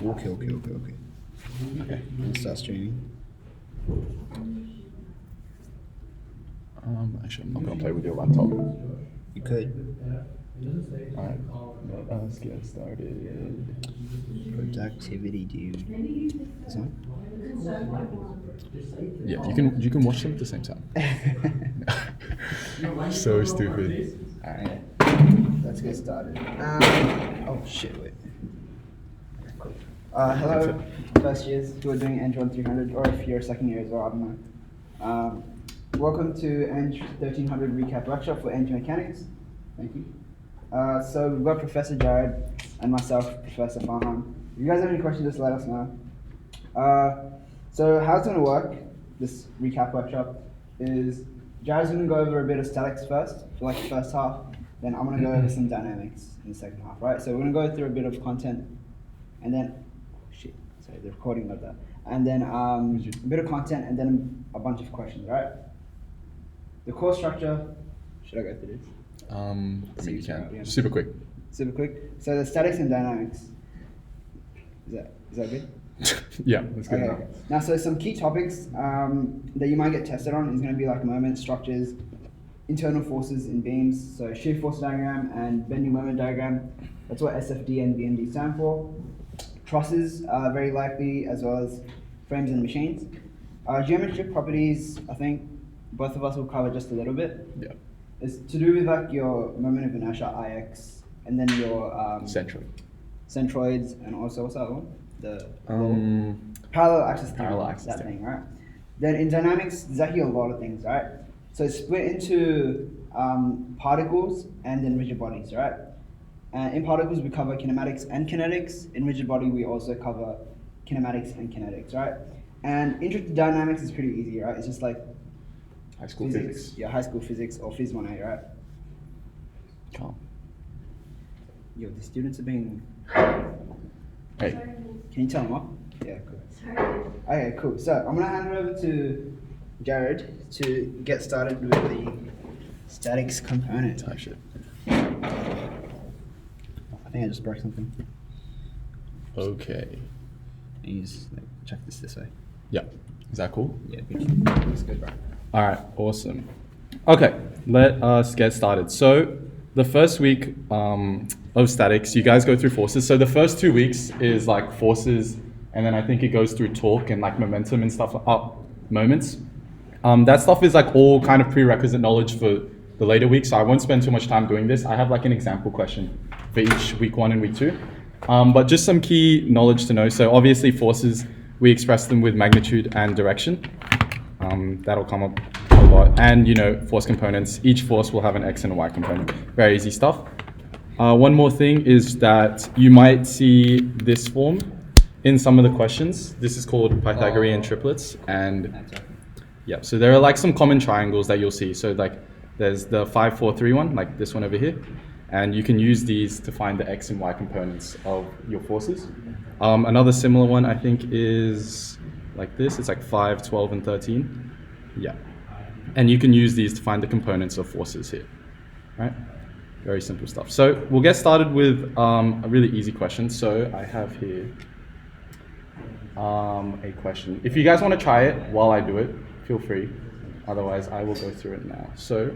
Okay. Okay, let's start streaming. Actually, I'm not going to play with your laptop. You could. Alright, let us get started. Productivity, dude. This one? Yeah, you can watch them at the same time. So stupid. Alright, let's get started. Oh shit, wait. Cool. Hello, first years who are doing ENGG1300, or if you're second year as well, I don't know. Welcome to ENGG1300 recap workshop for energy mechanics. Thank you. So we've got Professor Jared and myself, Professor Farhan. If you guys have any questions, just let us know. So how it's going to work, this recap workshop, is Jared's going to go over a bit of statics first, for like the first half, then I'm going to go over some dynamics in the second half, right? So we're going to go through a bit of content, and then, sorry, the recording of that. And then a bit of content, and then a bunch of questions, right? The course structure, should I go through this? I mean, you can. Super quick. Super quick. So the statics and dynamics. Is that good? Yeah, that's good. Okay. Now, so some key topics that you might get tested on is going to be like moment structures, internal forces in beams, so shear force diagram and bending moment diagram. That's what SFD and BMD stand for. Trusses, very likely, as well as frames and machines. Geometric properties, I think both of us will cover just a little bit. Yeah. It's to do with like your moment of inertia, IX, and then your centroids, and also what's that one? The parallel axis theorem, thing, right? Then in dynamics, there's actually a lot of things, right? So it's split into particles and then rigid bodies, right? And in particles, we cover kinematics and kinetics. In rigid body, we also cover kinematics and kinetics, right? And intro to dynamics is pretty easy, right? It's just like high school physics. Yeah, high school physics or Phys 1A, right? Calm. Yo, the students are being... Hey. Can you tell them off? Yeah, cool. Okay, cool. So I'm going to hand it over to Jared to get started with the statics component. Type shit. I think I just broke something. Okay. You just check this way. Yeah. Is that cool? Yeah, good. That's good, bro. All right, awesome. Okay, let us get started. So the first week of statics, you guys go through forces. So the first 2 weeks is like forces, and then I think it goes through torque and like momentum and stuff, moments. That stuff is like all kind of prerequisite knowledge for the later weeks, so I won't spend too much time doing this. I have like an example question for each week 1 and week 2. But just some key knowledge to know. So obviously forces, we express them with magnitude and direction. That'll come up a lot. And you know, force components, each force will have an X and a Y component. Very easy stuff. One more thing is that you might see this form in some of the questions. This is called Pythagorean triplets. And yeah, so there are like some common triangles that you'll see. So like there's the 5, 4, 3 one, like this one over here. And you can use these to find the X and Y components of your forces. Another similar one I think is like this. It's like 5, 12, and 13. Yeah. And you can use these to find the components of forces here, right? Very simple stuff. So we'll get started with a really easy question. So I have here a question. If you guys want to try it while I do it, feel free. Otherwise, I will go through it now. So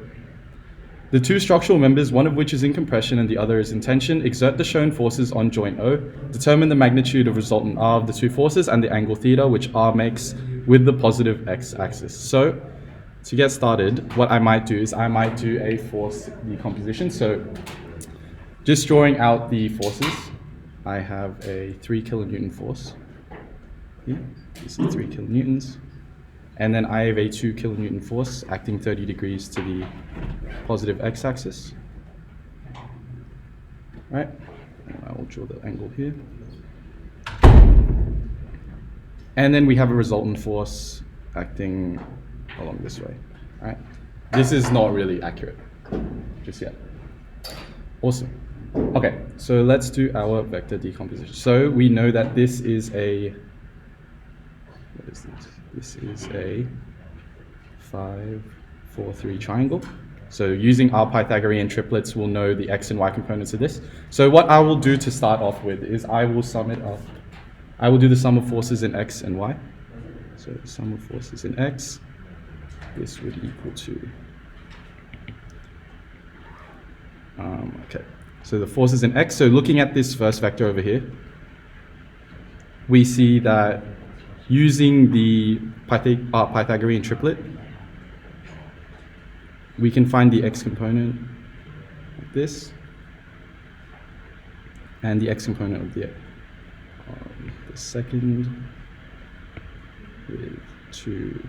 the two structural members, one of which is in compression and the other is in tension, exert the shown forces on joint O, determine the magnitude of resultant R of the two forces and the angle theta, which R makes with the positive x-axis. So to get started, what I might do is I might do a force decomposition. So just drawing out the forces, I have a 3 kilonewton force. Here, this is 3 kilonewtons. And then I have a 2 kilonewton force acting 30 degrees to the positive x-axis. Right? And I will draw the angle here. And then we have a resultant force acting along this way. Right? This is not really accurate just yet. Awesome. Okay, so let's do our vector decomposition. So we know that this is a, what is this? This is a 5, 4, 3 triangle. So using our Pythagorean triplets, we'll know the X and Y components of this. So what I will do to start off with is I will sum it up I will do the sum of forces in x and y. So the sum of forces in x, this would equal to, okay, so the forces in x, so looking at this first vector over here, we see that using the Pythagorean triplet, we can find the x component like this, and the x component of the second with 2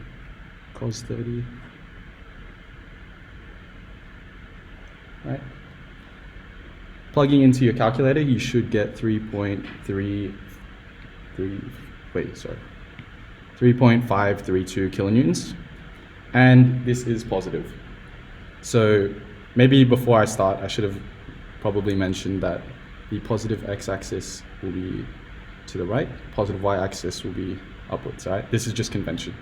cos 30, right? Plugging into your calculator, you should get 3.532 kilonewtons, and this is positive. So maybe before I start, I should have probably mentioned that the positive x-axis will be to the right, positive y-axis will be upwards, right? This is just convention.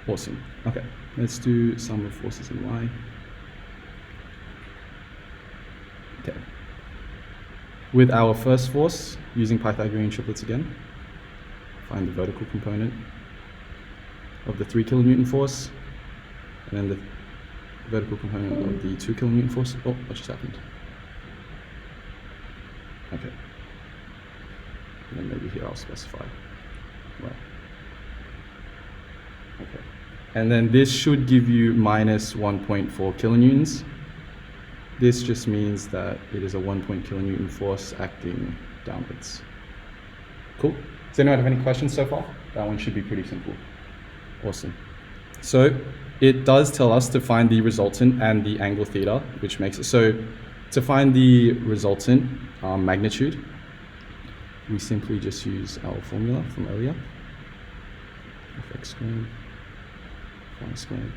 Awesome. Okay, let's do sum of forces in y. Okay. With our first force, using Pythagorean triplets again, find the vertical component of the 3 kilonewton force, and then the vertical component of the 2 kilonewton force. Oh, what just happened? Okay. And then maybe here I'll specify. Right. Okay. And then this should give you minus 1.4 kilonewtons. This just means that it is a 1 kilonewton force acting downwards. Cool. Does anyone have any questions so far? That one should be pretty simple. Awesome. So it does tell us to find the resultant and the angle theta, which makes it so. To find the resultant magnitude, we simply just use our formula from earlier. Fx squared, y squared,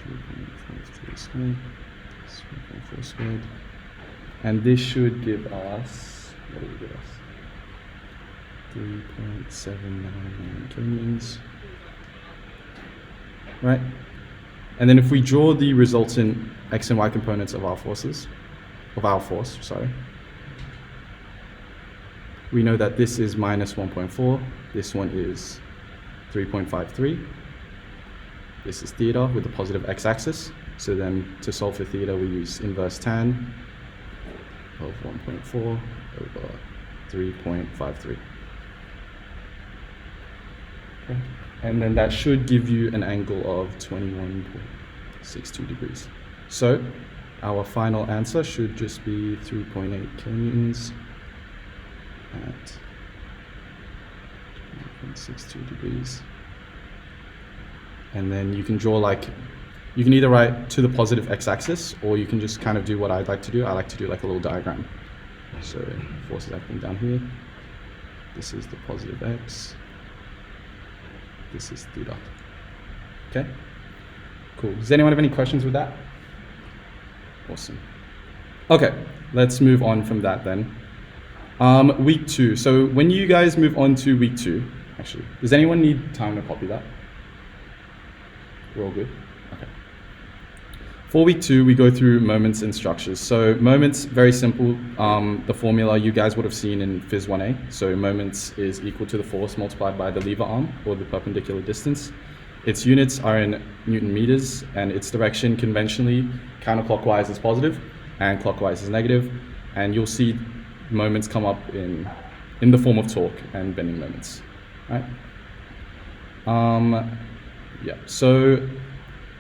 3.53 squared, 3.4 squared, and this should give us, what did it give us? 3.799 kilonewtons, right? And then if we draw the resultant x and y components of our forces, we know that this is minus 1.4, this one is 3.53, this is theta with the positive x-axis. So then to solve for theta, we use inverse tan of 1.4 over 3.53. Okay. And then that should give you an angle of 21.62 degrees. So our final answer should just be 3.8 kilonewtons at 21.62 degrees. And then you can draw you can either write to the positive x-axis, or you can just kind of do what I'd like to do. I like to do like a little diagram. So forces acting down here. This is the positive x. This is theta. Okay, cool. Does anyone have any questions with that? Awesome. Okay, let's move on from that then. Week 2. So when you guys move on to week 2, actually, does anyone need time to copy that? We're all good? Okay. For week 2, we go through moments and structures. So moments, very simple. The formula you guys would have seen in Phys 1A. So moments is equal to the force multiplied by the lever arm, or the perpendicular distance. Its units are in Newton meters, and its direction conventionally counterclockwise is positive and clockwise is negative. And you'll see moments come up in the form of torque and bending moments, right? Yeah, so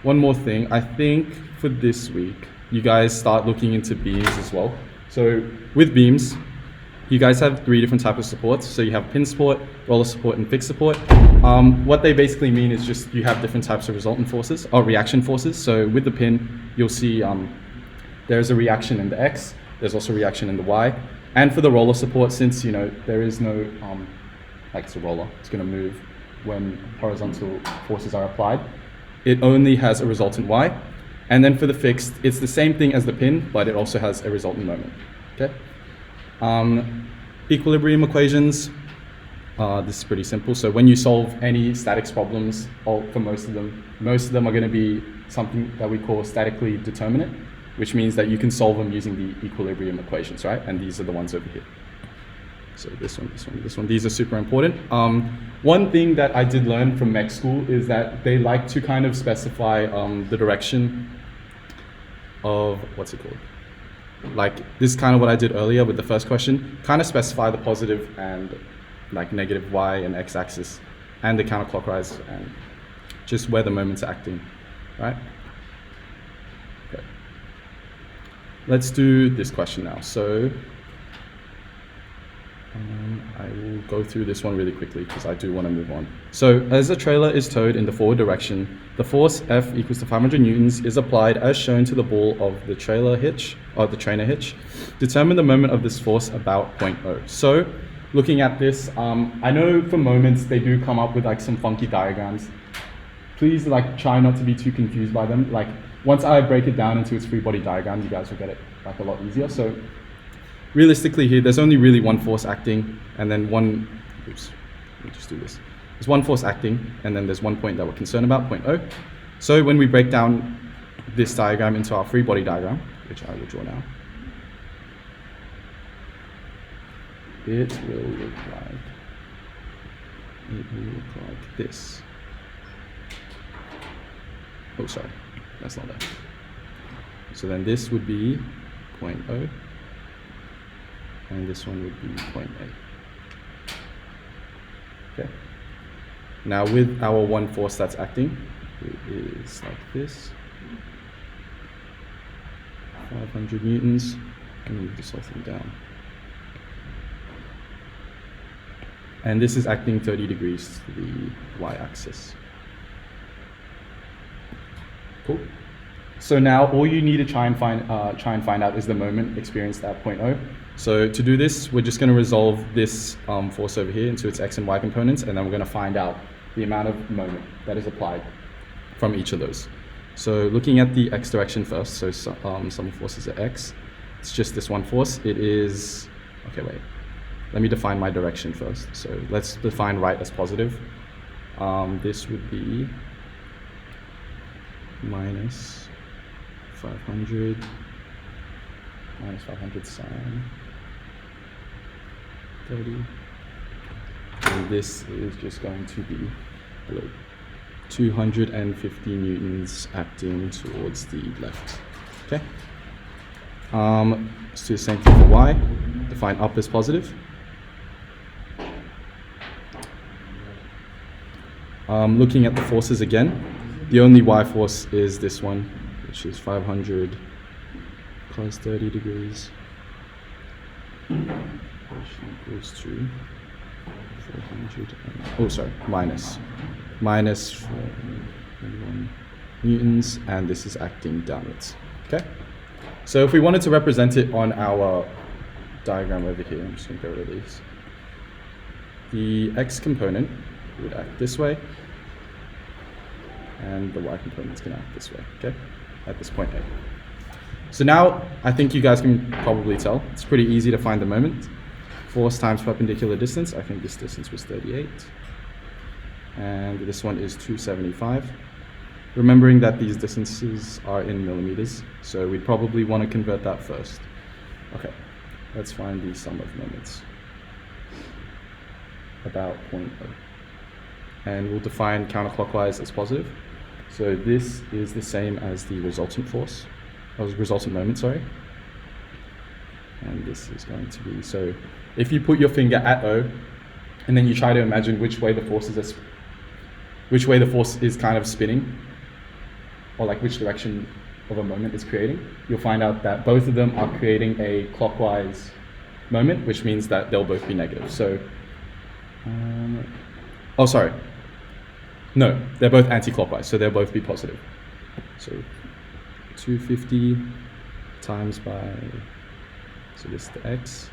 one more thing. I think for this week, you guys start looking into beams as well. So with beams, you guys have 3 different types of supports. So you have pin support, roller support, and fixed support. What they basically mean is just you have different types of resultant forces, or reaction forces. So with the pin, you'll see there's a reaction in the X, there's also a reaction in the Y. And for the roller support, since there is no, like it's a roller, it's gonna move when horizontal forces are applied, it only has a resultant Y. And then for the fixed, it's the same thing as the pin, but it also has a resultant moment, okay? Equilibrium equations, this is pretty simple. So when you solve any statics problems, or for most of them are gonna be something that we call statically determinate. which means that you can solve them using the equilibrium equations, right? And these are the ones over here. So this one, this one, this one, these are super important. One thing that I did learn from mech school is that they like to kind of specify the direction of, what's it called? Like, this is kind of what I did earlier with the first question, kind of specify the positive and like negative y and x-axis and the counterclockwise and just where the moment's acting, right? Okay. Let's do this question now. So I will go through this one really quickly because I do want to move on. So as a trailer is towed in the forward direction, the force F equals to 500 newtons is applied as shown to the ball of the trailer hitch, or the trainer hitch. Determine the moment of this force about point O. So looking at this, I know for moments they do come up with like some funky diagrams. Please like try not to be too confused by them. Like once I break it down into its free body diagrams, you guys will get it like a lot easier. So realistically here, there's only really one force acting, and then one, oops, let me just do this. There's one force acting, and then there's one point that we're concerned about, point O. So when we break down this diagram into our free body diagram, which I will draw now, it will look like this. Oh, sorry, that's not that. So then this would be point O, and this one would be point A. Okay. Now with our one force that's acting, it is like this. 500 newtons, and move this whole thing down. And this is acting 30 degrees to the y-axis. Cool. So now all you need to try and find out is the moment experienced at point O. So to do this, we're just going to resolve this force over here into its x and y components, and then we're going to find out the amount of moment that is applied from each of those. So looking at the x direction first, so some forces are x. It's just this one force. It is, okay, wait. Let me define my direction first. So let's define right as positive. This would be minus 500 sine 30. And this is just going to be 250 newtons acting towards the left. Okay. Let's do the same thing for y. Define up as positive. Looking at the forces again, the only y force is this one, which is 500 plus 30 degrees, which equals to 400, oh sorry, minus 41 newtons, and this is acting downwards. Okay? So if we wanted to represent it on our diagram over here, I'm just going to get rid of these. The x component would act this way, and the y component is going to act this way, okay, at this point A. So now, I think you guys can probably tell, it's pretty easy to find the moment. Force times perpendicular distance, I think this distance was 38, and this one is 275. Remembering that these distances are in millimeters, so we'd probably want to convert that first. Okay, let's find the sum of moments about point O. And we'll define counterclockwise as positive. So this is the same as the resultant force, or resultant moment, sorry. And this is going to be, so if you put your finger at O, and then you try to imagine which way the force is kind of spinning, or like which direction of a moment it's creating, you'll find out that both of them are creating a clockwise moment, which means that they'll both be negative. So, oh, sorry. No, they're both anti-clockwise, so they'll both be positive. So 250 times by, so this is the x.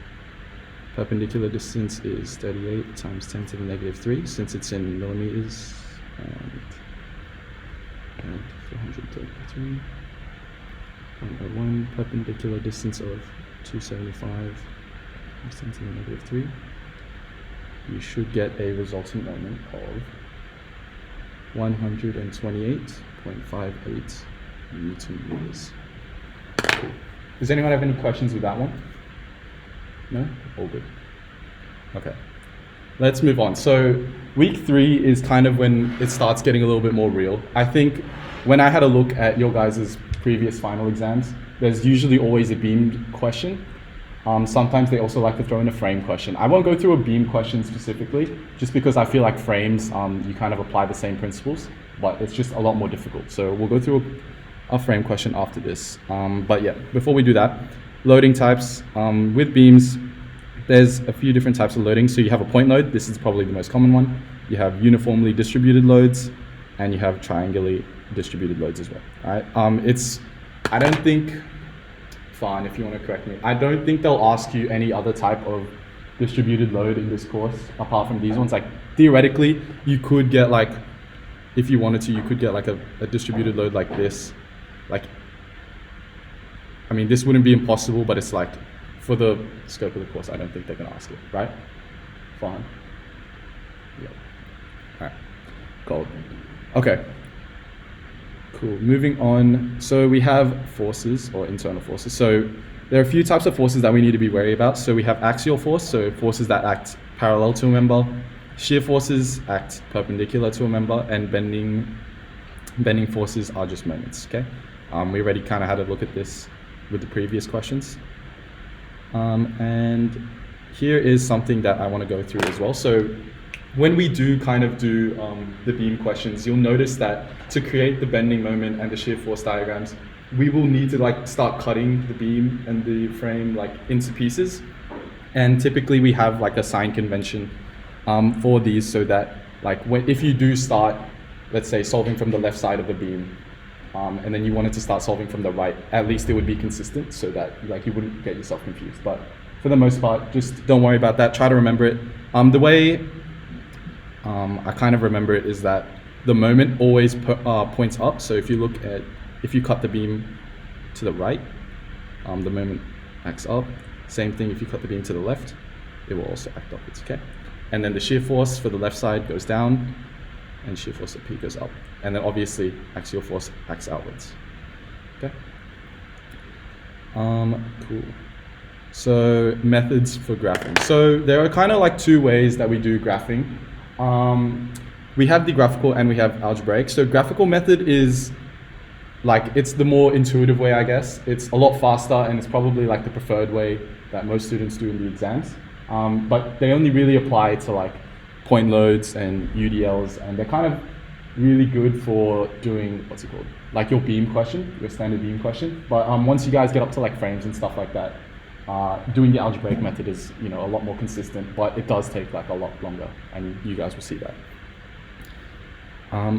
Perpendicular distance is 38 times 10 to the negative 3, since it's in millimeters, and 433.01, perpendicular distance of 275 times 10 to the negative 3. You should get a resultant moment of 128.58 Newton meters. Cool. Does anyone have any questions with that one? No? All good. Okay. Let's move on. So week 3 is kind of when it starts getting a little bit more real. I think when I had a look at your guys' previous final exams, there's usually always a beamed question. Sometimes they also like to throw in a frame question. I won't go through a beam question specifically, just because I feel like frames, you kind of apply the same principles, but it's just a lot more difficult. So we'll go through a frame question after this. But yeah, before we do that, loading types. With beams, there's a few different types of loading. So you have a point load. This is probably the most common one. You have uniformly distributed loads, and you have triangularly distributed loads as well. All right. I don't think, fine, if you want to correct me, I don't think they'll ask you any other type of distributed load in this course apart from these ones. Like theoretically, you could get like, if you wanted to, you could get like a distributed load like this. Like, I mean, this wouldn't be impossible, but it's like, for the scope of the course, I don't think they're going to ask it, right? Fine. Yeah. All right. Cool. Okay. Cool. Moving on. So we have forces or internal forces. So there are a few types of forces that we need to be wary about. So we have axial force, so forces that act parallel to a member. Shear forces act perpendicular to a member, and bending forces are just moments. Okay. We already kind of had a look at this with the previous questions. And here is something that I want to go through as well. So when we do kind of do the beam questions, you'll notice that to create the bending moment and the shear force diagrams, we will need to like start cutting the beam and the frame like into pieces. And typically we have like a sign convention for these, so that like if you do start, let's say, solving from the left side of the beam, and then you wanted to start solving from the right, at least it would be consistent, so that like you wouldn't get yourself confused. But for the most part, just don't worry about that. Try to remember it. The way I kind of remember it is that the moment always points up. So if you cut the beam to the right, the moment acts up. Same thing if you cut the beam to the left, it will also act upwards. Okay, and then the shear force for the left side goes down, and shear force at P goes up. And then obviously axial force acts outwards. Okay. Cool. So methods for graphing. So there are kind of like 2 ways that we do graphing. We have the graphical and we have algebraic. So graphical method is like, it's the more intuitive way, I guess. It's a lot faster, and it's probably like the preferred way that most students do in the exams. But they only really apply to like point loads and UDLs, and they're kind of really good for doing, what's it called? Like your beam question, your standard beam question. But once you guys get up to like frames and stuff like that, doing the algebraic method is, you know, a lot more consistent, but it does take like a lot longer, and you guys will see that.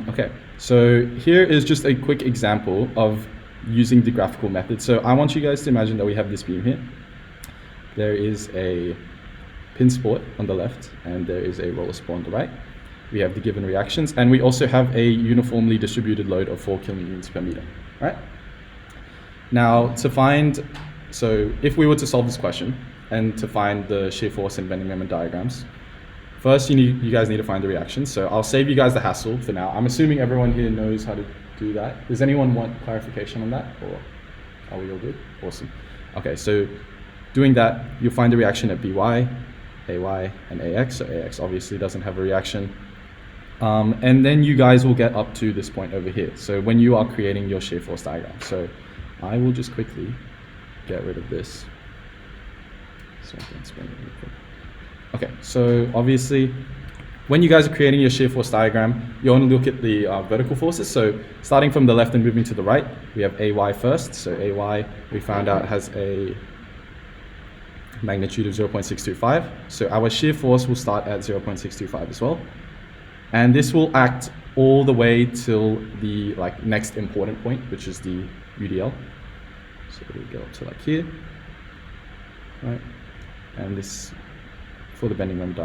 Okay, so here is just a quick example of using the graphical method. So I want you guys to imagine that we have this beam here. There is a pin support on the left, and there is a roller support on the right. We have the given reactions, and we also have a uniformly distributed load of 4 kilonewtons per meter, right? Now, so if we were to solve this question and to find the shear force and bending moment diagrams, first you guys need to find the reactions. So I'll save you guys the hassle for now. I'm assuming everyone here knows how to do that. Does anyone want clarification on that, or are we all good? Awesome. Okay, so doing that, you'll find the reaction at By, Ay, and Ax. So Ax obviously doesn't have a reaction. And then you guys will get up to this point over here. So when you are creating your shear force diagram. So I will just quickly get rid of this, so I can explain it real quick. Okay, so obviously, when you guys are creating your shear force diagram, you want to look at the vertical forces. So starting from the left and moving to the right, we have Ay first. So Ay, we found out, has a magnitude of 0.625. So our shear force will start at 0.625 as well. And this will act all the way till the next important point, which is the UDL. So we'll go up to like here, right? And this, for the bending moment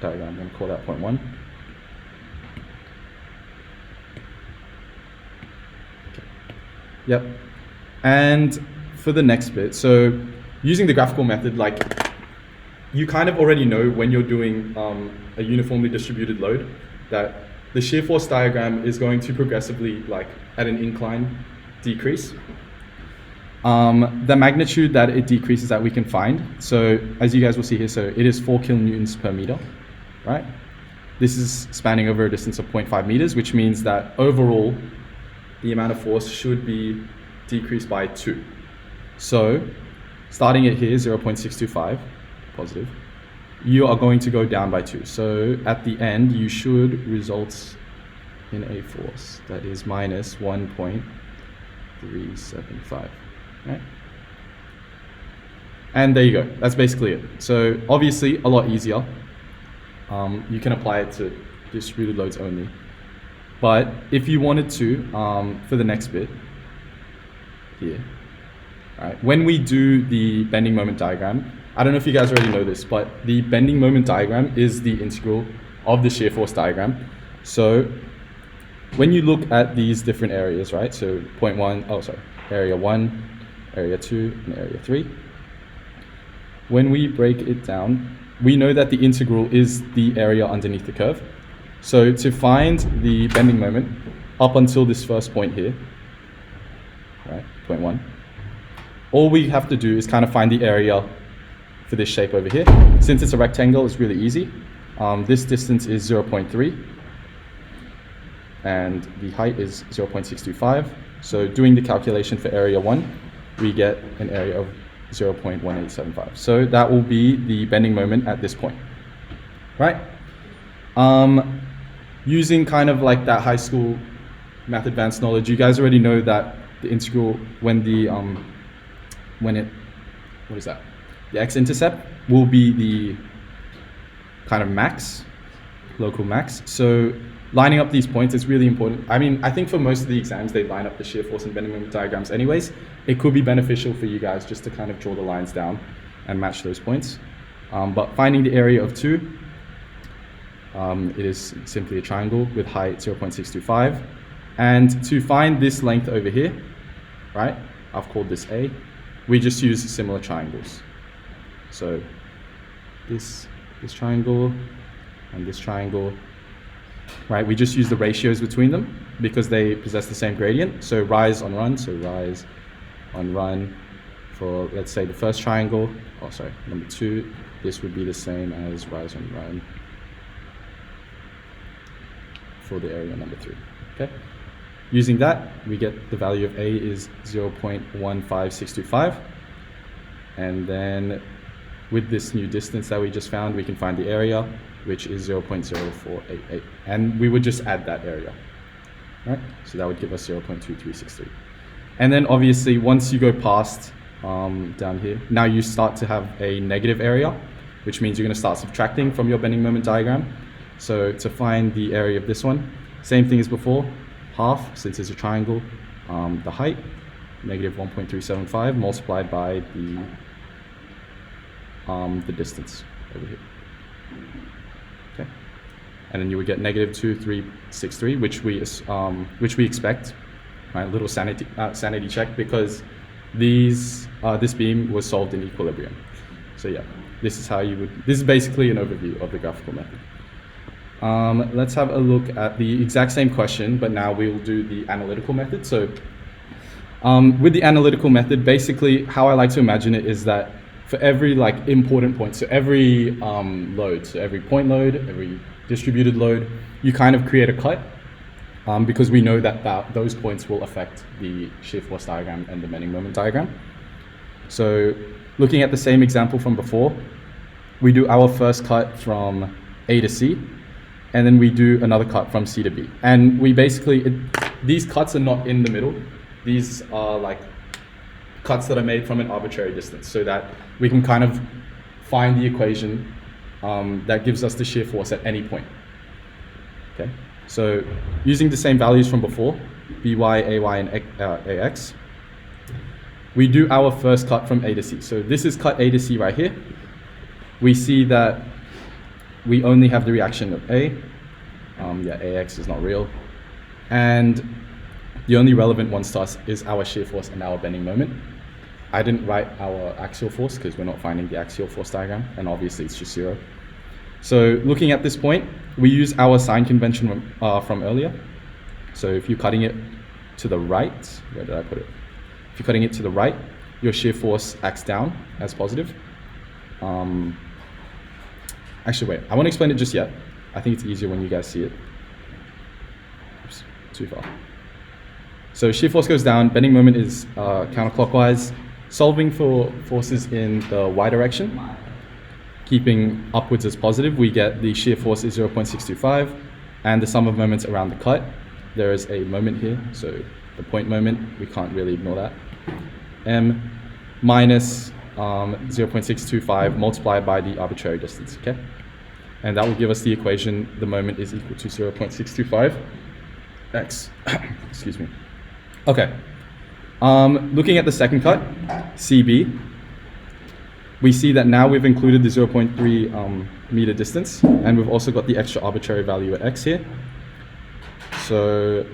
diagram, I'm going to call that point 1. Okay. Yep. And for the next bit, so using the graphical method, you kind of already know when you're doing a uniformly distributed load that the shear force diagram is going to progressively, at an incline, decrease. the magnitude that it decreases that we can find. So as you guys will see here, so it is 4 kilonewtons per meter, right? This is spanning over a distance of 0.5 meters, which means that overall, the amount of force should be decreased by 2. So starting at here, 0.625, positive, you are going to go down by 2. So at the end, you should result in a force that is minus 1.375, right? And there you go, that's basically it. So obviously a lot easier. You can apply it to distributed loads only. But if you wanted to, for the next bit here, right, when we do the bending moment diagram, I don't know if you guys already know this, but the bending moment diagram is the integral of the shear force diagram. So when you look at these different areas, right, so area 1, area 2, and area 3, when we break it down, we know that the integral is the area underneath the curve. So to find the bending moment up until this first point here, right, point 1, all we have to do is kind of find the area for this shape over here. Since it's a rectangle, it's really easy. This distance is 0.3, and the height is 0.625. So doing the calculation for area 1, we get an area of 0.1875. So that will be the bending moment at this point, right? Using kind of like that high school math advanced knowledge, you guys already know that the integral when the the x-intercept will be the kind of max, local max. So lining up these points is really important. I mean, I think for most of the exams, they line up the shear force and bending moment diagrams anyways. It could be beneficial for you guys just to kind of draw the lines down and match those points. But finding the area of 2, it is simply a triangle with height 0.625. And to find this length over here, right, I've called this A, we just use similar triangles. So this triangle and this triangle, right, we just use the ratios between them because they possess the same gradient. So rise on run, so rise on run for, let's say, the first triangle, number 2, this would be the same as rise on run for the area number 3, okay? Using that, we get the value of A is 0.15625, and then with this new distance that we just found, we can find the area, which is 0.0488, and we would just add that area, right? So that would give us 0.2363. And then obviously, once you go past down here, now you start to have a negative area, which means you're going to start subtracting from your bending moment diagram. So to find the area of this one, same thing as before, half, since it's a triangle, the height, negative 1.375 multiplied by the distance over here. Okay, and then you would get negative 2363, which we expect, right? Little sanity check, because this beam was solved in equilibrium. So yeah, this is basically an overview of the graphical method. Let's have a look at the exact same question, but now we'll do the analytical method. So with the analytical method, basically how I like to imagine it is that for every important point, so every load, so every point load, every distributed load, you kind of create a cut because we know that those points will affect the shear force diagram and the bending moment diagram. So looking at the same example from before, we do our first cut from A to C, and then we do another cut from C to B. And we basically, these cuts are not in the middle. These are like cuts that are made from an arbitrary distance so that we can kind of find the equation that gives us the shear force at any point. Okay, so using the same values from before, By, Ay, and Ax, we do our first cut from A to C. So this is cut A to C right here. We see that we only have the reaction of A. Ax is not real. And the only relevant ones to us is our shear force and our bending moment. I didn't write our axial force because we're not finding the axial force diagram, and obviously it's just 0. So looking at this point, we use our sign convention from earlier. So if you're cutting it to the right, where did I put it? If you're cutting it to the right, your shear force acts down as positive. Actually, wait, I won't explain it just yet. I think it's easier when you guys see it. Oops, too far. So shear force goes down, bending moment is counterclockwise. Solving for forces in the y direction, keeping upwards as positive, we get the shear force is 0.625, and the sum of moments around the cut. There is a moment here, so the point moment, we can't really ignore that. M minus 0.625 multiplied by the arbitrary distance, okay? And that will give us the equation, the moment is equal to 0.625 x. Excuse me. Okay. Looking at the second cut, CB, we see that now we've included the 0.3 meter distance, and we've also got the extra arbitrary value at x here. So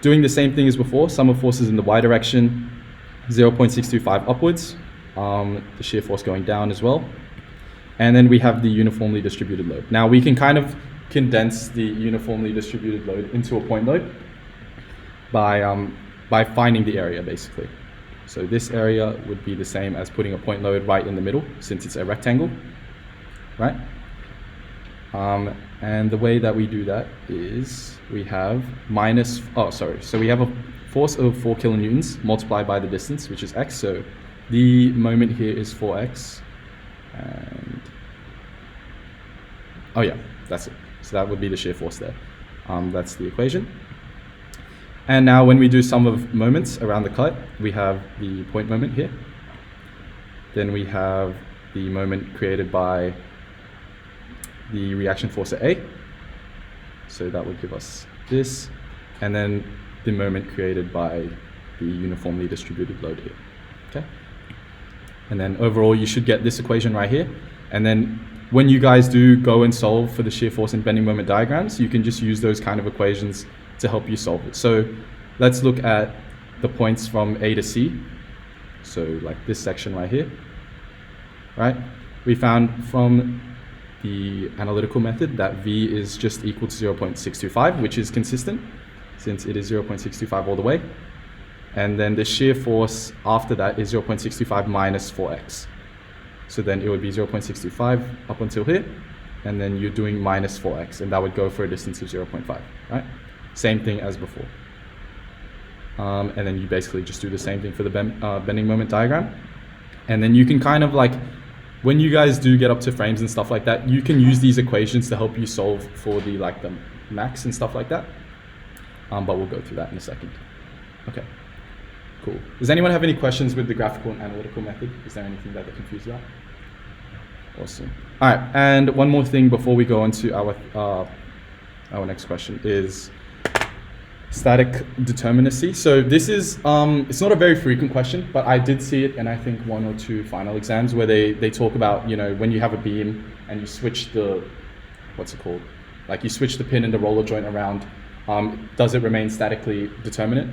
doing the same thing as before, sum of forces in the y direction, 0.625 upwards, the shear force going down as well. And then we have the uniformly distributed load. Now we can kind of condense the uniformly distributed load into a point load by finding the area, basically. So this area would be the same as putting a point load right in the middle, since it's a rectangle, right? And the way that we do that is we have so we have a force of 4 kilonewtons multiplied by the distance, which is x. So the moment here is 4x, and oh yeah, that's it. So that would be the shear force there. That's the equation. And now when we do sum of moments around the cut, we have the point moment here. Then we have the moment created by the reaction force at A. So that would give us this. And then the moment created by the uniformly distributed load here, okay? And then overall, you should get this equation right here. And then when you guys do go and solve for the shear force and bending moment diagrams, you can just use those kind of equations to help you solve it. So let's look at the points from A to C. So like this section right here, right? We found from the analytical method that V is just equal to 0.625, which is consistent since it is 0.625 all the way. And then the shear force after that is 0.625 minus 4x. So then it would be 0.625 up until here, and then you're doing minus 4x, and that would go for a distance of 0.5, right? Same thing as before. And then you basically just do the same thing for the bending moment diagram. And then you can kind of like, when you guys do get up to frames and stuff like that, you can use these equations to help you solve for the max and stuff like that. But we'll go through that in a second. Okay, cool. Does anyone have any questions with the graphical and analytical method? Is there anything that they're confused about? Awesome. All right, and one more thing before we go on to our next question is static determinacy. So this is, it's not a very frequent question, but I did see it in I think 1 or 2 final exams where they talk about, you know, when you have a beam and you switch the, what's it called? Like you switch the pin and the roller joint around, does it remain statically determinate?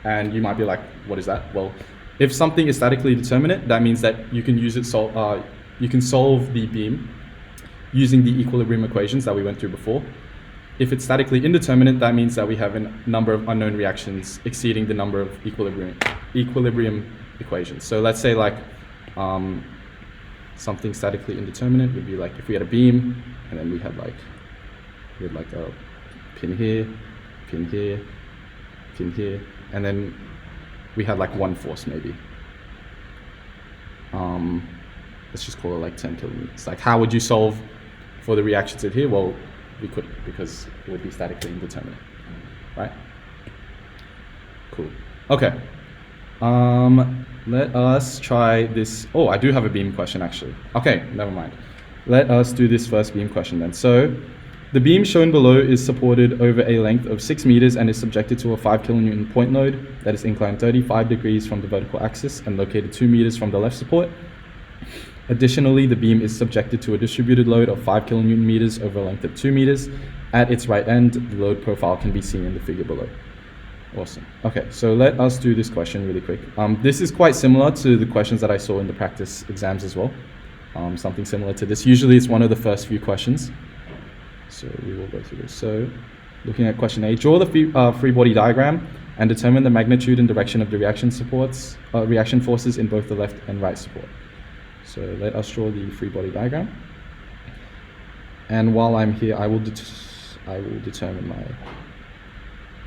And you might be like, what is that? Well, if something is statically determinate, that means that you can use it, you can solve the beam using the equilibrium equations that we went through before. If it's statically indeterminate, that means that we have a number of unknown reactions exceeding the number of equilibrium equations. So let's say like something statically indeterminate would be like if we had a beam and then we had like a pin here, pin here, pin here, and then we had like one force maybe. Let's just call it like 10 kilonewtons. Like how would you solve for the reactions in here? Well, we couldn't because it would be statically indeterminate, right? Cool. Okay. Let us try this. Oh, I do have a beam question actually. Okay, never mind. Let us do this first beam question then. So the beam shown below is supported over a length of 6 meters and is subjected to a 5 kilonewton point load that is inclined 35 degrees from the vertical axis and located 2 meters from the left support. Additionally, the beam is subjected to a distributed load of 5 kilonewton meters over a length of 2 meters. At its right end, the load profile can be seen in the figure below. Awesome. Okay, so let us do this question really quick. This is quite similar to the questions that I saw in the practice exams as well. Something similar to this. Usually it's one of the first few questions. So we will go through this. So looking at question A, draw the free body diagram and determine the magnitude and direction of the reaction forces in both the left and right support. So let us draw the free body diagram. And while I'm here, I will determine my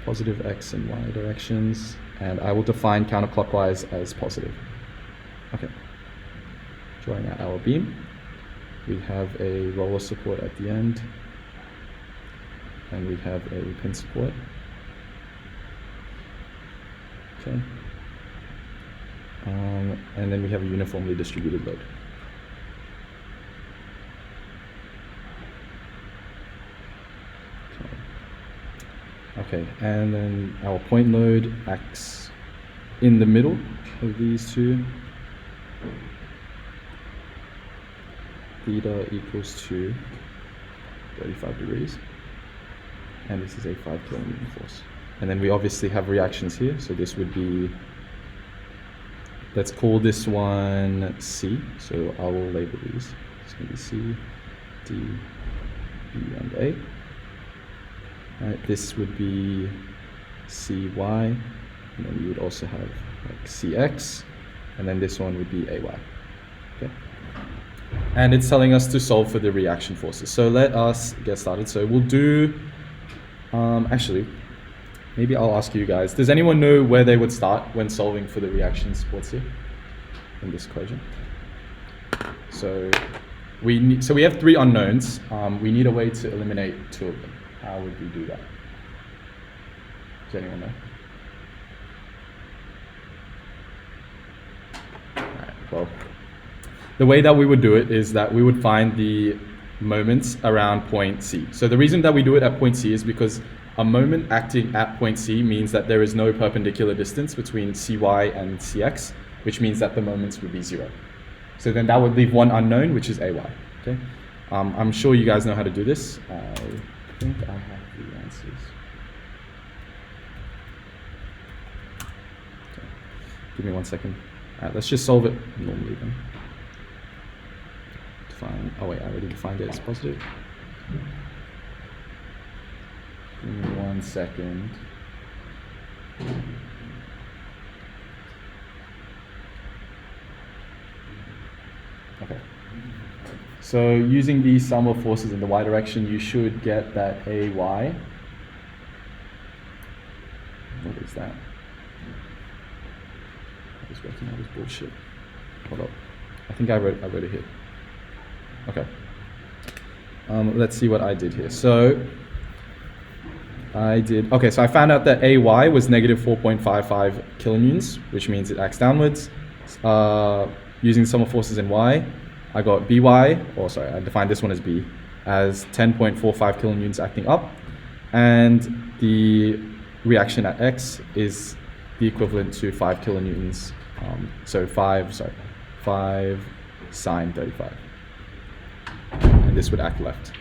positive X and Y directions, and I will define counterclockwise as positive. Okay. Drawing out our beam. We have a roller support at the end, and we have a pin support. Okay. And then we have a uniformly distributed load. Okay, and then our point load acts in the middle of these two. Theta equals to 35 degrees. And this is a 5 kilonewton force. And then we obviously have reactions here. So this would be, let's call this one C. So I will label these. It's going to be C, D, B, and A. Right, this would be CY, and then you would also have like CX, and then this one would be AY. Okay. And it's telling us to solve for the reaction forces. So let us get started. So we'll do, actually, maybe I'll ask you guys, does anyone know where they would start when solving for the reaction force here in this equation? So we have three unknowns. We need a way to eliminate two of them. How would we do that? Does anyone know? Alright, well, the way that we would do it is that we would find the moments around point C. So the reason that we do it at point C is because a moment acting at point C means that there is no perpendicular distance between CY and CX, which means that the moments would be 0. So then that would leave one unknown, which is AY. Okay? I'm sure you guys know how to do this. I think I have the answers. Okay. Give me 1 second. Alright, let's just solve it normally then. Define, oh wait, I already defined it as positive. Give me 1 second. Okay. So using the sum of forces in the y direction, you should get that AY. What is that? I was working out this bullshit. Hold up. I think I wrote it here. Okay. Let's see what I did here. So I found out that AY was negative 4.55 kilonewtons, which means it acts downwards. Using the sum of forces in Y, I got BY, I defined this one as B, as 10.45 kilonewtons acting up, and the reaction at X is the equivalent to 5 kilonewtons, so 5 sine 35, and this would act left.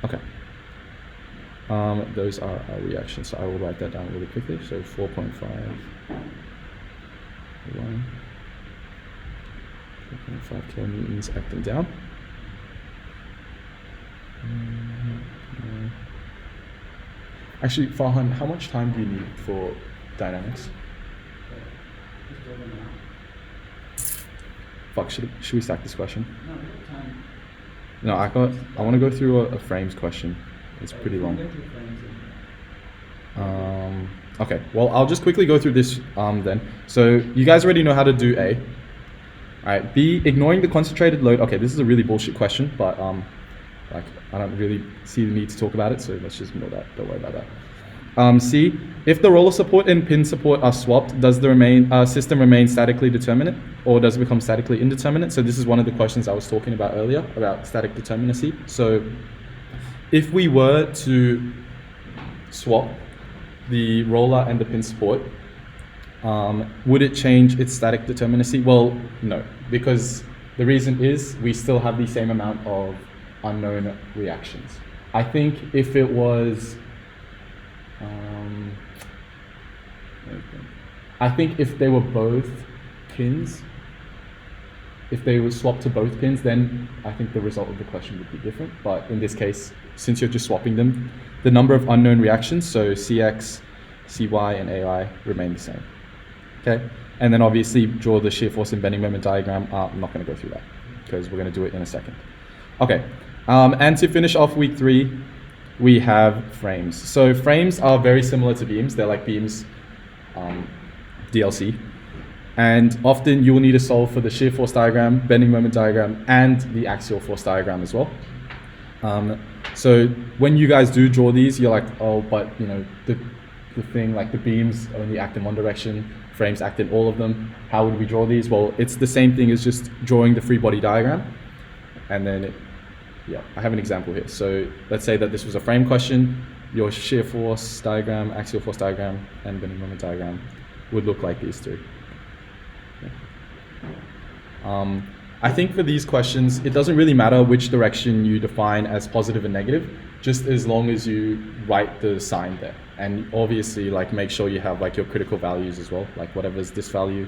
Okay. Those are our reactions, so I will write that down really quickly. So 4.5, 4.5 kilonewtons acting down. Actually, Farhan, how much time do you need for dynamics? Fuck, should we stack this question? No, I want to go through a frames question. It's pretty long. Okay, well, I'll just quickly go through this then. So you guys already know how to do A. Alright, B, ignoring the concentrated load. Okay, this is a really bullshit question, but like I don't really see the need to talk about it, so let's just ignore that. Don't worry about that. C, if the roller support and pin support are swapped, does the system remain statically determinate, or does it become statically indeterminate? So this is one of the questions I was talking about earlier about static determinacy. So if we were to swap the roller and the pin support, would it change its static determinacy? Well, no, because the reason is we still have the same amount of unknown reactions. I think if it was, I think if they were both pins, if they were swapped to both pins, then I think the result of the question would be different. But in this case, since you're just swapping them, the number of unknown reactions, so Cx, Cy, and Ai remain the same. Okay, and then obviously draw the shear force and bending moment diagram. I'm not going to go through that because we're going to do it in a second. Okay, and to finish off week 3, we have frames. So frames are very similar to beams. They're like beams, DLC. And often you will need to solve for the shear force diagram, bending moment diagram, and the axial force diagram as well. So when you guys do draw these, you're like, oh, but you know, the thing, like the beams only act in one direction, frames act in all of them. How would we draw these? Well, it's the same thing as just drawing the free body diagram. And then, yeah, I have an example here. So let's say that this was a frame question. Your shear force diagram, axial force diagram, and bending moment diagram would look like these two. I think for these questions, it doesn't really matter which direction you define as positive and negative, just as long as you write the sign there. And obviously, like, make sure you have like your critical values as well. Like whatever's this value,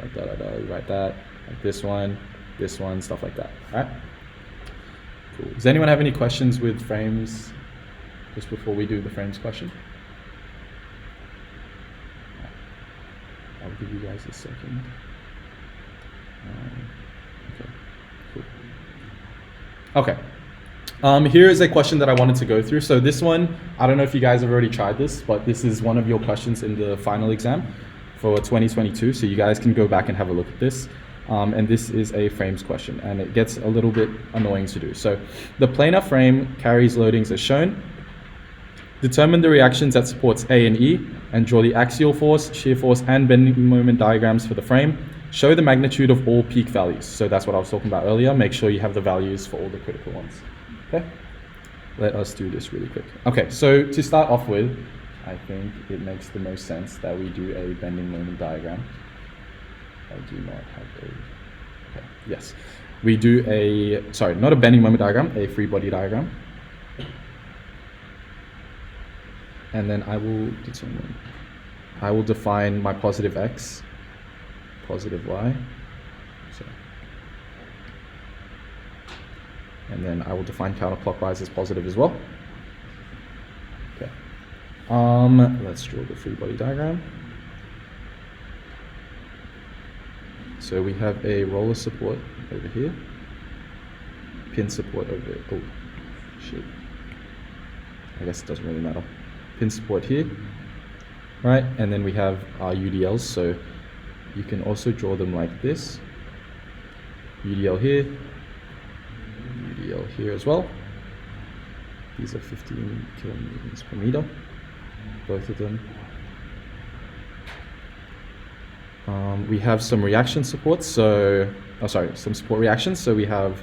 like you write that, like this one, stuff like that. All right. Cool. Does anyone have any questions with frames just before we do the frames question? I'll give you guys a second. Okay, cool. Okay. Here is a question that I wanted to go through. So this one, I don't know if you guys have already tried this, but this is one of your questions in the final exam for 2022. So you guys can go back and have a look at this. And this is a frames question, and it gets a little bit annoying to do. So the planar frame carries loadings as shown. Determine the reactions that supports A and E, and draw the axial force, shear force, and bending moment diagrams for the frame. Show the magnitude of all peak values. So that's what I was talking about earlier. Make sure you have the values for all the critical ones. Okay, let us do this really quick. Okay, so to start off with, I think it makes the most sense that we do a bending moment diagram. I do not have a, okay, yes. We do a, sorry, not a bending moment diagram, a free body diagram. And then I will define my positive X, positive Y. So, and then I will define counterclockwise as positive as well. Okay. Let's draw the free body diagram. So we have a roller support over here, pin support over there. Oh, shit. I guess it doesn't really matter. Pin support here, right? And then we have our UDLs. So you can also draw them like this. UDL here, UDL here as well. These are 15 kilonewtons per meter, both of them. We have some reaction supports, so, some support reactions. So we have,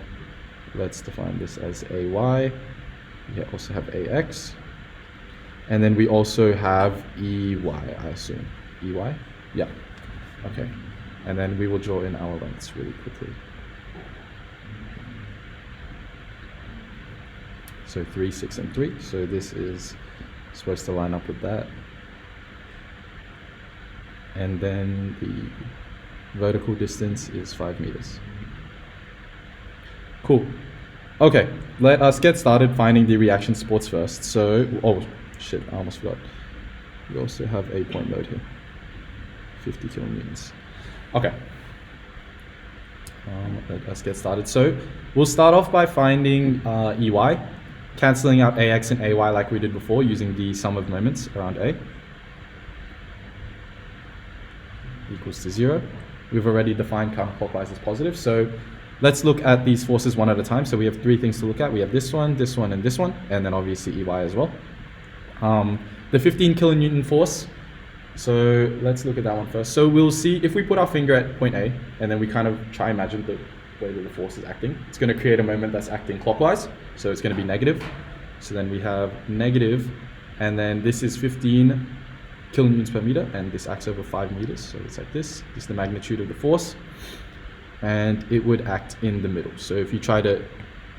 let's define this as AY. We also have AX. And then we also have EY, I assume. EY? Yeah. Okay. And then we will draw in our lengths really quickly. So 3, 6, and 3. So this is supposed to line up with that. And then the vertical distance is 5 meters. Cool. Okay, let us get started finding the reaction supports first. So, oh shit, I almost forgot. We also have a point load here, 50 kilonewtons. Okay. Let us get started. So we'll start off by finding EY, cancelling out AX and AY like we did before using the sum of moments around A. Equals to 0. We've already defined counterclockwise as positive, so let's look at these forces one at a time. So we have 3 things to look at. We have this one, and this one, and then obviously EY as well. The 15 kilonewton force, so let's look at that one first. So we'll see if we put our finger at point A, and then we kind of try and imagine the way that the force is acting. It's going to create a moment that's acting clockwise, so it's going to be negative. So then we have negative, and then this is 15 kilonewtons per meter, and this acts over 5 meters, so it's like this. This is the magnitude of the force, and it would act in the middle. So if you try to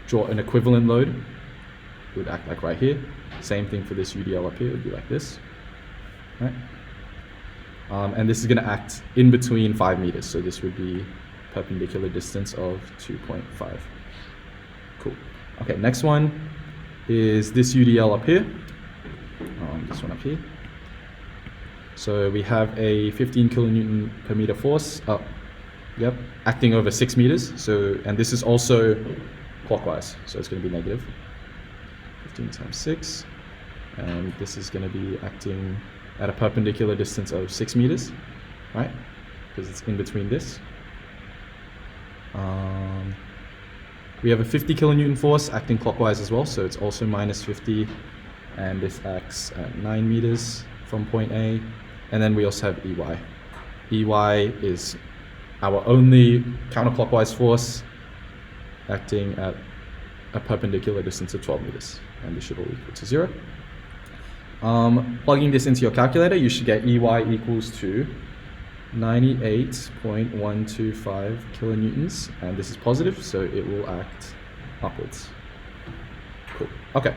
draw an equivalent load, it would act like right here. Same thing for this UDL up here, it would be like this, right? And this is going to act in between 5 meters, so this would be perpendicular distance of 2.5. Cool. Okay, next one is this UDL up here. This one up here. So we have a 15 kilonewton per meter force acting over 6 meters. So, and this is also clockwise, so it's going to be negative 15 times 6, and this is going to be acting at a perpendicular distance of 6 meters, right? Because it's in between this. We have a 50 kilonewton force acting clockwise as well, so it's also minus 50, and this acts at 9 meters from point A. And then we also have EY. EY is our only counterclockwise force acting at a perpendicular distance of 12 meters, and this should all equal to 0. Plugging this into your calculator, you should get EY equals to 98.125 kilonewtons, and this is positive, so it will act upwards. Cool. Okay,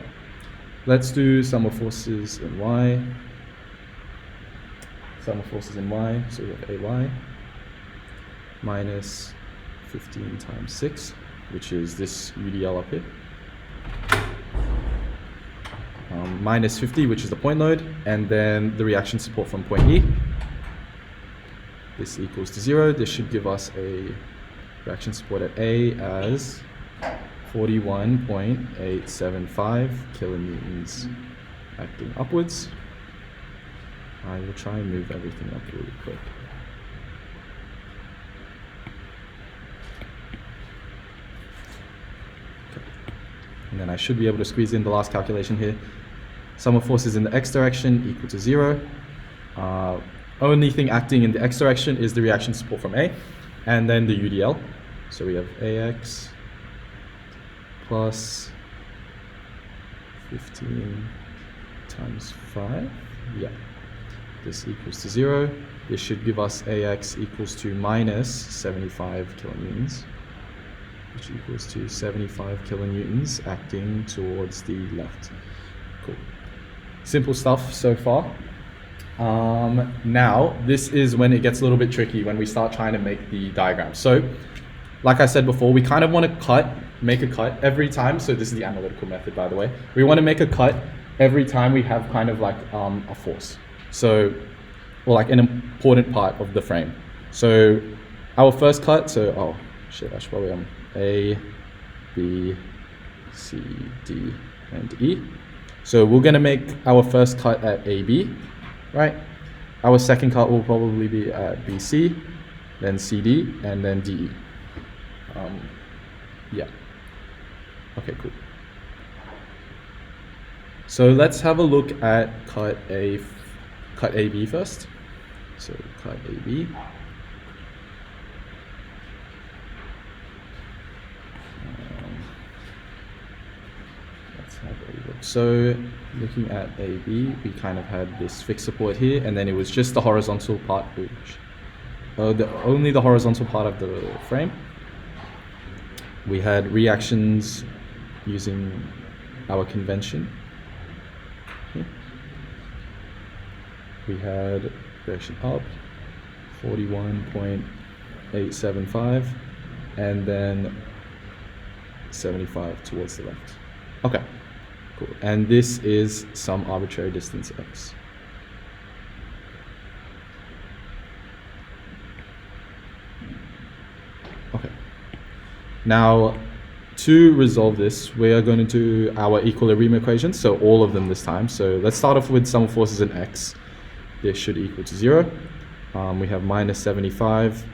let's do sum of forces in Y. Sum of forces in Y, so we have AY minus 15 times 6, which is this UDL up here, minus 50, which is the point load, and then the reaction support from point E. This equals to 0. This should give us a reaction support at A as 41.875 kilonewtons acting upwards. I will try and move everything up really quick. Okay. And then I should be able to squeeze in the last calculation here. Sum of forces in the x direction equal to 0. Only thing acting in the x direction is the reaction support from A, and then the UDL. So we have AX plus 15 times 5. Yeah. This equals to 0. This should give us AX equals to minus 75 kilonewtons, which equals to 75 kilonewtons acting towards the left. Cool. Simple stuff so far. Now, this is when it gets a little bit tricky, when we start trying to make the diagram. So, like I said before, we kind of want to make a cut every time. So this is the analytical method, by the way. We want to make a cut every time we have kind of like a force. So, or like an important part of the frame. So our first cut, so, oh shit, I should probably A, B, C, D, and E. So we're gonna make our first cut at AB, right? Our second cut will probably be at BC, then CD, and then DE. Yeah. Okay, cool. So let's have a look at cut AB first. So cut AB. Let's have a look. So looking at AB, we kind of had this fixed support here, and then it was just the horizontal part, which only the horizontal part of the frame. We had reactions using our convention. Okay. We had reaction up, 41.875, and then 75 towards the left. Okay, cool. And this is some arbitrary distance x. Okay. Now, to resolve this, we are going to do our equilibrium equations, so all of them this time. So let's start off with sum of forces in x. This should equal to 0. We have minus 75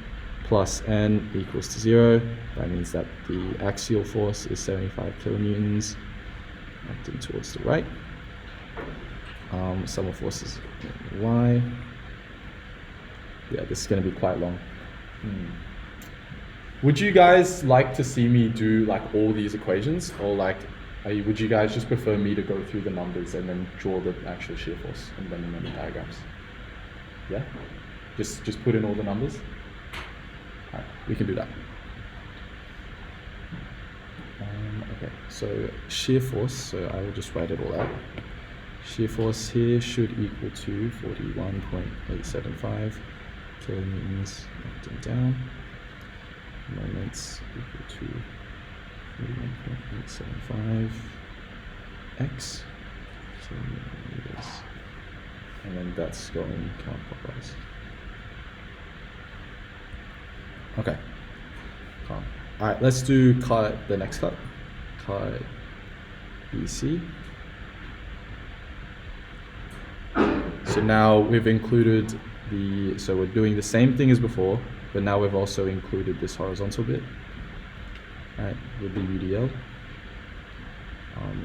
plus n equals to 0. That means that the axial force is 75 kilonewtons acting towards the right. Sum of forces in y. Yeah, this is going to be quite long. Would you guys like to see me do like all these equations, or like would you guys just prefer me to go through the numbers and then draw the actual shear force and then the diagrams? Yeah? Just put in all the numbers? Alright, we can do that. Okay, so shear force, so I will just write it all out. Shear force here should equal to 41.875 kilonewtons acting down. moments equal to 41.875 x meters. And then that's going counterclockwise. Okay, calm. All right, let's do the next cut. Cut BC. So now we've included so we're doing the same thing as before, but now we've also included this horizontal bit, right, with the UDL.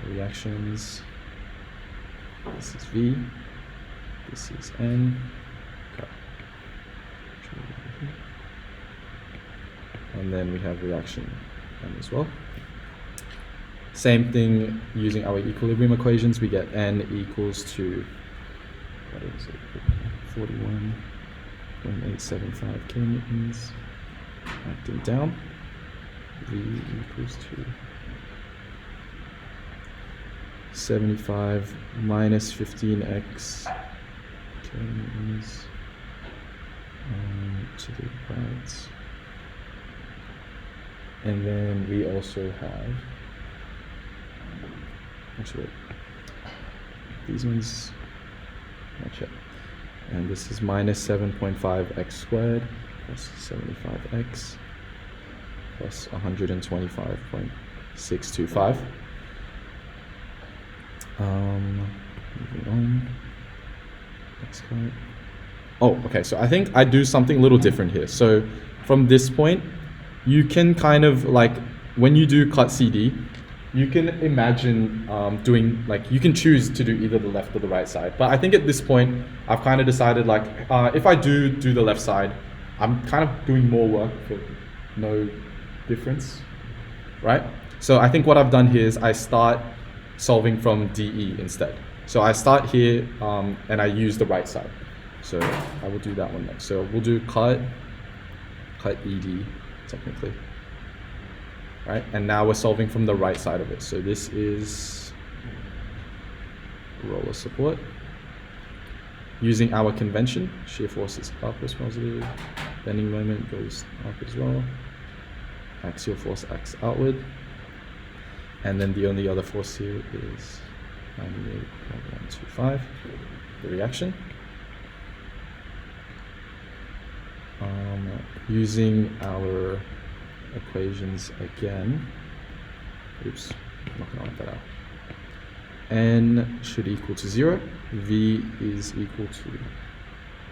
Reactions, this is V, this is N, okay. And then we have reaction N as well. Same thing, using our equilibrium equations, we get N equals to, what is it, 41.875 kilonewtons, acting down, V equals to 75 minus 15x kilonewtons to the right. And then we also have, actually, these ones, not yet. And this is minus 7.5x squared plus 75x plus 125.625. Moving on. Next card. Oh, okay. So I think I do something a little different here. So from this point, you can kind of like, when you do cut CD, you can imagine doing, like, you can choose to do either the left or the right side. But I think at this point, I've kind of decided, like, if I do the left side, I'm kind of doing more work for no difference, right? So I think what I've done here is I start solving from DE instead. So I start here and I use the right side. So I will do that one next. So we'll do cut ED technically. Right, and now we're solving from the right side of it. So this is roller support. Using our convention, shear force is upwards positive, bending moment goes up as well, axial force acts outward, and then the only other force here is 98.125, the reaction. Using our equations again, oops, I'm not gonna let that out. N should equal to 0, V is equal to,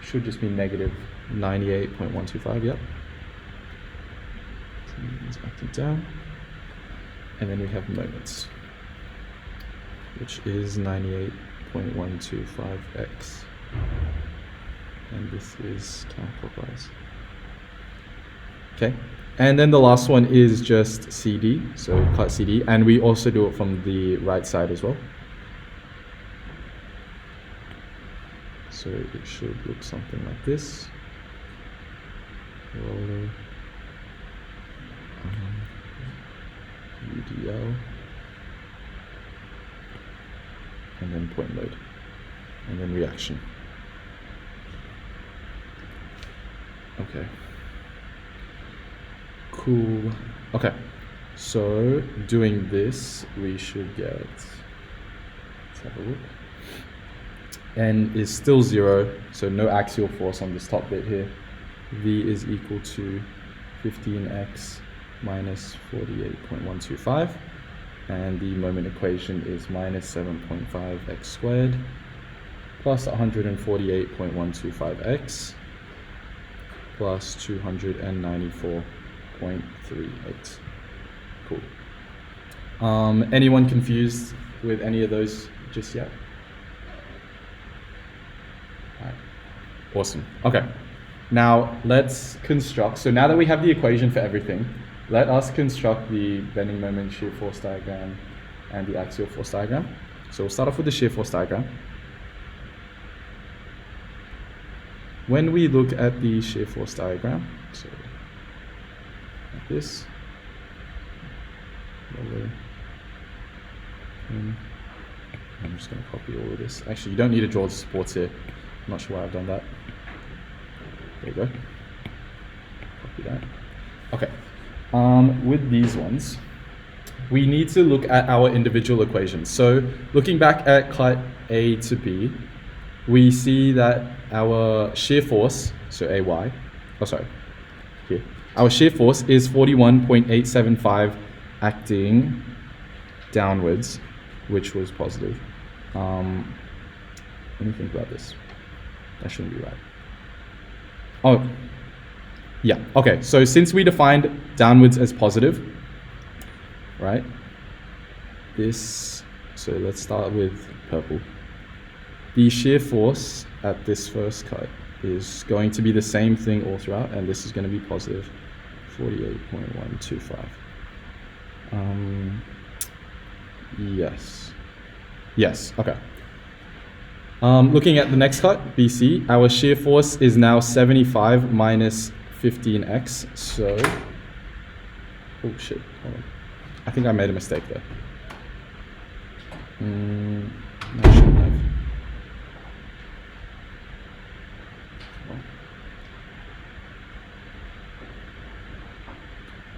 should just be negative 98.125, yep. So it's acting down. And then we have moments, which is 98.125x. And this is counterclockwise. Okay. And then the last one is just CD, so cut CD, and we also do it from the right side as well. So it should look something like this. Roller, UDL, and then point load, and then reaction. Okay. Cool. Okay, so doing this, we should get, let's have a look. N is still 0, so no axial force on this top bit here. V is equal to 15x minus 48.125, and the moment equation is minus 7.5x squared plus 148.125x plus 294.38. Cool. Anyone confused with any of those just yet? All right. Awesome. Okay. Now let's construct. So now that we have the equation for everything, let us construct the bending moment shear force diagram and the axial force diagram. So we'll start off with the shear force diagram. When we look at the shear force diagram, so like this, I'm just going to copy all of this. Actually, you don't need to draw the supports here. I'm not sure why I've done that. There you go. Copy that. Okay. with these ones, we need to look at our individual equations. So looking back at cut A to B, we see that our shear force, so AY, here, our shear force is 41.875 acting downwards, which was positive. Let me think about this. That shouldn't be right. Oh, yeah, okay. So since we defined downwards as positive, right? So let's start with purple. The shear force at this first cut is going to be the same thing all throughout, and this is going to be positive 48.125. Yes, okay. Looking at the next cut, BC, our shear force is now 75 minus 15x, so, oh shit, hold on. I think I made a mistake there. I shouldn't have.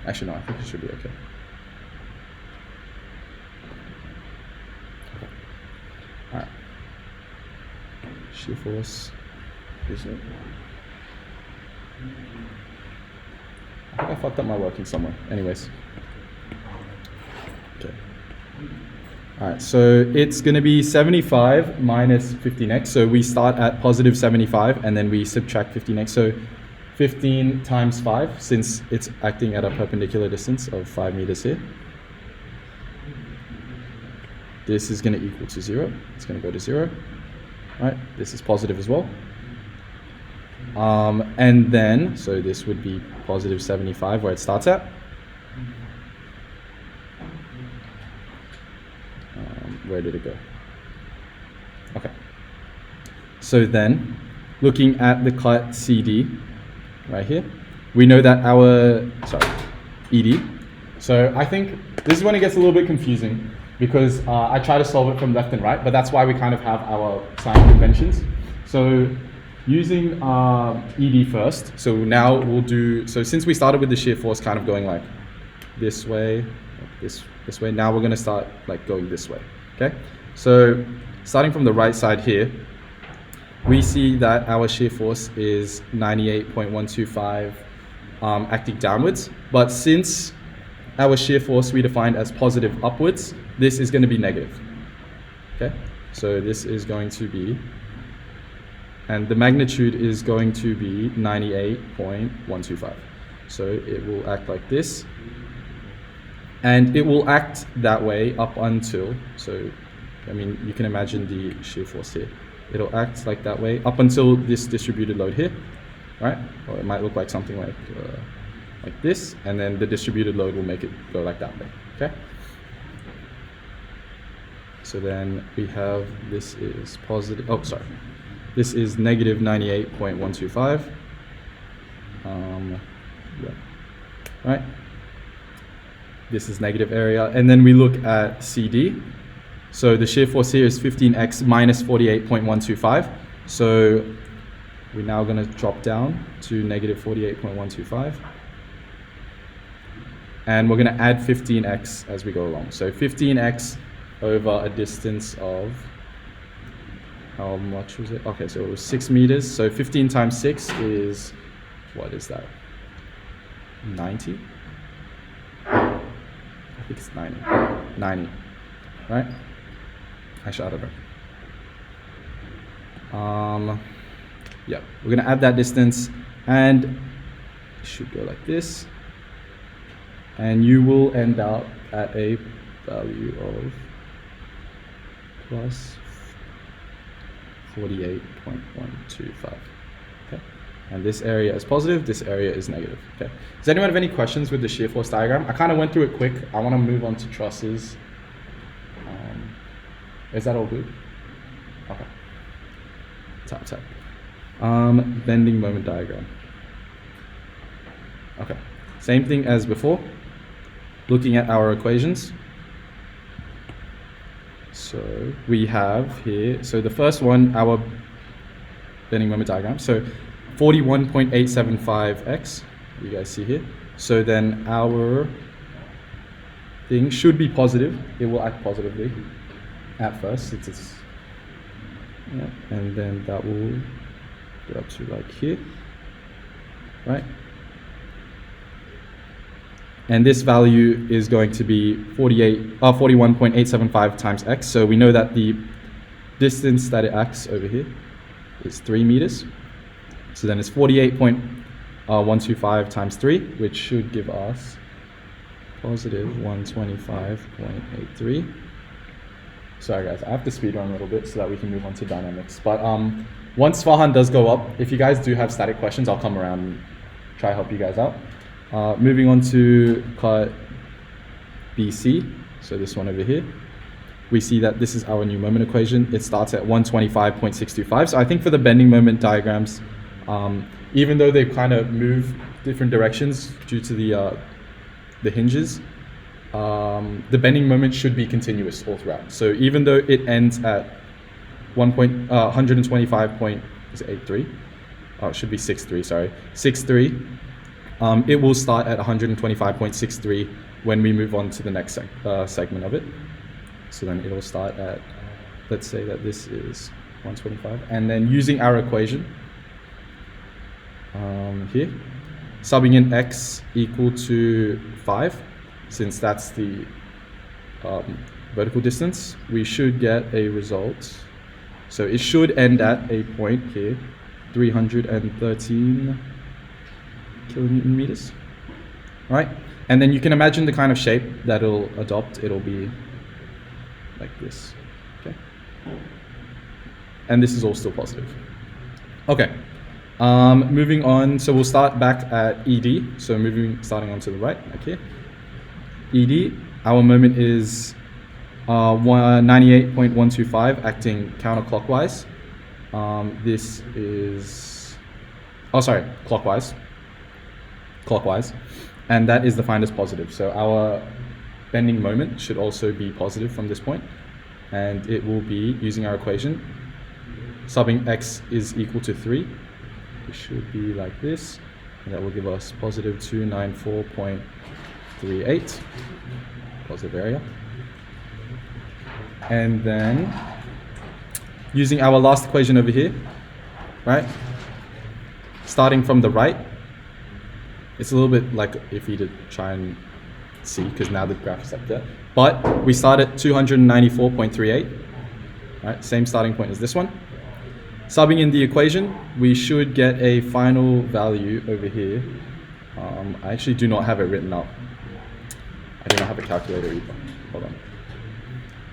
Actually, no, I think it should be okay. Alright. Shear force, is it? I think I fucked up my working somewhere. Anyways. Okay. Alright, so it's going to be 75 minus 15x. So we start at positive 75 and then we subtract 15x. So 15 times 5, since it's acting at a perpendicular distance of 5 meters here. This is going to equal to 0. It's going to go to 0. Right? This is positive as well. And then, so this would be positive 75 where it starts at. Where did it go? Okay. So then, looking at the cut CD, right here, we know that our, ED. So I think this is when it gets a little bit confusing because I try to solve it from left and right, but that's why we kind of have our sign conventions. So using ED first, so now we'll do, so since we started with the shear force kind of going like this way, this way, now we're gonna start like going this way, okay? So starting from the right side here, we see that our shear force is 98.125 acting downwards, but since our shear force we defined as positive upwards, this is going to be negative. Okay, so this is going to be, and the magnitude is going to be 98.125. So it will act like this, and it will act that way up until, so I mean you can imagine the shear force here. It'll act like that way up until this distributed load here, right? Or it might look like something like this, and then the distributed load will make it go like that way, okay? So then we have, this is positive, this is negative 98.125, yeah, right? This is negative area, and then we look at CD. So the shear force here is 15x minus 48.125. So we're now going to drop down to negative 48.125. And we're going to add 15x as we go along. So 15x over a distance of, how much was it? Okay, so it was 6 meters. So 15 times 6 is, what is that? 90? I think it's 90. 90, right? Actually, I don't know. Yeah, we're gonna add that distance, and it should go like this, and you will end up at a value of plus 48.125. Okay, and this area is positive, this area is negative. Okay, does anyone have any questions with the shear force diagram? I kind of went through it quick. I want to move on to trusses. Is that all good? Okay. Tap. Bending moment diagram. Okay. Same thing as before. Looking at our equations. So we have here, so the first one, our bending moment diagram. So 41.875x, you guys see here. So then our thing should be positive. It will act positively at first. Yeah, and then that will get up to like here, right? And this value is going to be 41.875 times x. So we know that the distance that it acts over here is 3 meters. So then it's 48.125 times 3, which should give us positive 125.83. Sorry guys, I have to speed run a little bit so that we can move on to dynamics. But once Farhan does go up, if you guys do have static questions, I'll come around and try to help you guys out. Moving on to cut BC, so this one over here. We see that this is our new moment equation. It starts at 125.625. So I think for the bending moment diagrams, even though they kind of move different directions due to the hinges, the bending moment should be continuous all throughout. So even though it ends at 125.83, oh, it should be 63, sorry, 63, it will start at 125.63 when we move on to the next segment of it. So then it'll start at, let's say that this is 125, and then using our equation here, subbing in x equal to 5, since that's the vertical distance, we should get a result. So it should end at a point here, 313 kilonewton meters, right? And then you can imagine the kind of shape that it'll adopt. It'll be like this, okay? And this is all still positive. Okay, moving on, so we'll start back at ED. So starting on to the right, like here. ED, our moment is 98.125 acting counterclockwise. This is, oh sorry, clockwise, and that is defined as positive. So our bending moment should also be positive from this point, and it will be, using our equation, subbing x is equal to 3. It should be like this, and that will give us positive 294.38, positive area. And then, using our last equation over here, right, starting from the right, it's a little bit like iffy to try and see because now the graph is up there. But we start at 294.38, right? Same starting point as this one. Subbing in the equation, we should get a final value over here. I actually do not have it written up. I do not have a calculator either. Hold on.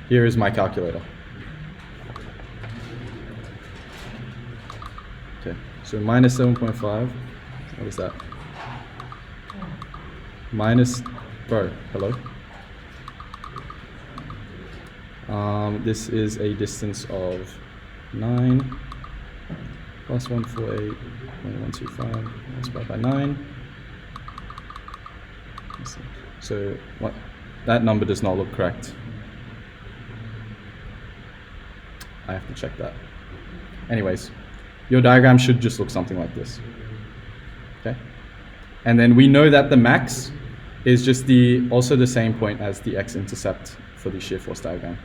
Here is my calculator. Okay, so minus 7.5. What is that? Minus, bro, hello. This is a distance of 9 plus 148.125 multiplied by 9. Let's see. So what? That number does not look correct. I have to check that. Anyways, your diagram should just look something like this. Okay? And then we know that the max is just also the same point as the x-intercept for the shear force diagram.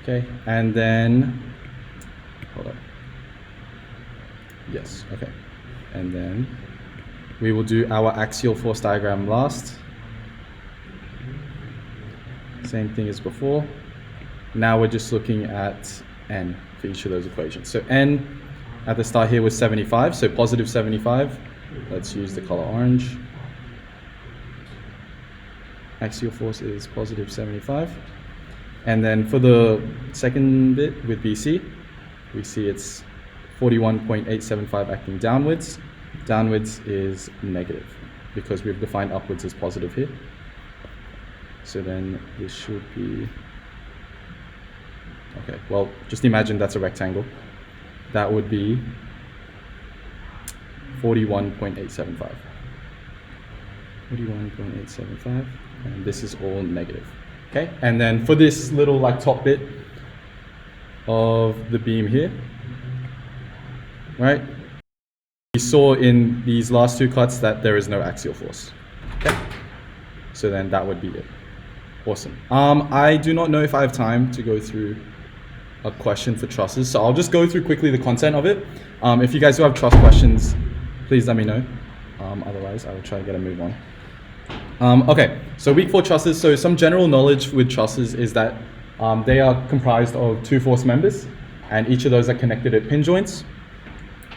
Okay, and then, hold up. Yes, okay. And then we will do our axial force diagram last. Same thing as before. Now we're just looking at n for each of those equations. So n at the start here was 75, so positive 75. Let's use the color orange. Axial force is positive 75. And then for the second bit with BC, we see it's 41.875 acting downwards. Downwards is negative because we've defined upwards as positive here. So then this should be, okay, well, just imagine that's a rectangle. That would be 41.875. 41.875, and this is all negative. Okay, and then for this little like top bit of the beam here, right? We saw in these last two cuts that there is no axial force. Okay. So then that would be it. Awesome. I do not know if I have time to go through a question for trusses, so I'll just go through quickly the content of it. If you guys do have truss questions, please let me know. Otherwise, I will try to get a move on. Okay, so week 4 trusses. So some general knowledge with trusses is that they are comprised of 2 force members, and each of those are connected at pin joints.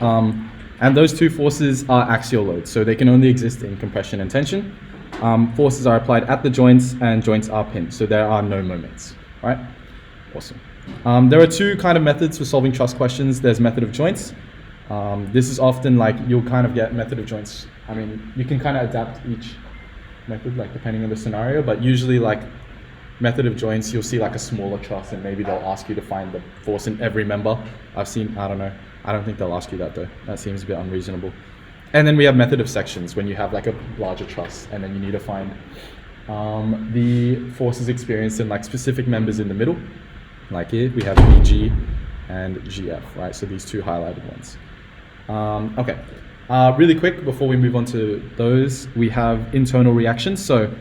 And those 2 forces are axial loads, so they can only exist in compression and tension. Forces are applied at the joints, and joints are pinned, so there are no moments, right? Awesome. There are 2 kind of methods for solving truss questions. There's method of joints. This is often like you'll kind of get method of joints. I mean, you can kind of adapt each method like depending on the scenario, but usually like method of joints, you'll see like a smaller truss and maybe they'll ask you to find the force in every member. I've seen, I don't know. I don't think they'll ask you that though. That seems a bit unreasonable. And then we have method of sections when you have like a larger truss and then you need to find the forces experienced in like specific members in the middle. Like here, we have EG and GF, right? So these 2 highlighted ones. Okay, really quick before we move on to those, we have internal reactions. So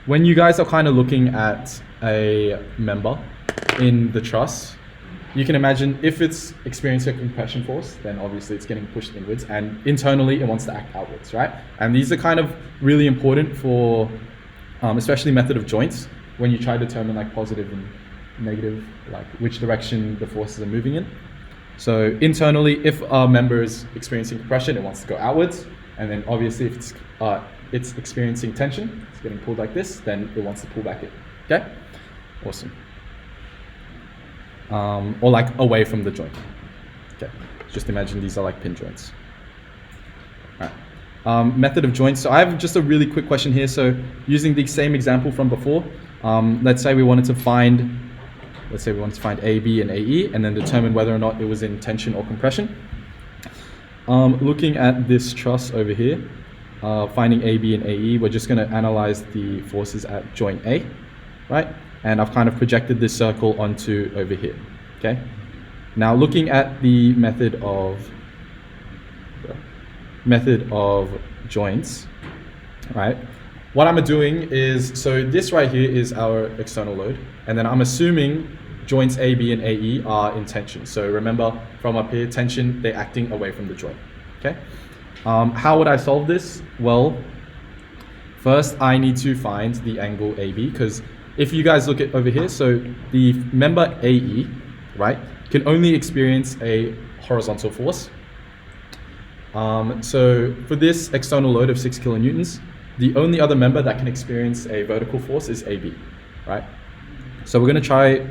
when you guys are kind of looking at a member in the truss, you can imagine if it's experiencing a compression force, then obviously it's getting pushed inwards, and internally it wants to act outwards, right? And these are kind of really important for, especially method of joints, when you try to determine like positive and negative, like which direction the forces are moving in. So internally, if a member is experiencing compression, it wants to go outwards, and then obviously if it's experiencing tension, it's getting pulled like this, then it wants to pull back in. Okay, awesome. Or like away from the joint. Okay, just imagine these are like pin joints. All right. Method of joints. So I have just a really quick question here. So using the same example from before, let's say we wanted to find A, B, and AE, and then determine whether or not it was in tension or compression. Looking at this truss over here, finding A, B, and AE, we're just going to analyze the forces at joint A, right? And I've kind of projected this circle onto over here, okay? Now looking at the method of joints, right? What I'm doing is, so this right here is our external load, and then I'm assuming joints A, B, and AE are in tension. So remember, from up here, tension, they're acting away from the joint, okay? How would I solve this? Well, first I need to find the angle AB, because if you guys look at over here, so the member AE, right, can only experience a horizontal force. So for this external load of 6 kilonewtons, the only other member that can experience a vertical force is AB, right? So we're going to try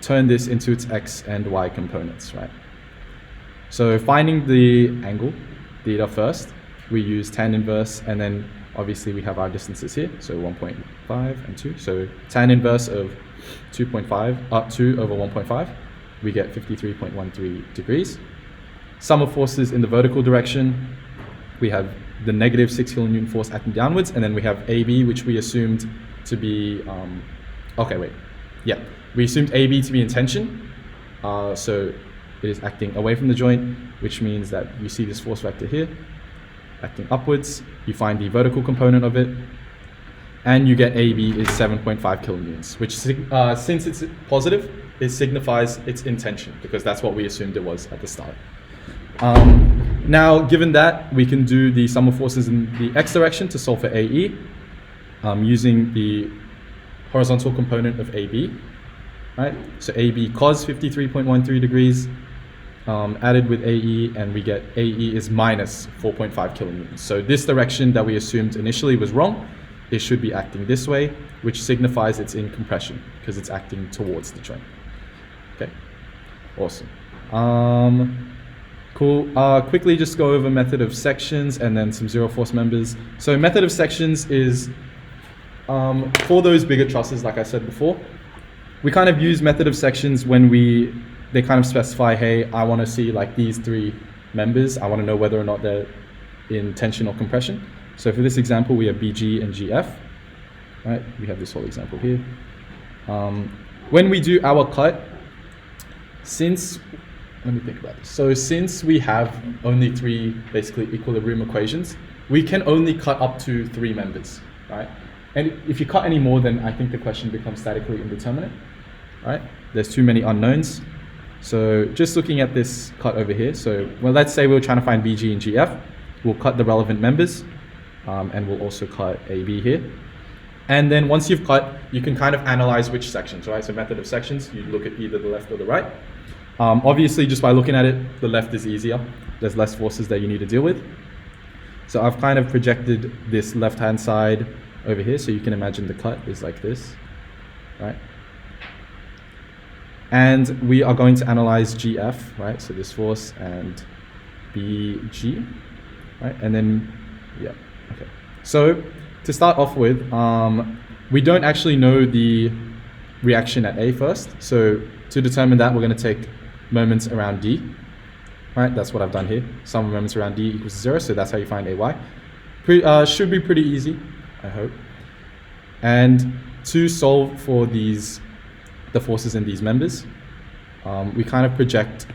turn this into its X and Y components, right? So finding the angle, theta first, we use tan inverse, and then obviously we have our distances here, so 1.5 and 2. So tan inverse of 2.5, 2 over 1.5, we get 53.13 degrees. Sum of forces in the vertical direction, we have the negative 6 kilonewton force acting downwards, and then we have AB, which we assumed to be, we assumed AB to be in tension, so it is acting away from the joint, which means that you see this force vector here, acting upwards, you find the vertical component of it, and you get AB is 7.5 kilonewtons, which since it's positive, it signifies it's in tension, because that's what we assumed it was at the start. Now, given that, we can do the sum of forces in the X direction to solve for AE, using the horizontal component of AB, right? So AB cos 53.13 degrees, added with AE, and we get AE is minus 4.5 kilonewtons. So this direction that we assumed initially was wrong. It should be acting this way, which signifies it's in compression because it's acting towards the joint. Okay, awesome. Cool. Quickly just go over method of sections and then some zero force members. So method of sections is for those bigger trusses, like I said before, we kind of use method of sections when they kind of specify, hey, I want to see like these 3 members. I want to know whether or not they're in tension or compression. So for this example, we have BG and GF, right? We have this whole example here. When we do our cut, let me think about this. So since we have only 3 basically equilibrium equations, we can only cut up to 3 members, right? And if you cut any more, then I think the question becomes statically indeterminate, right? There's too many unknowns. So just looking at this cut over here. So, well, let's say we're trying to find BG and GF. We'll cut the relevant members, and we'll also cut AB here. And then once you've cut, you can kind of analyze which sections, right? So method of sections, you look at either the left or the right. Obviously, just by looking at it, the left is easier. There's less forces that you need to deal with. So I've kind of projected this left-hand side over here. So you can imagine the cut is like this, right? And we are going to analyze GF, right? So this force and BG, right? And then, yeah, okay. So to start off with, we don't actually know the reaction at A first. So to determine that, we're going to take moments around D, right? That's what I've done here. Sum of moments around D equals 0, so that's how you find AY. Should be pretty easy, I hope. And to solve for the forces in these members, we kind of project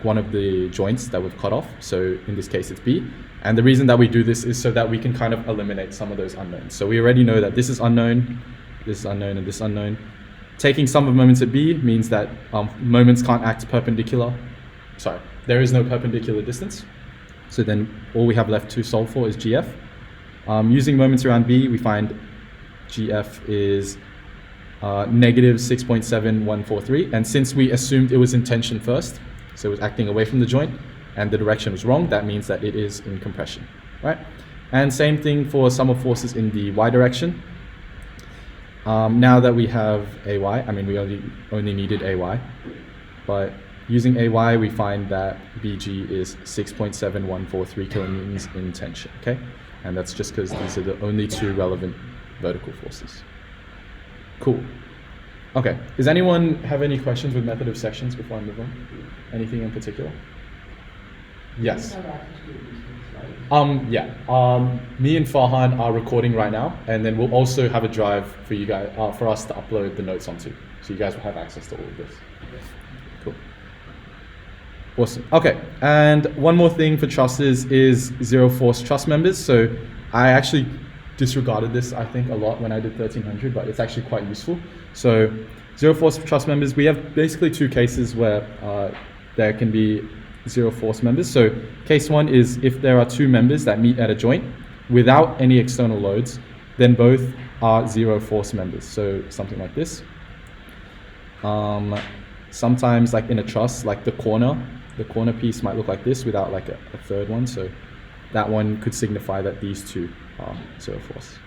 one of the joints that we've cut off. So in this case, it's B. And the reason that we do this is so that we can kind of eliminate some of those unknowns. So we already know that this is unknown, and this unknown. Taking sum of moments at B means that moments can't act perpendicular. Sorry, there is no perpendicular distance. So then all we have left to solve for is GF. Using moments around B, we find GF is negative 6.7143. And since we assumed it was in tension first, so it was acting away from the joint, and the direction was wrong, that means that it is in compression, right? And same thing for sum of forces in the Y direction. Now that we have AY, I mean, we only needed AY, but using AY, we find that BG is 6.7143 kilonewtons in tension, okay? And that's just because these are the only 2 relevant vertical forces. Cool. Okay, does anyone have any questions with method of sections before I move on? Anything in particular? Yes. Yeah. Me and Farhan are recording right now, and then we'll also have a drive for you guys, for us to upload the notes onto, so you guys will have access to all of this. Cool. Awesome. Okay, and one more thing for trusses is zero force truss members. So I actually disregarded this, I think, a lot when I did 1300, but it's actually quite useful. So zero force truss members, we have basically 2 cases where there can be zero force members. So case 1 is if there are 2 members that meet at a joint without any external loads, then both are zero force members. So something like this. Sometimes like in a truss, like the corner piece might look like this without like a third one. So that one could signify that these 2 are zero force.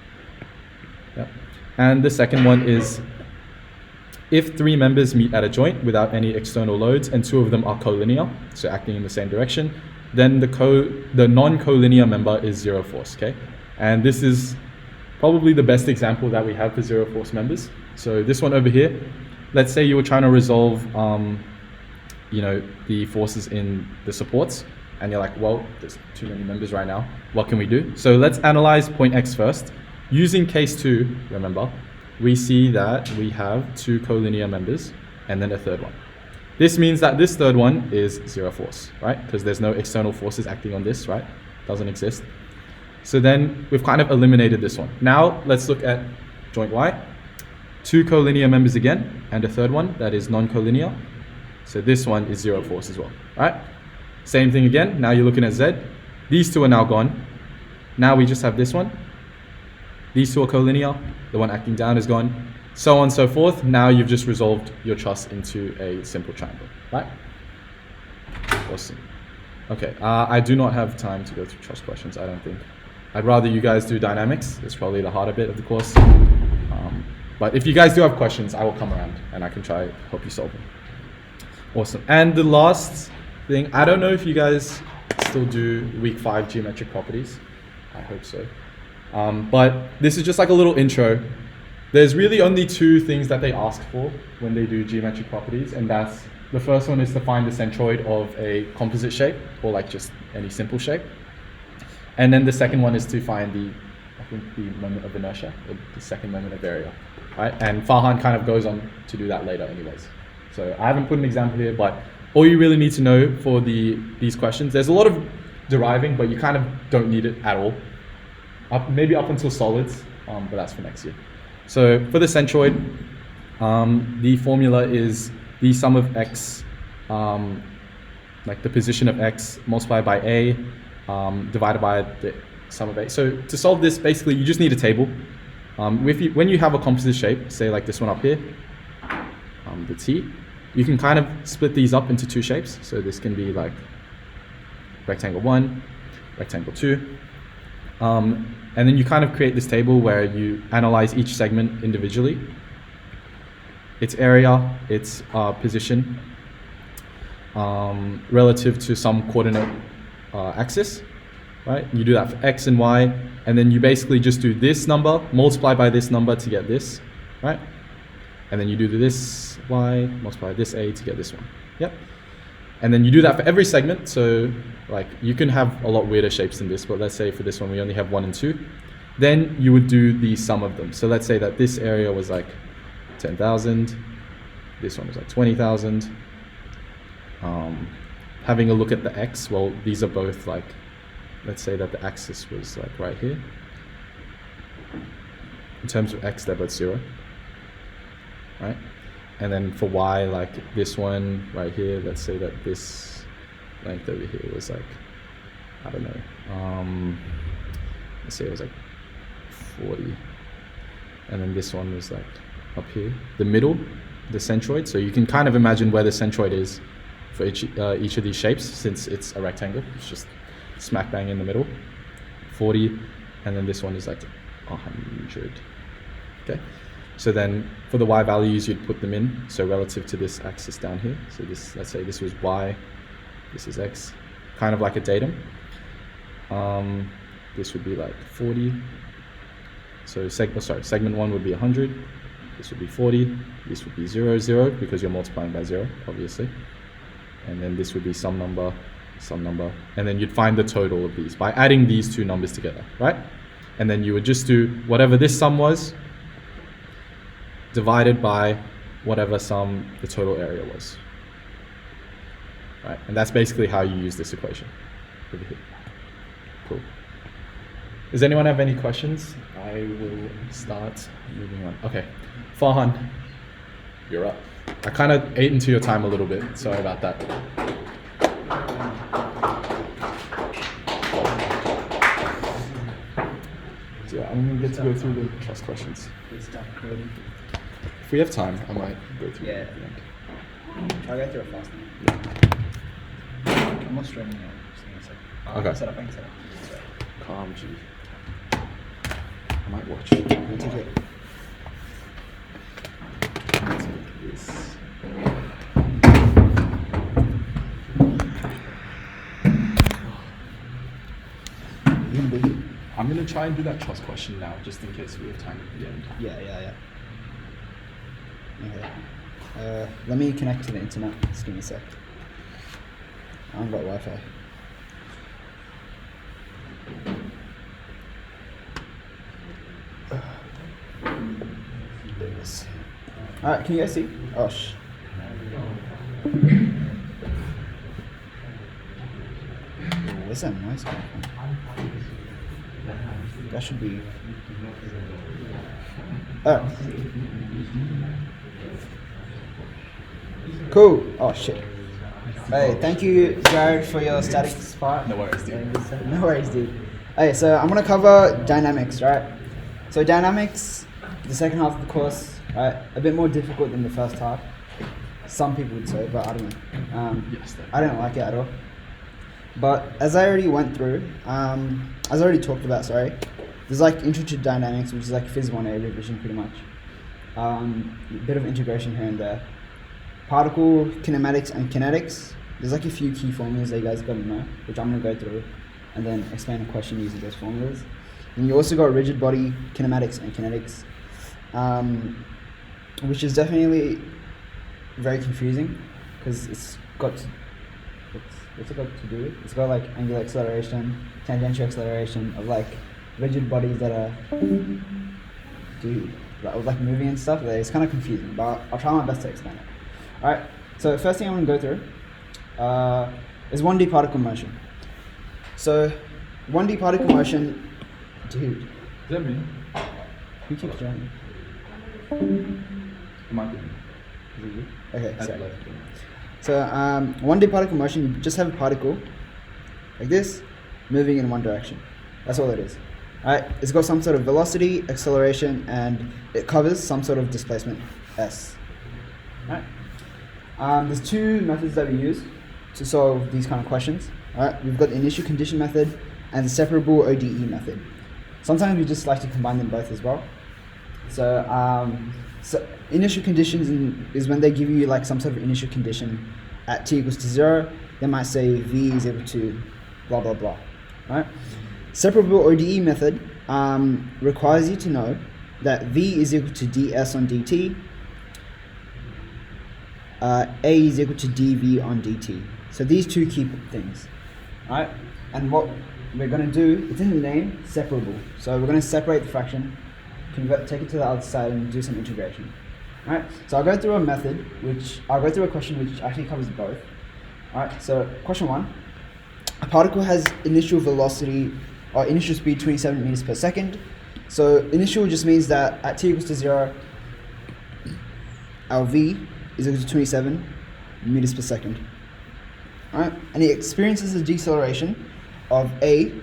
Yep. And the second one is if 3 members meet at a joint without any external loads and 2 of them are collinear, so acting in the same direction, then the non-collinear member is zero force, okay? And this is probably the best example that we have for zero force members. So this one over here, let's say you were trying to resolve, the forces in the supports, and you're like, well, there's too many members right now. What can we do? So let's analyze point X first. Using case 2, remember, we see that we have 2 collinear members and then a third one. This means that this third one is zero force, right? Because there's no external forces acting on this, right? Doesn't exist. So then we've kind of eliminated this one. Now let's look at joint Y. 2 collinear members again and a third one that is non-collinear. So this one is zero force as well, right? Same thing again. Now you're looking at Z. These 2 are now gone. Now we just have this one. These 2 are collinear. The one acting down is gone. So on and so forth. Now you've just resolved your truss into a simple triangle, right? Awesome. Okay, I do not have time to go through truss questions, I don't think. I'd rather you guys do dynamics. It's probably the harder bit of the course. But if you guys do have questions, I will come around and I can try to help you solve them. Awesome. And the last thing, I don't know if you guys still do week 5 geometric properties. I hope so. But this is just like a little intro. There's really only 2 things that they ask for when they do geometric properties, and that's, the first one is to find the centroid of a composite shape, or like just any simple shape. And then the second one is to find the moment of inertia, or the second moment of area, right? And Farhan kind of goes on to do that later anyways. So I haven't put an example here, but all you really need to know for these questions, there's a lot of deriving, but you kind of don't need it at all. Maybe up until solids, but that's for next year. So for the centroid, the formula is the sum of x, like the position of x multiplied by a, divided by the sum of a. So to solve this, basically, you just need a table. When you have a composite shape, say like this one up here, the T, you can kind of split these up into two shapes. So this can be like rectangle 1, rectangle 2. And then you kind of create this table where you analyze each segment individually, its area, its position, relative to some coordinate axis, right? You do that for x and y, and then you basically just do this number, multiply by this number to get this, right? And then you do this y, multiply this a to get this one, yep. And then you do that for every segment, so like you can have a lot weirder shapes than this, but let's say for this one we only have 1 and 2. Then you would do the sum of them. So let's say that this area was like 10,000, this one was like 20,000. Having a look at the x, well, these are both like, let's say that the axis was like right here. In terms of x, they're both 0, right? And then for y, like this one right here, let's say that this length over here was like, I don't know, let's say it was like 40. And then this one was like up here, the middle, the centroid. So you can kind of imagine where the centroid is for each of these shapes, since it's a rectangle. It's just smack bang in the middle, 40. And then this one is like 100, okay? So then for the y values, you'd put them in, so relative to this axis down here. So this, let's say this was y, this is x, kind of like a datum. This would be like 40. So segment 1 would be 100, this would be 40, this would be 0, 0, because you're multiplying by 0, obviously. And then this would be some number, and then you'd find the total of these by adding these two numbers together, right? And then you would just do whatever this sum was, divided by whatever sum the total area was. Right, and that's basically how you use this equation over here. Cool. Does anyone have any questions? I will start moving on. Okay, Farhan, you're up. I kind of ate into your time a little bit. Sorry about that. So yeah, I'm gonna get to go through the trust questions. If we have time, I might go through it at the end. I'll go through it fast now. I'm not streaming now. Okay. I can set up. Calm, G. I might watch it. We'll take it. Let's make this. I'm gonna try and do that trust question now, just in case we have time at the end. Yeah. Okay. Let me connect to the internet. Just give me a sec. I haven't got Wi-Fi. There it is. Alright, can you guys see? Oh, Ooh, where's that noise coming from? That should be... Oh. Cool. Oh, shit. Hey, thank you, Jared, for your statics part. No worries, dude. No worries, dude. Okay, so I'm gonna cover dynamics, right? So dynamics, the second half of the course, right? A bit more difficult than the first half. Some people would say, but I don't know. Yes, I don't like it at all. But as I already went through, as I already talked about, sorry, there's like intro to dynamics, which is like Phys 1A revision pretty much. A bit of integration here and there. Particle kinematics and kinetics. There's like a few key formulas that you guys gotta know, which I'm gonna go through, and then explain a question using those formulas. And you also got rigid body kinematics and kinetics, which is definitely very confusing because it's got what's it got to do with? It's got like angular acceleration, tangential acceleration of like rigid bodies that are like moving and stuff. It's kind of confusing, but I'll try my best to explain it. Alright, so first thing I'm going to go through is 1D particle motion. So 1D particle motion, dude, Is that me? who keeps driving? Might be. Okay, At sorry. left. So 1D particle motion, you just have a particle like this moving in one direction. That's all it is. Alright, it's got some sort of velocity, acceleration, and it covers some sort of displacement s. Alright. There's two methods that we use to solve these kind of questions. Alright, we've got the initial condition method and the separable ODE method. Sometimes we just like to combine them both as well. So initial conditions is when they give you like some sort of initial condition at t equals to 0. They might say v is equal to blah blah blah. Right? Separable ODE method requires you to know that v is equal to ds on dt, a is equal to dv on dt. So these two key things. Right? And what we're going to do, it's in the name, separable. So we're going to separate the fraction, take it to the other side and do some integration. Alright, so I'll go through a question which actually covers both. Alright, so question 1. A particle has initial velocity or initial speed 27 meters per second. So initial just means that at t equals to 0, our v is equal to 27 meters per second. Alright, and it experiences a deceleration of a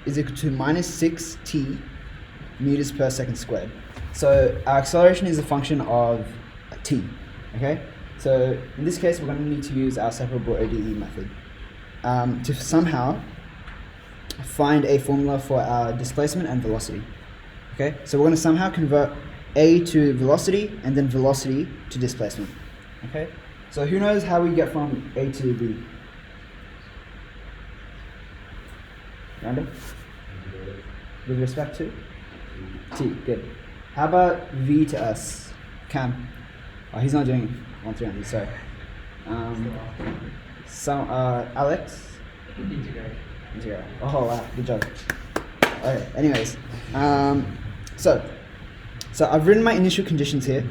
is equal to minus 6t meters per second squared. So our acceleration is a function of t, okay? So in this case, we're going to need to use our separable ODE method to somehow find a formula for our displacement and velocity, okay? So we're going to somehow convert a to velocity and then velocity to displacement, okay? So who knows how we get from a to b? Random? With respect to? T, good. How about v to s? Cam? Oh, he's not doing 1/300, sorry. Alex? Integrate. Oh, wow, good job. Okay, anyways. So I've written my initial conditions here.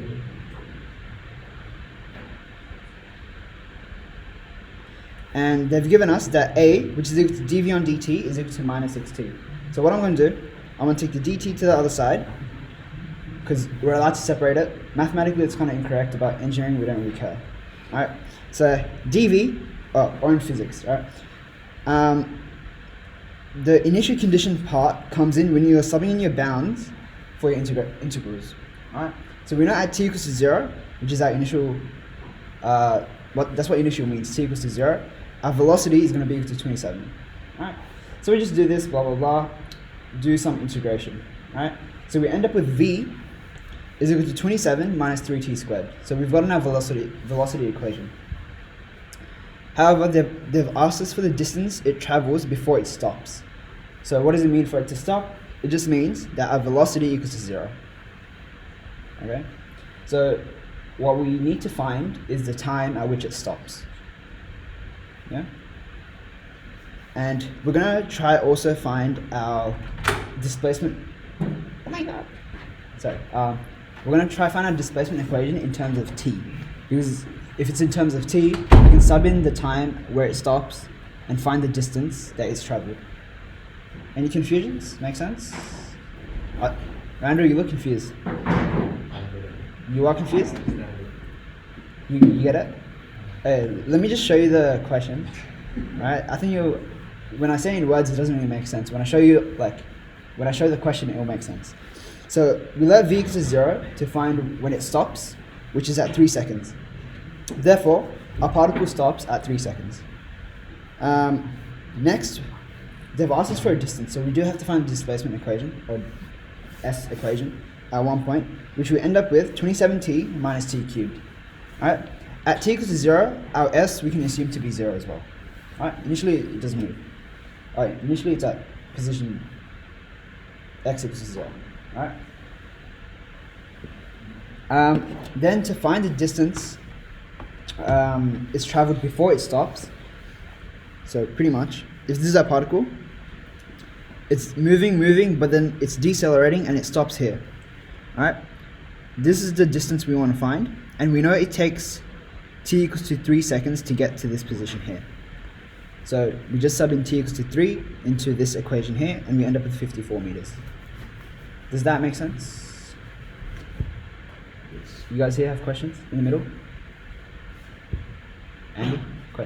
And they've given us that a, which is equal to dv on dt, is equal to minus 6t. So what I'm going to do, I'm going to take the dt to the other side, because we're allowed to separate it. Mathematically, it's kind of incorrect, but engineering, we don't really care. Alright, so dv, or in physics, right? The initial condition part comes in when you're subbing in your bounds for your integrals. Alright, so we know at t equals to 0, which is our initial, that's what initial means, t equals to 0. Our velocity is going to be equal to 27. Alright, so we just do this, blah, blah, blah, do some integration. Alright, so we end up with v is equal to 27 minus 3t squared. So we've gotten our velocity equation. However, they've asked us for the distance it travels before it stops. So what does it mean for it to stop? It just means that our velocity equals to 0. Okay? So what we need to find is the time at which it stops. Yeah? And we're going to try also find our displacement. Oh my god. Sorry. We're going to try find our displacement equation in terms of t. Because if it's in terms of t, we can sub in the time where it stops and find the distance that it's traveled. Any confusions? Make sense? Andrew, you look confused. You are confused? You get it? Let me just show you the question. Right? I think when I say in words, it doesn't really make sense. When I show you, when I show the question, it will make sense. So we let v equals to 0 to find when it stops, which is at 3 seconds. Therefore, our particle stops at 3 seconds. Next, they've asked us for a distance, so we do have to find the displacement equation, or s equation, at one point, which we end up with 27t minus t cubed. Alright? At t equals to 0, our s we can assume to be 0 as well. Alright? Initially, it doesn't move. Alright, initially it's at position x equals to 0. Alright? Then to find the distance it's traveled before it stops. So pretty much, if this is our particle, it's moving, but then it's decelerating and it stops here. Alright? This is the distance we want to find, and we know it takes t equals to 3 seconds to get to this position here. So we just sub in t equals to 3 into this equation here, and we end up with 54 meters. Does that make sense? You guys here have questions in the middle? Andy?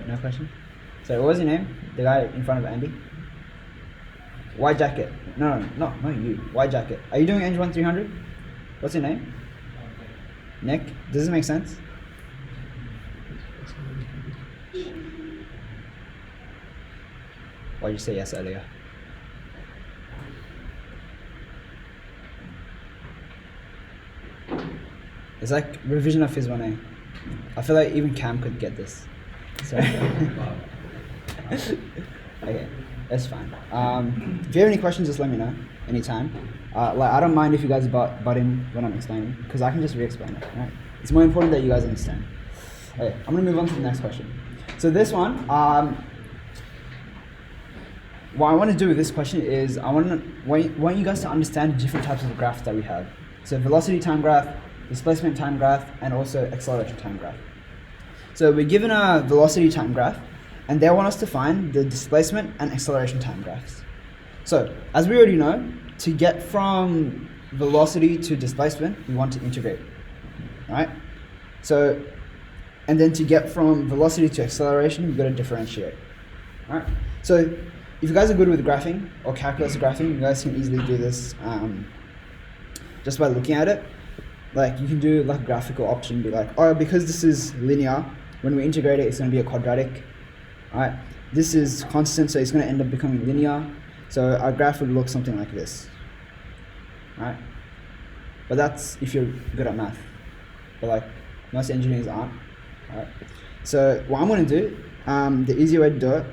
No question? So what was your name? The guy in front of Andy? White jacket. No, not you. White jacket. Are you doing ENGG1300? What's your name? Nick? Does this make sense? Why did you say yes earlier? It's like revision of Phys 1A. I feel like even Cam could get this. So okay, that's fine. If you have any questions, just let me know anytime. Like I don't mind if you guys butt in when I'm explaining, because I can just re-explain it. Right? It's more important that you guys understand. Okay, I'm gonna move on to the next question. So this one, what I want to do with this question is I want you guys to understand the different types of graphs that we have. So velocity time graph, displacement time graph, and also acceleration time graph. So we're given a velocity time graph, and they want us to find the displacement and acceleration time graphs. So as we already know, to get from velocity to displacement, we want to integrate, right? So, and then to get from velocity to acceleration, we've got to differentiate, right? So if you guys are good with graphing or calculus graphing, you guys can easily do this just by looking at it. Like you can do like a graphical option, be like, oh, because this is linear, when we integrate it, it's going to be a quadratic, right? This is constant, so it's going to end up becoming linear. So our graph would look something like this, right? But that's if you're good at math. But like most engineers aren't, right? So what I'm going to do, the easy way to do it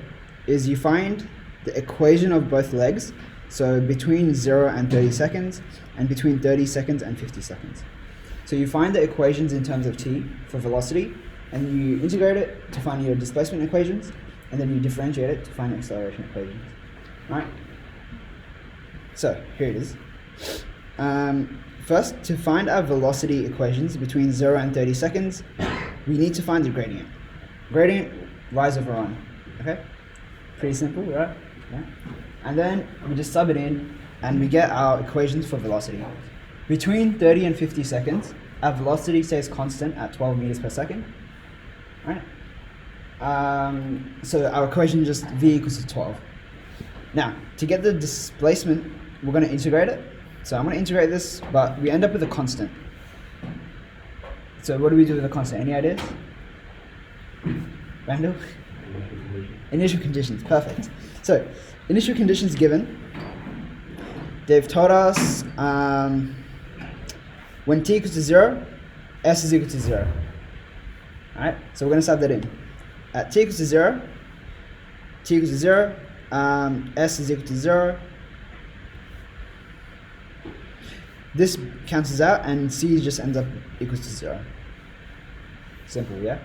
is you find the equation of both legs, so between 0 and 30 seconds, and between 30 seconds and 50 seconds. So you find the equations in terms of t for velocity, and you integrate it to find your displacement equations, and then you differentiate it to find the acceleration equations, right? So here it is. First, to find our velocity equations between 0 and 30 seconds, we need to find the gradient. Gradient, rise over run, okay? Pretty simple, right? Yeah. And then we just sub it in, and we get our equations for velocity. Between 30 and 50 seconds, our velocity stays constant at 12 meters per second, right? So our equation is just v equals to 12. Now, to get the displacement, we're going to integrate it. So I'm going to integrate this, but we end up with a constant. So what do we do with a constant? Any ideas? Randall? Initial conditions, perfect. So, initial conditions given, they've told us when t equals to 0, s is equal to 0. Alright, so we're going to sub that in. At t equals to 0, s is equal to 0. This cancels out, and c just ends up equals to 0. Simple, yeah?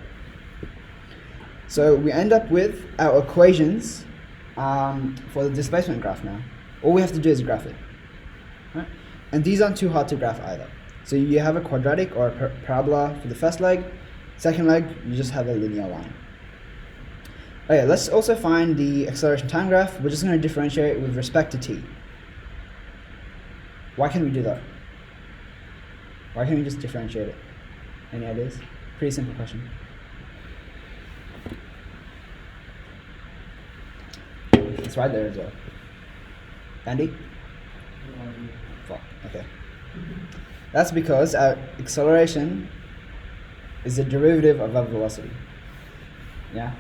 So we end up with our equations for the displacement graph now. All we have to do is graph it, right? And these aren't too hard to graph either. So you have a quadratic or a parabola for the first leg. Second leg, you just have a linear line. Okay, let's also find the acceleration time graph. We're just going to differentiate with respect to t. Why can't we do that? Why can't we just differentiate it? Any ideas? Pretty simple question. It's right there as well. Andy? Fuck, okay. That's because our acceleration is a derivative of our velocity. Yeah?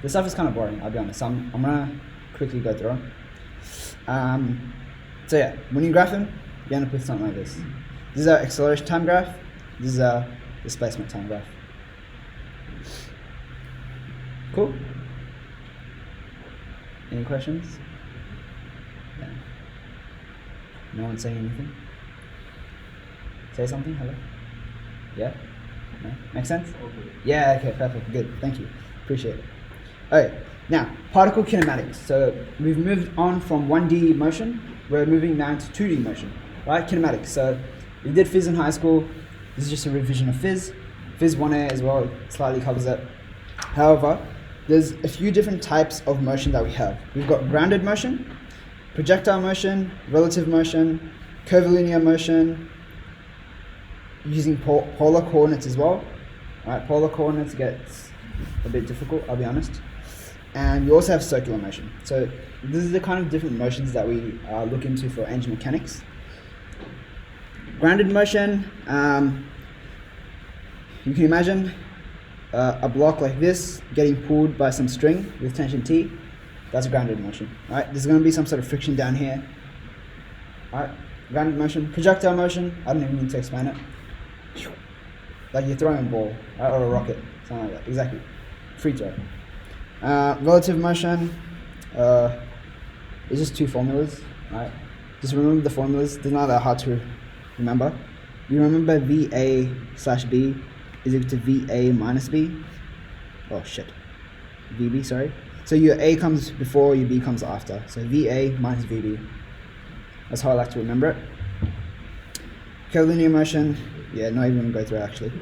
This stuff is kind of boring, I'll be honest. I'm going to quickly go through it. So yeah, when you graph them, you end up with something like this. This is our acceleration time graph. This is our displacement time graph. Cool? Any questions? Yeah. No one saying anything? Say something, hello? Yeah? No? Make sense? Okay. Yeah, okay, perfect, good, thank you. Appreciate it. Okay, now, particle kinematics. So we've moved on from 1D motion, we're moving now to 2D motion, right? Kinematics. So we did Phys in high school. This is just a revision of Phys. Phys 1A as well, it slightly covers it. However, there's a few different types of motion that we have. We've got grounded motion, projectile motion, relative motion, curvilinear motion, using polar coordinates as well. Alright, polar coordinates gets a bit difficult, I'll be honest. And we also have circular motion. So this is the kind of different motions that we look into for engine mechanics. Grounded motion, you can imagine a block like this getting pulled by some string with tension T. That's grounded motion. Alright, there's going to be some sort of friction down here. Alright, grounded motion. Projectile motion, I don't even need to explain it. Like you're throwing a ball, right? Or a rocket, something like that. Exactly. Free throw. Relative motion is just two formulas, right? Just remember the formulas. They're not that hard to remember. You remember VA/B is equal to VA minus B. Oh shit. VB, sorry. So your A comes before, your B comes after. So VA minus VB. That's how I like to remember it. Curvilinear motion, yeah, not even gonna go through it actually.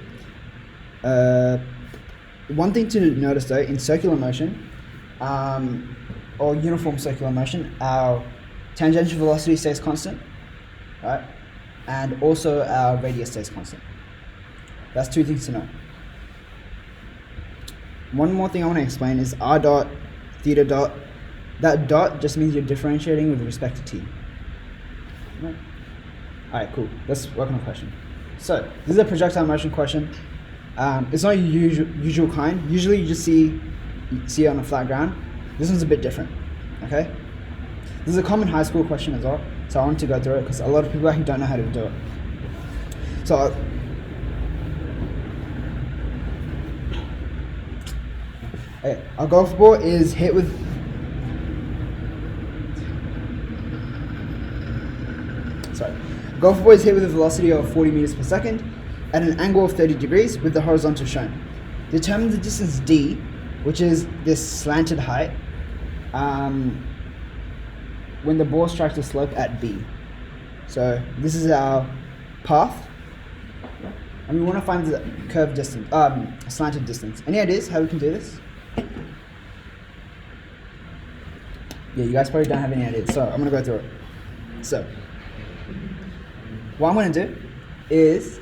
One thing to notice though, in circular motion, or uniform circular motion, our tangential velocity stays constant, right? And also our radius stays constant. That's two things to know. One more thing I want to explain is r dot, theta dot. That dot just means you're differentiating with respect to t. Right. Alright, cool. Let's work on a question. So, this is a projectile motion question. It's not your usual kind. Usually you just see it on a flat ground. This one's a bit different, okay? This is a common high school question as well, so I wanted to go through it because a lot of people actually don't know how to do it. So, okay, a golf ball is hit with golf ball is hit with a velocity of 40 meters per second at an angle of 30 degrees with the horizontal shown. Determine the distance d, which is this slanted height, when the ball strikes the slope at b. So this is our path, and we want to find the curved distance, slanted distance. Any ideas how we can do this? Yeah, you guys probably don't have any ideas, so I'm going to go through it. So, what I'm going to do is,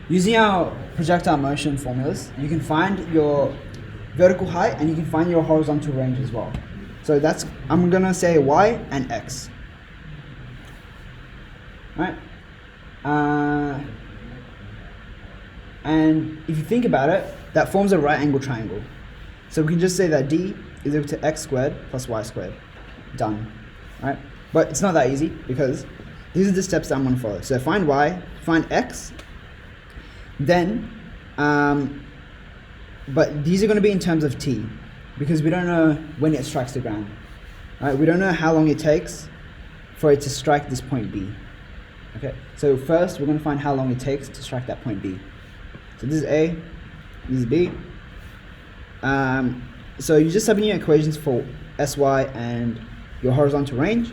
using our projectile motion formulas, you can find your vertical height and you can find your horizontal range as well. So that's, I'm going to say y and x. Right? And if you think about it, that forms a right angle triangle. So we can just say that d is equal to x squared plus y squared. Done. Right? But it's not that easy because these are the steps that I'm going to follow. So find y, find x, then, but these are going to be in terms of t, because we don't know when it strikes the ground. Right? We don't know how long it takes for it to strike this point B. Okay, so first we're going to find how long it takes to strike that point B. So this is A, this is B. So you just sub in your equations for Sy and your horizontal range.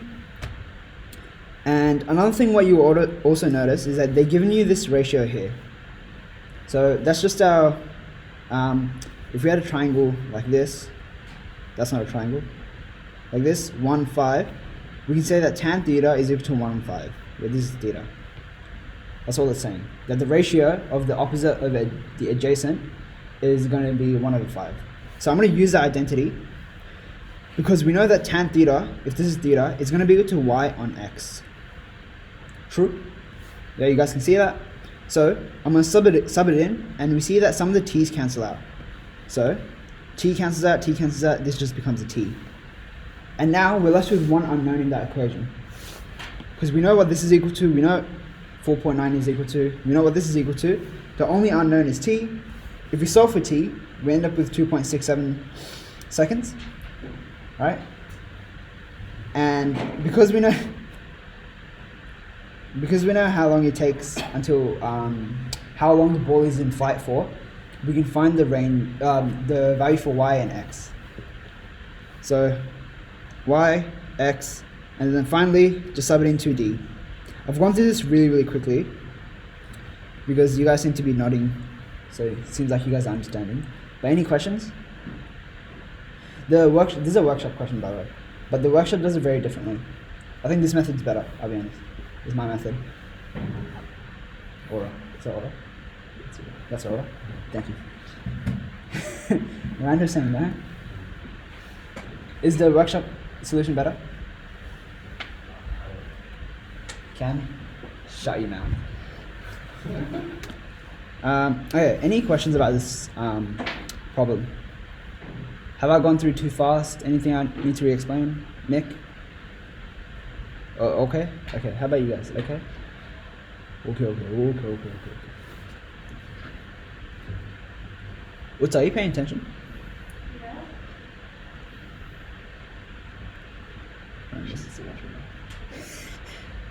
And another thing what you also notice is that they're giving you this ratio here. So that's just our, if we had a triangle like this, that's not a triangle, like this, 1, 5, we can say that tan theta is equal to 1 and 5, where this is theta. That's all it's saying. That the ratio of the opposite of the adjacent is going to be 1 over 5. So I'm going to use that identity because we know that tan theta, if this is theta, is going to be equal to y on x. True? Yeah, you guys can see that? So I'm going to sub it in, and we see that some of the t's cancel out. So t cancels out, this just becomes a t. And now we're left with one unknown in that equation. Because we know what this is equal to, we know 4.9 is equal to, we know what this is equal to. The only unknown is t. If we solve for t, we end up with 2.67 seconds. Right? And because we know how long it takes until how long the ball is in flight for, we can find the range, the value for y and x. So y, x, and then finally just sub it into d. I've gone through this really quickly because you guys seem to be nodding, so it seems like you guys are understanding. But any questions? This is a workshop question, by the way, but the workshop does it very differently. I think this method's better, I'll be honest. This is my method. Aura. Is that Aura? That's Aura. Thank you. Miranda's saying that. Is the workshop solution better? Can? Shut your mouth. Okay, any questions about this problem? Have I gone through too fast? Anything I need to re-explain? Nick? Oh, okay? Okay, how about you guys? Okay? Okay. What's are you paying attention? Yeah.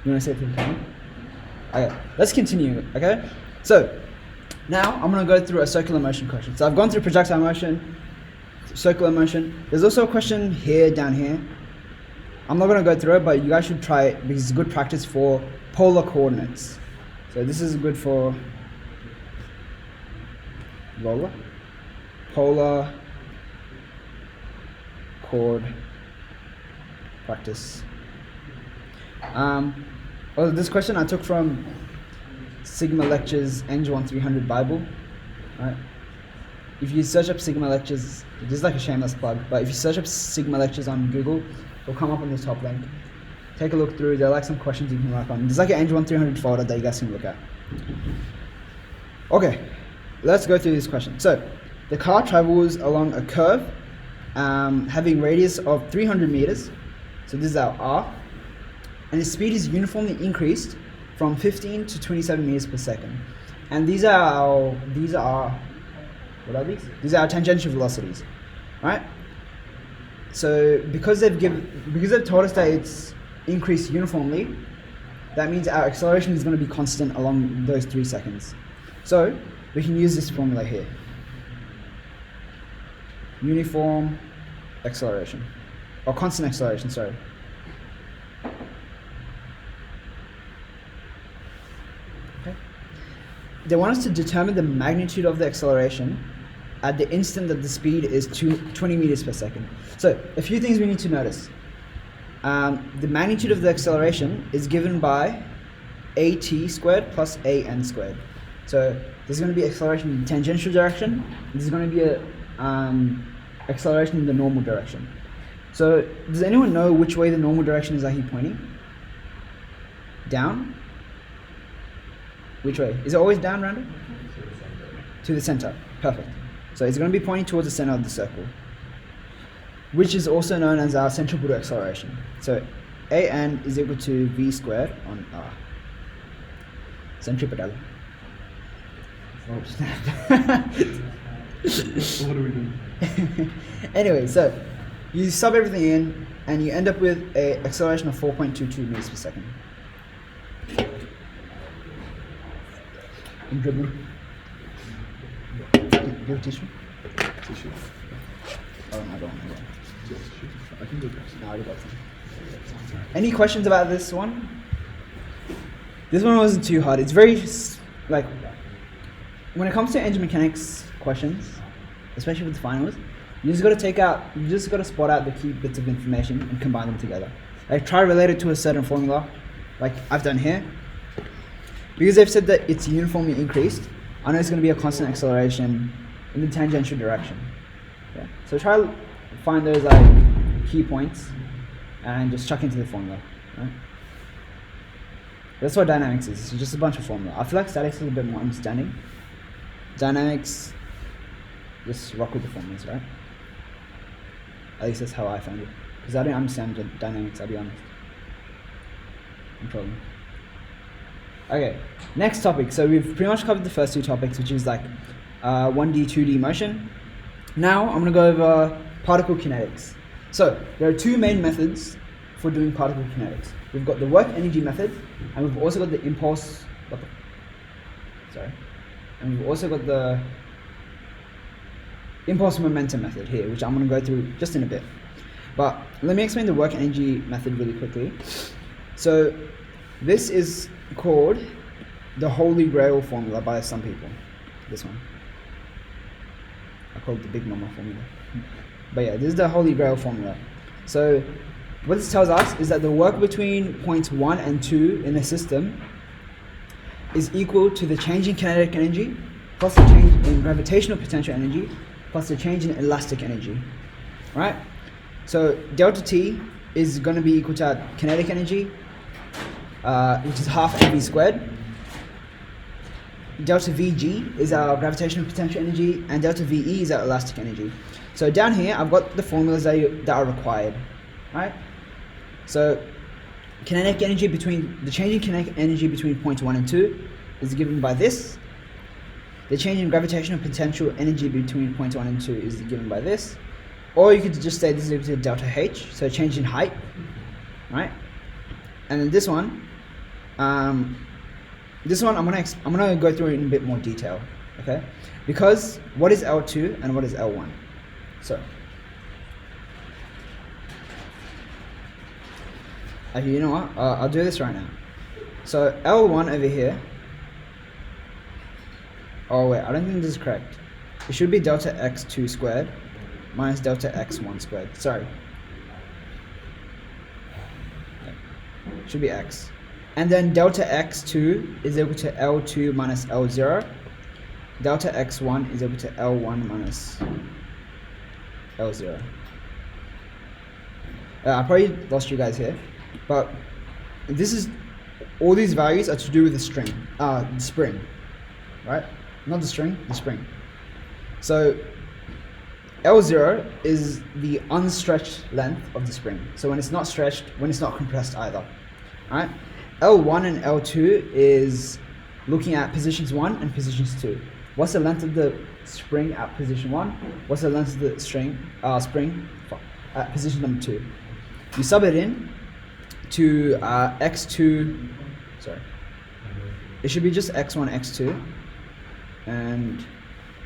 You want to say something? Okay, let's continue, okay? So, now I'm going to go through a circular motion question. So I've gone through projectile motion, circular motion. There's also a question here, down here. I'm not going to go through it, but you guys should try it because it's good practice for polar coordinates. So this is good for polar chord practice. This question I took from Sigma Lectures ENGG1300 Bible. Right? If you search up Sigma Lectures, this is like a shameless plug, but if you search up Sigma Lectures on Google, it'll come up on the top link. Take a look through. There are like some questions you can work on. There's like an ENGG1300 folder that you guys can look at. Okay, let's go through this question. So, the car travels along a curve having radius of 300 meters. So this is our R. And its speed is uniformly increased from 15 to 27 meters per second. And these are what are these? These are our tangential velocities, right? So because they've told us that it's increased uniformly, that means our acceleration is going to be constant along those 3 seconds. So we can use this formula here. Uniform acceleration, or constant acceleration, sorry. Okay. They want us to determine the magnitude of the acceleration at the instant that the speed is 20 meters per second. So a few things we need to notice. The magnitude of the acceleration is given by at squared plus an squared. So there's going to be acceleration in the tangential direction. There's going to be a acceleration in the normal direction. So does anyone know which way the normal direction is actually pointing? Down? Which way? Is it always down, Randall? To the center. Perfect. So it's going to be pointing towards the center of the circle, which is also known as our centripetal acceleration. So an is equal to v squared on r. Centripetal. Oh, snap. What are we doing? Anyway, so you sub everything in and you end up with an acceleration of 4.22 meters per second. I'm dribbling. Do you have tissue? Tissue. Oh, no, I don't want to. Do you have tissue? I can go grab some. No, I already got some. Any questions about this one? This one wasn't too hard. It's very, like, when it comes to engine mechanics questions, especially with the finals, you just got to spot out the key bits of information and combine them together. Like, try to relate it to a certain formula, like I've done here. Because they've said that it's uniformly increased, I know it's going to be a constant acceleration in the tangential direction. Yeah. So try to find those like key points and just chuck into the formula. Right? That's what dynamics is. It's just a bunch of formula. I feel like statics is a bit more understanding. Dynamics, just rock with the formulas, right? At least that's how I found it. Because I don't understand dynamics, I'll be honest. No problem. Okay, next topic. So we've pretty much covered the first two topics, which is like 1D, 2D motion. Now I'm going to go over particle kinetics. So there are two main methods for doing particle kinetics. We've got the work energy method, and we've also got the impulse. And we've also got the impulse momentum method here, which I'm going to go through just in a bit. But let me explain the work energy method really quickly. So this is called the Holy Grail formula by some people. This one. call it the Big Mama formula. But yeah, this is the Holy Grail formula. So what this tells us is that the work between points 1 and 2 in the system is equal to the change in kinetic energy plus the change in gravitational potential energy plus the change in elastic energy, right? So delta T is going to be equal to our kinetic energy, which is half mv squared. Delta Vg is our gravitational potential energy, and delta Ve is our elastic energy. So down here, I've got the formulas that are required, right? So kinetic energy the change in kinetic energy between points 1 and 2 is given by this. The change in gravitational potential energy between points 1 and 2 is given by this. Or you could just say this is equal to delta H, so change in height, right? And then this one I'm gonna go through it in a bit more detail, okay? Because what is L2 and what is L1? So actually, you know what? I'll do this right now. So L1 over here. Oh wait, I don't think this is correct. It should be delta x2 squared minus delta x1 squared. Sorry. It should be x. And then delta x2 is equal to L2 minus L0. Delta x1 is equal to L1 minus L0. I probably lost you guys here, but all these values are to do with the spring, right? Not the string, the spring. So L0 is the unstretched length of the spring. So when it's not stretched, when it's not compressed either, right? L1 and L2 is looking at positions 1 and positions 2. What's the length of the spring at position 1? What's the length of the spring at position number 2? You sub it in to x2, sorry. It should be just x1, x2. And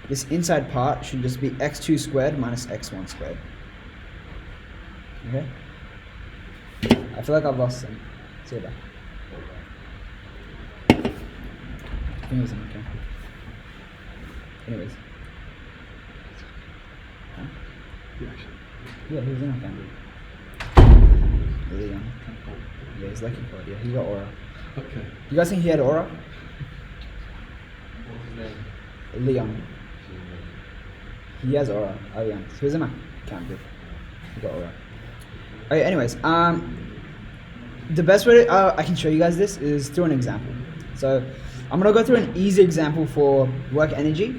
this inside part should just be x2 squared minus x1 squared. Okay? I feel like I've lost them. See you back. I think it was in okay. Anyways. Huh? Yeah, he was in okay. Really young. Yeah, he's lucky for it. Yeah, he got aura. Okay. You guys think he had aura? What's his name? Leon. He has aura. Oh yeah. So he was in my camp group. He got aura. Okay, anyways, the best way I can show you guys this is through an example. So I'm gonna go through an easy example for work energy.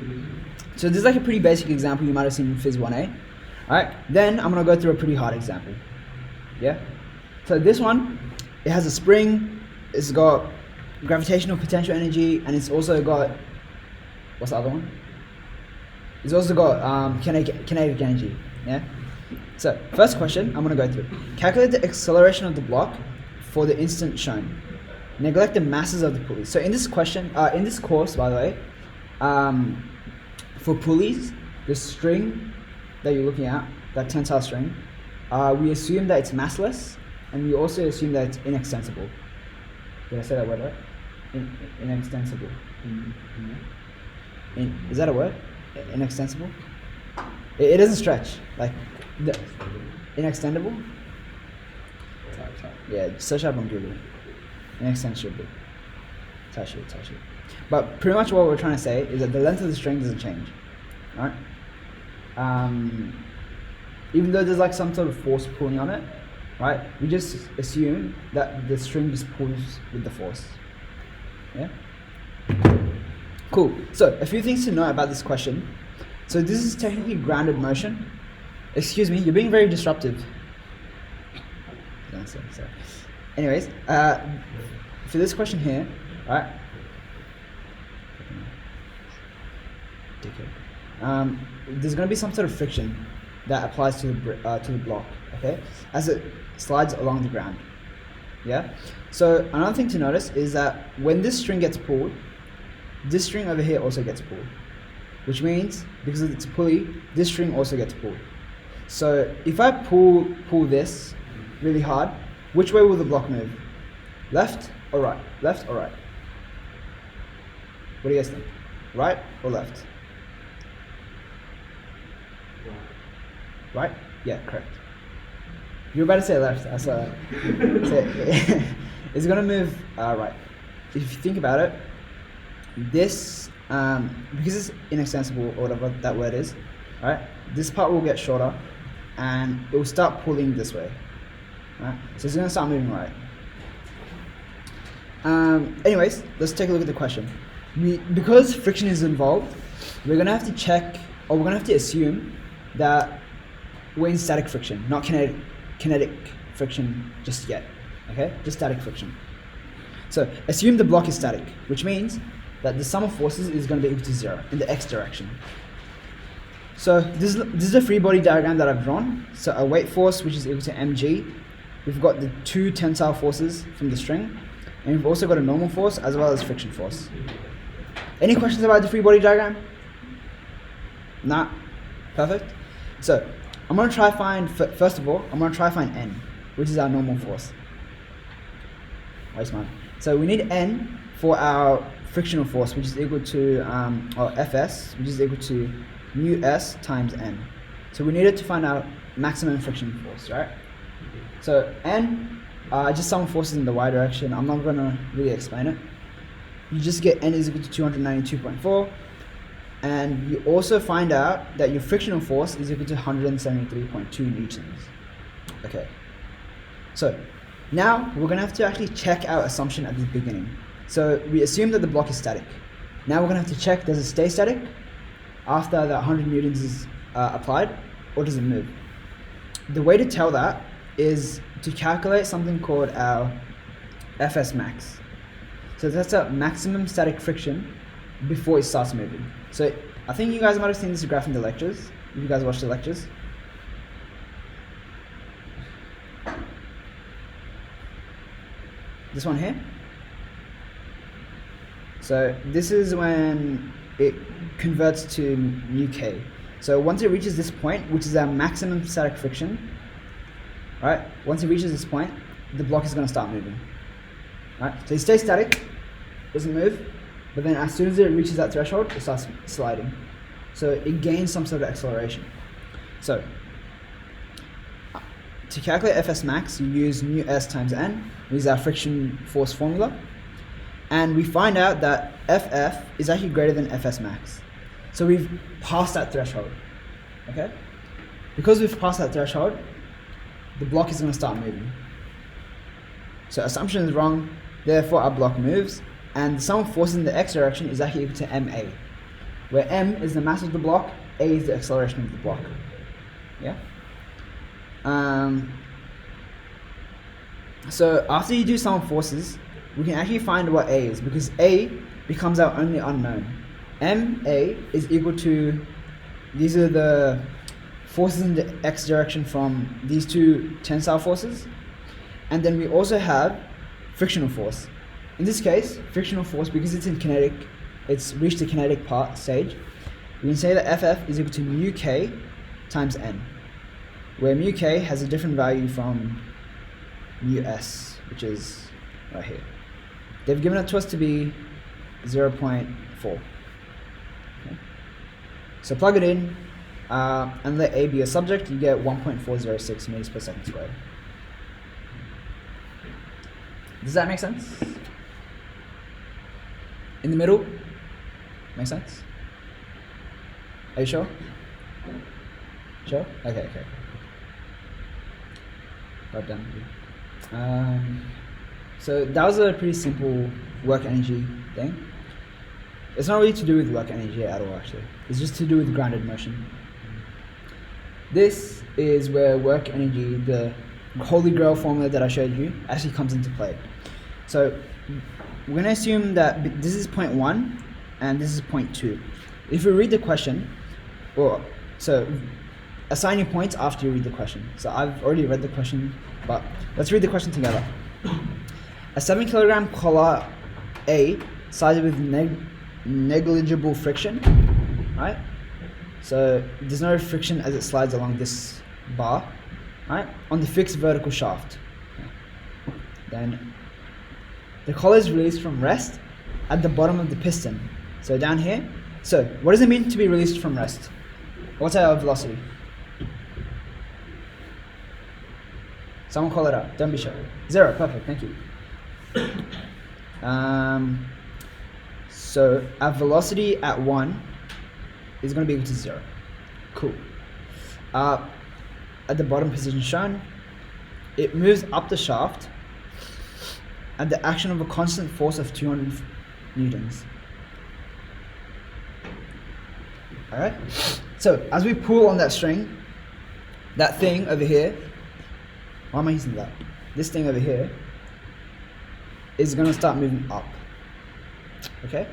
So this is like a pretty basic example you might have seen in Phys 1A. Alright, then I'm gonna go through a pretty hard example. Yeah? So this one, it has a spring, it's got gravitational potential energy, and it's also got, what's the other one? It's also got kinetic energy. Yeah? So first question I'm gonna go through. Calculate the acceleration of the block for the instant shown. Neglect the masses of the pulleys. So in this question, in this course, by the way, for pulleys, the string that you're looking at, that tensile string, we assume that it's massless, and we also assume that it's inextensible. Did I say that word right? Inextensible. Is that a word? Inextensible? It doesn't stretch. Like, inextendable? Yeah, search up on Google. Inextensible. Touch it. But pretty much what we're trying to say is that the length of the string doesn't change. Alright? Even though there's like some sort of force pulling on it, right? We just assume that the string just pulls with the force. Yeah? Cool. So a few things to know about this question. So this is technically grounded motion. Excuse me, you're being very disruptive. Sorry. Anyways, for this question here, right? There's going to be some sort of friction that applies to the block, okay, as it slides along the ground. Yeah. So another thing to notice is that when this string gets pulled, this string over here also gets pulled, which means because it's a pulley, this string also gets pulled. So if I pull this really hard, which way will the block move? Left or right? Left or right? What do you guys think? Right or left? Right? Yeah, correct. You're about to say left. I saw that. So, it's gonna move right. If you think about it, this because it's inextensible or whatever that word is, right? This part will get shorter, and it will start pulling this way. Right? So it's gonna start moving right. Anyways, let's take a look at the question. Because friction is involved, we're gonna have to check, or we're gonna have to assume that we're in static friction, not kinetic friction just yet. Okay, just static friction. So assume the block is static, which means that the sum of forces is going to be equal to 0 in the x direction. So this is a free body diagram that I've drawn. So a weight force, which is equal to mg. We've got the two tensile forces from the string, and we've also got a normal force as well as friction force. Any questions about the free body diagram? Nah? Perfect. So I'm going to try find, first of all, I'm going to try find n, which is our normal force. Waste mine. So we need n for our frictional force, which is equal to, or Fs, which is equal to mu s times n. So we needed to find our maximum friction force, right? So n, just sum of forces in the y direction. I'm not going to really explain it. You just get n is equal to 292.4, and you also find out that your frictional force is equal to 173.2 newtons. Okay. So now we're going to have to actually check our assumption at the beginning. So we assume that the block is static. Now we're going to have to check, does it stay static after the 100 newtons is applied, or does it move? The way to tell that is to calculate something called our Fs max. So that's a maximum static friction before it starts moving. So I think you guys might have seen this graph in the lectures. If you guys watched the lectures. This one here. So this is when it converts to mu k. So once it reaches this point, which is our maximum static friction, right? Once it reaches this point, the block is going to start moving. Right? So it stays static, doesn't move, but then as soon as it reaches that threshold, it starts sliding. So it gains some sort of acceleration. So to calculate Fs max, you use mu s times n, which is our friction force formula. And we find out that Ff is actually greater than Fs max. So we've passed that threshold. Okay? Because we've passed that threshold, the block is going to start moving. So assumption is wrong, therefore our block moves, and the sum of forces in the x direction is actually equal to ma, where m is the mass of the block, a is the acceleration of the block. Yeah? So after you do sum of forces, we can actually find what a is, because a becomes our only unknown. ma is equal to, these are the forces in the x direction from these two tensile forces, and then we also have frictional force. In this case, frictional force, because it's in kinetic, it's reached the kinetic part stage, we can say that Ff is equal to mu k times n, where mu k has a different value from mu s, which is right here. They've given it to us to be 0.4. Okay. So plug it in, and let A be a subject, you get 1.406 meters per second squared. Does that make sense? In the middle? Make sense? Are you sure? Sure? Okay. Got done. So that was a pretty simple work energy thing. It's not really to do with work energy at all, actually. It's just to do with grounded motion. This is where work energy, the holy grail formula that I showed you, actually comes into play. So we're going to assume that this is point 1 and this is point 2. If we read the question, so assign your points after you read the question. So I've already read the question, but let's read the question together. A 7 kilogram collar A sided with negligible friction, right? So there's no friction as it slides along this bar, right? On the fixed vertical shaft. Okay. Then the collar is released from rest at the bottom of the piston. So down here. So what does it mean to be released from rest? What's our velocity? Someone call it out. Don't be shy. 0. Perfect. Thank you. So our velocity at 1 is going to be equal to 0. Cool. At the bottom position shown, it moves up the shaft at the action of a constant force of 200 newtons. Alright? So as we pull on that string, that thing over here, why am I using that? This thing over here is going to start moving up. Okay?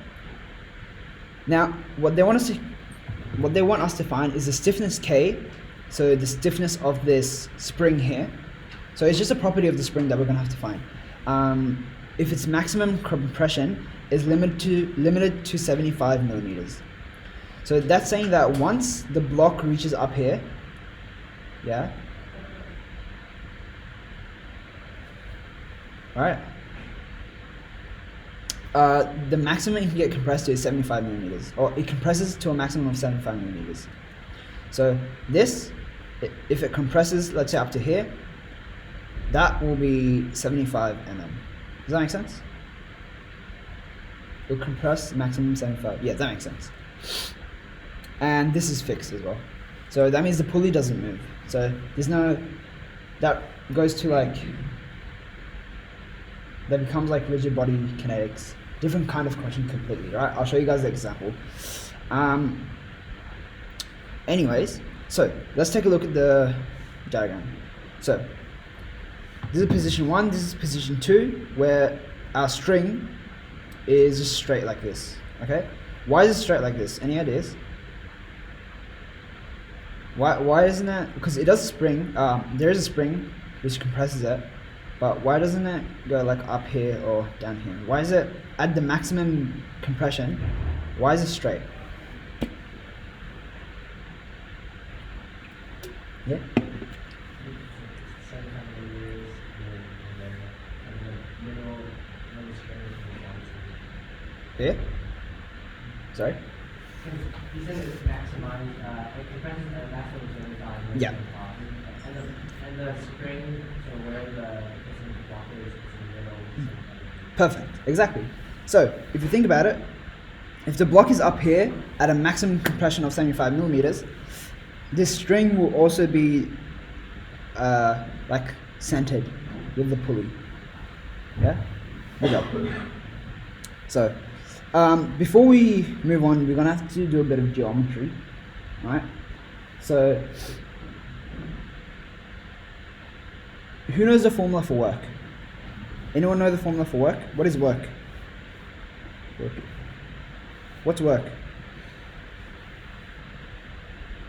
Now, what they want us to find is the stiffness K, so the stiffness of this spring here. So it's just a property of the spring that we're going to have to find. If its maximum compression is limited to 75 millimeters. So that's saying that once the block reaches up here, yeah, alright, the maximum it can get compressed to is 75 millimeters, or it compresses to a maximum of 75 millimeters. So this, if it compresses, let's say up to here, that will be 75 mm. Does that make sense? It will compress maximum 75. Yeah, that makes sense. And this is fixed as well. So that means the pulley doesn't move. So there's no, that goes to like, that becomes like rigid body kinetics. Different kind of question completely, right? I'll show you guys the example. Anyways, so let's take a look at the diagram. So this is position 1, this is position 2, where our string is just straight like this, okay? Why is it straight like this? Any ideas? Why isn't it? Because it does spring, there is a spring which compresses it, but why doesn't it go like up here or down here? Why is it at the maximum compression? Why is it straight? Yeah? Yeah? Sorry? You said it's maximized, it compresses at a maximum of 75 Yeah. And the spring, so where the block is in the middle. Perfect, exactly. So, if you think about it, if the block is up here at a maximum compression of 75 millimeters, this string will also be like centered with the pulley. Yeah? Good job. So, before we move on, we're going to have to do a bit of geometry, right? So, who knows the formula for work? Anyone know the formula for work? What is work? What's work?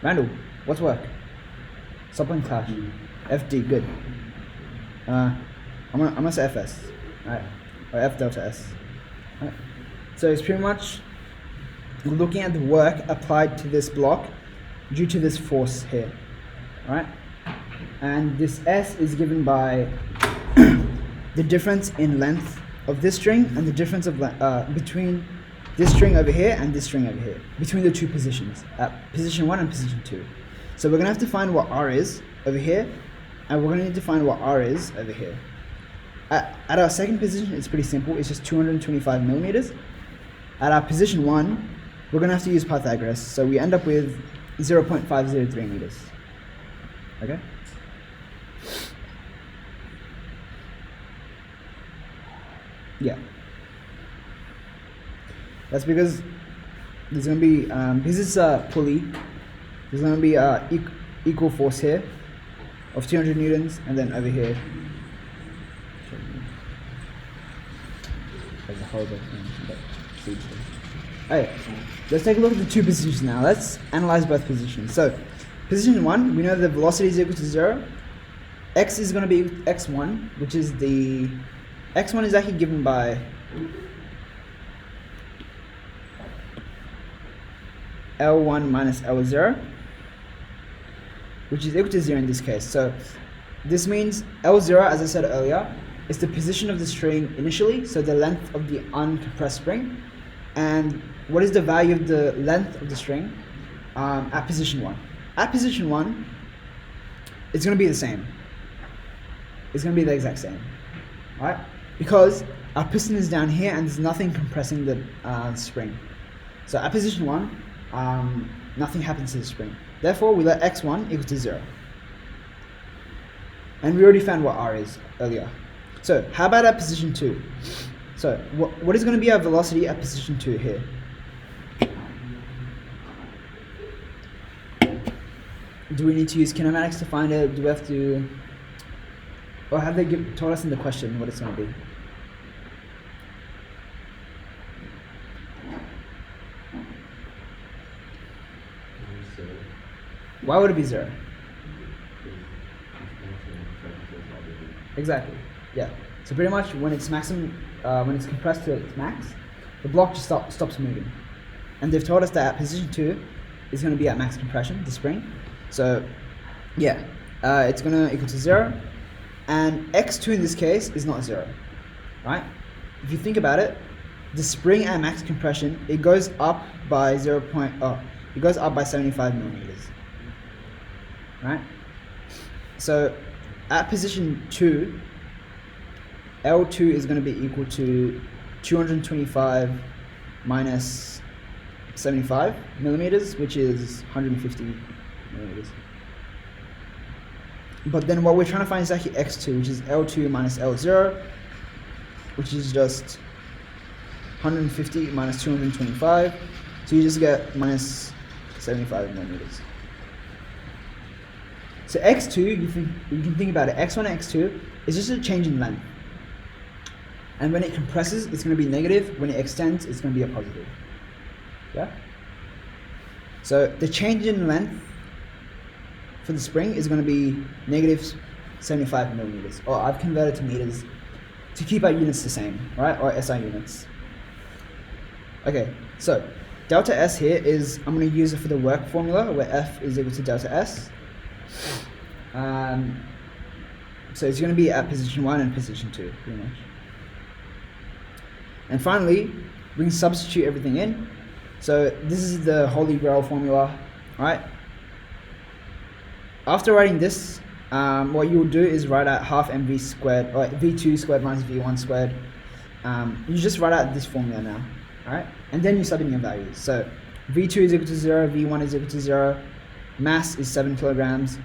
Randall, what's work? Stop playing Clash. FD, good. I'm gonna say FS, alright, or F delta S. Alright. So it's pretty much looking at the work applied to this block due to this force here, right? And this S is given by the difference in length of this string and the difference of between this string over here and this string over here, between the two positions, at position 1 and position 2. So we're going to have to find what R is over here, and we're going to need to find what R is over here. At our second position, it's pretty simple. It's just 225 millimeters. At our position 1, we're going to have to use Pythagoras, so we end up with 0.503 meters. Okay? Yeah. That's because there's going to be, this is a pulley, there's going to be equal force here of 200 newtons, and then over here, there's a horrible thing, but alright, let's take a look at the two positions now. Let's analyze both positions. So, position 1, we know the velocity is equal to 0. X is going to be x1, which is the, x1 is actually given by L1 minus L0, which is equal to 0 in this case. So this means L0, as I said earlier, is the position of the string initially, so the length of the uncompressed spring. And what is the value of the length of the string at position 1? At position 1, it's going to be the same. is going to be the exact same, right? Because our piston is down here and there's nothing compressing the spring. So at position 1, nothing happens to the spring. Therefore, we let x1 equal to 0. And we already found what r is earlier. So how about at position 2? So what is going to be our velocity at position 2 here? Do we need to use kinematics to find it? Do we have to... Or have they told us in the question what it's going to be? Why would it be 0? Exactly. Yeah. So pretty much when it's maximum, when it's compressed to its max, the block just stops moving. And they've told us that at position 2 is going to be at max compression, the spring. So yeah, it's going to equal to 0. And x2 in this case is not 0, right? If you think about it, the spring at max compression, it goes up by it goes up by 75 millimeters, right? So at position 2, L2 is going to be equal to 225 minus 75 millimeters, which is 150 millimeters. But then what we're trying to find is actually x2, which is L2 minus L0, which is just 150 minus 225. So you just get minus 75 millimeters. So x2, you can think about it. x1 and x2 is just a change in length. And when it compresses, it's going to be negative. When it extends, it's going to be a positive. Yeah? So the change in length for the spring is going to be negative 75 millimeters. Or I've converted to meters to keep our units the same, right? Or SI units. Okay, so delta S here is, I'm going to use it for the work formula where F is equal to delta S. So it's going to be at position 1 and position 2, pretty much. And finally, we can substitute everything in. So this is the holy grail formula, right? After writing this, what you will do is write out half mv squared, or v2 squared minus v1 squared. You just write out this formula now, alright? And then you sub in your values. So v2 is equal to 0, v1 is equal to 0, mass is 7 kilograms,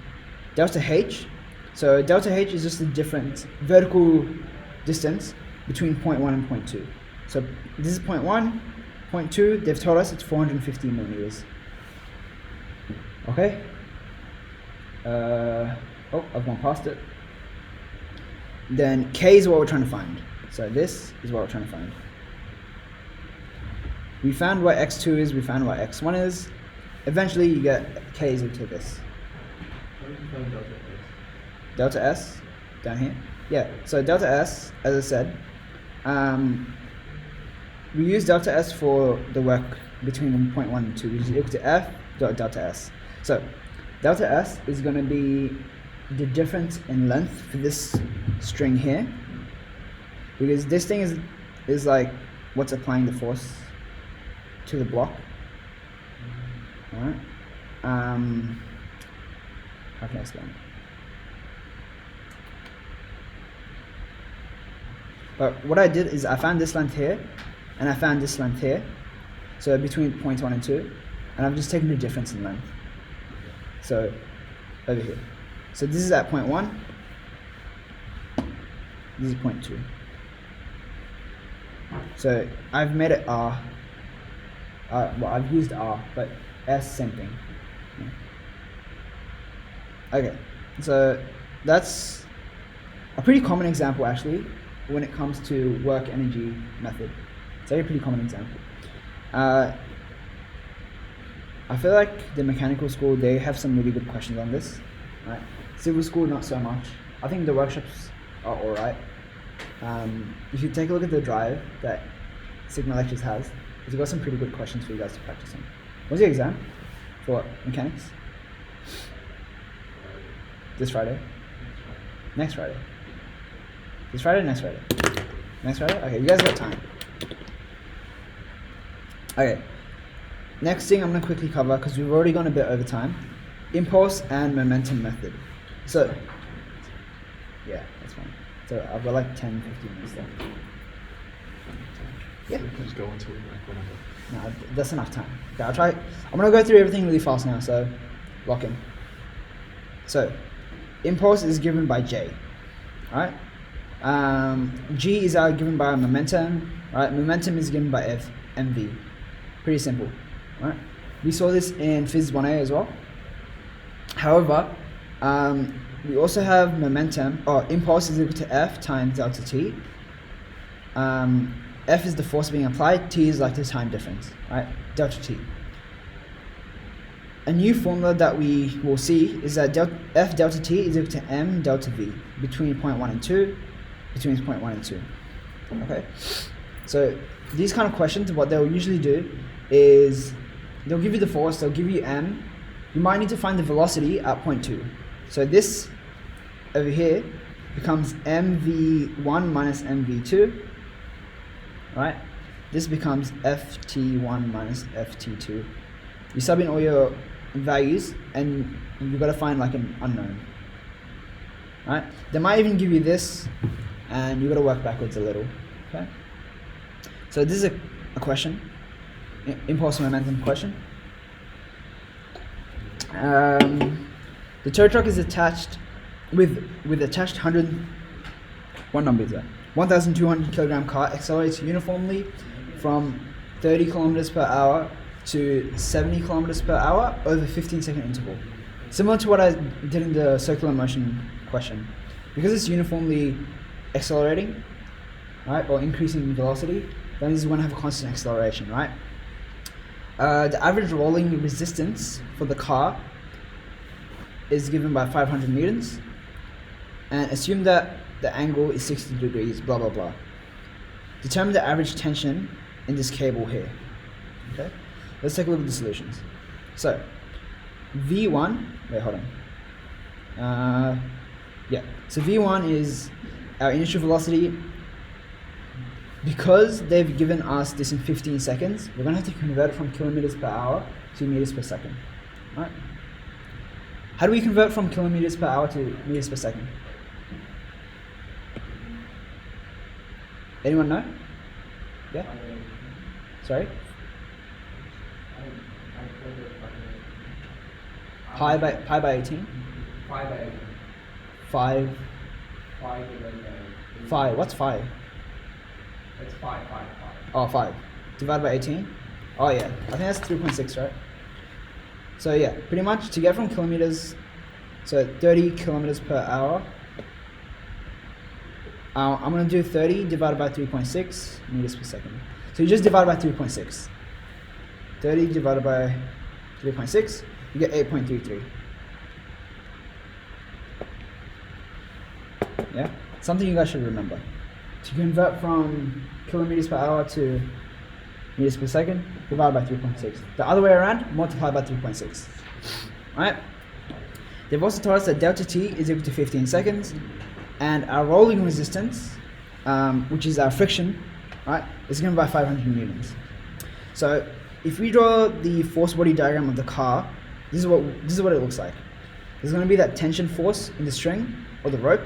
delta h. So delta h is just the difference, vertical distance between point 1 and point 2. So this is point 1, point 2, they've told us it's 450 millimeters. Okay? Oh, I've gone past it. Then K is what we're trying to find. So this is what we're trying to find. We found what x2 is, we found what x1 is. Eventually you get K is equal to this. How do you find delta S? Delta S, down here. Yeah, so delta S, as I said, we use delta S for the work between point 1 and 2, which is equal to F dot delta S. So delta S is going to be the difference in length for this string here, because this thing is like what's applying the force to the block. Alright. How can I explain it? But what I did is I found this length here, and I found this length here, so between points 1 and 2, and I've just taken the difference in length. So over here. So this is at point 1, this is point 2. So I've made it R. Well, I've used R, but S, same thing. Okay, so that's a pretty common example actually when it comes to work energy method. It's a pretty common example. I feel like the mechanical school, they have some really good questions on this. Right? Civil school, not so much. I think the workshops are alright. If you take a look at the drive that Sigma Lectures has, it's got some pretty good questions for you guys to practice on. When's your exam? For what? Mechanics? This Friday? Next Friday? This Friday? Next Friday? Next Friday? Okay, you guys got time. Okay. Next thing I'm going to quickly cover, because we've already gone a bit over time, impulse and momentum method. So, yeah, that's That's fine. So I've got like 10, 15 minutes left. Yeah. So we can just go until like whenever. No, that's enough time. Okay, I'll try. I'm gonna go through everything really fast now, so lock in. So, impulse is given by J, right? G is given by momentum, right? Momentum is given by F, mv. Pretty simple, right? We saw this in Phys 1A as well. However, we also have momentum, or impulse is equal to F times delta T. F is the force being applied, T is like the time difference, right? Delta T. A new formula that we will see is that F delta T is equal to M delta V between point 1 and 2, between point 1 and 2. Okay? So these kind of questions, what they'll usually do is they'll give you the force, they'll give you M. You might need to find the velocity at point 2. So this over here becomes mv1 minus mv2, right? This becomes ft1 minus ft2. You sub in all your values and you've got to find like an unknown, right? They might even give you this and you've got to work backwards a little, okay? So this is a question, impulse momentum question. The tow truck is attached with attached 1,200 kilogram car accelerates uniformly from 30 kilometers per hour to 70 kilometers per hour over 15-second interval. Similar to what I did in the circular motion question. Because it's uniformly accelerating, right, or increasing in velocity, that means you want to have a constant acceleration, right? The average rolling resistance for the car is given by 500 newtons, and assume that the angle is 60 degrees, blah, blah, blah. Determine the average tension in this cable here, okay? Let's take a look at the solutions. So, V1, wait, hold on. So V1 is our initial velocity. Because they've given us this in 15 seconds, we're gonna have to convert it from kilometers per hour to meters per second, right? How do we convert from kilometers per hour to meters per second? Anyone know? Yeah? Sorry? Pi by 18? 5 by 8. 5. 5 divided by 5. What's 5? It's 5. Oh, 5. Divided by 18? Oh yeah, I think that's 3.6, right? So yeah, pretty much to get from kilometers, so 30 kilometers per hour, I'm going to do 30 divided by 3.6 meters per second. So you just divide by 3.6. 30 divided by 3.6, you get 8.33. Yeah? Something you guys should remember. To convert from kilometers per hour to meters per second, divide by 3.6. The other way around, multiply by 3.6. Alright? They've also told us that delta T is equal to 15 seconds, and our rolling resistance, which is our friction, right, is given by 500 newtons. So if we draw the force body diagram of the car, this is what it looks like. There's going to be that tension force in the string or the rope.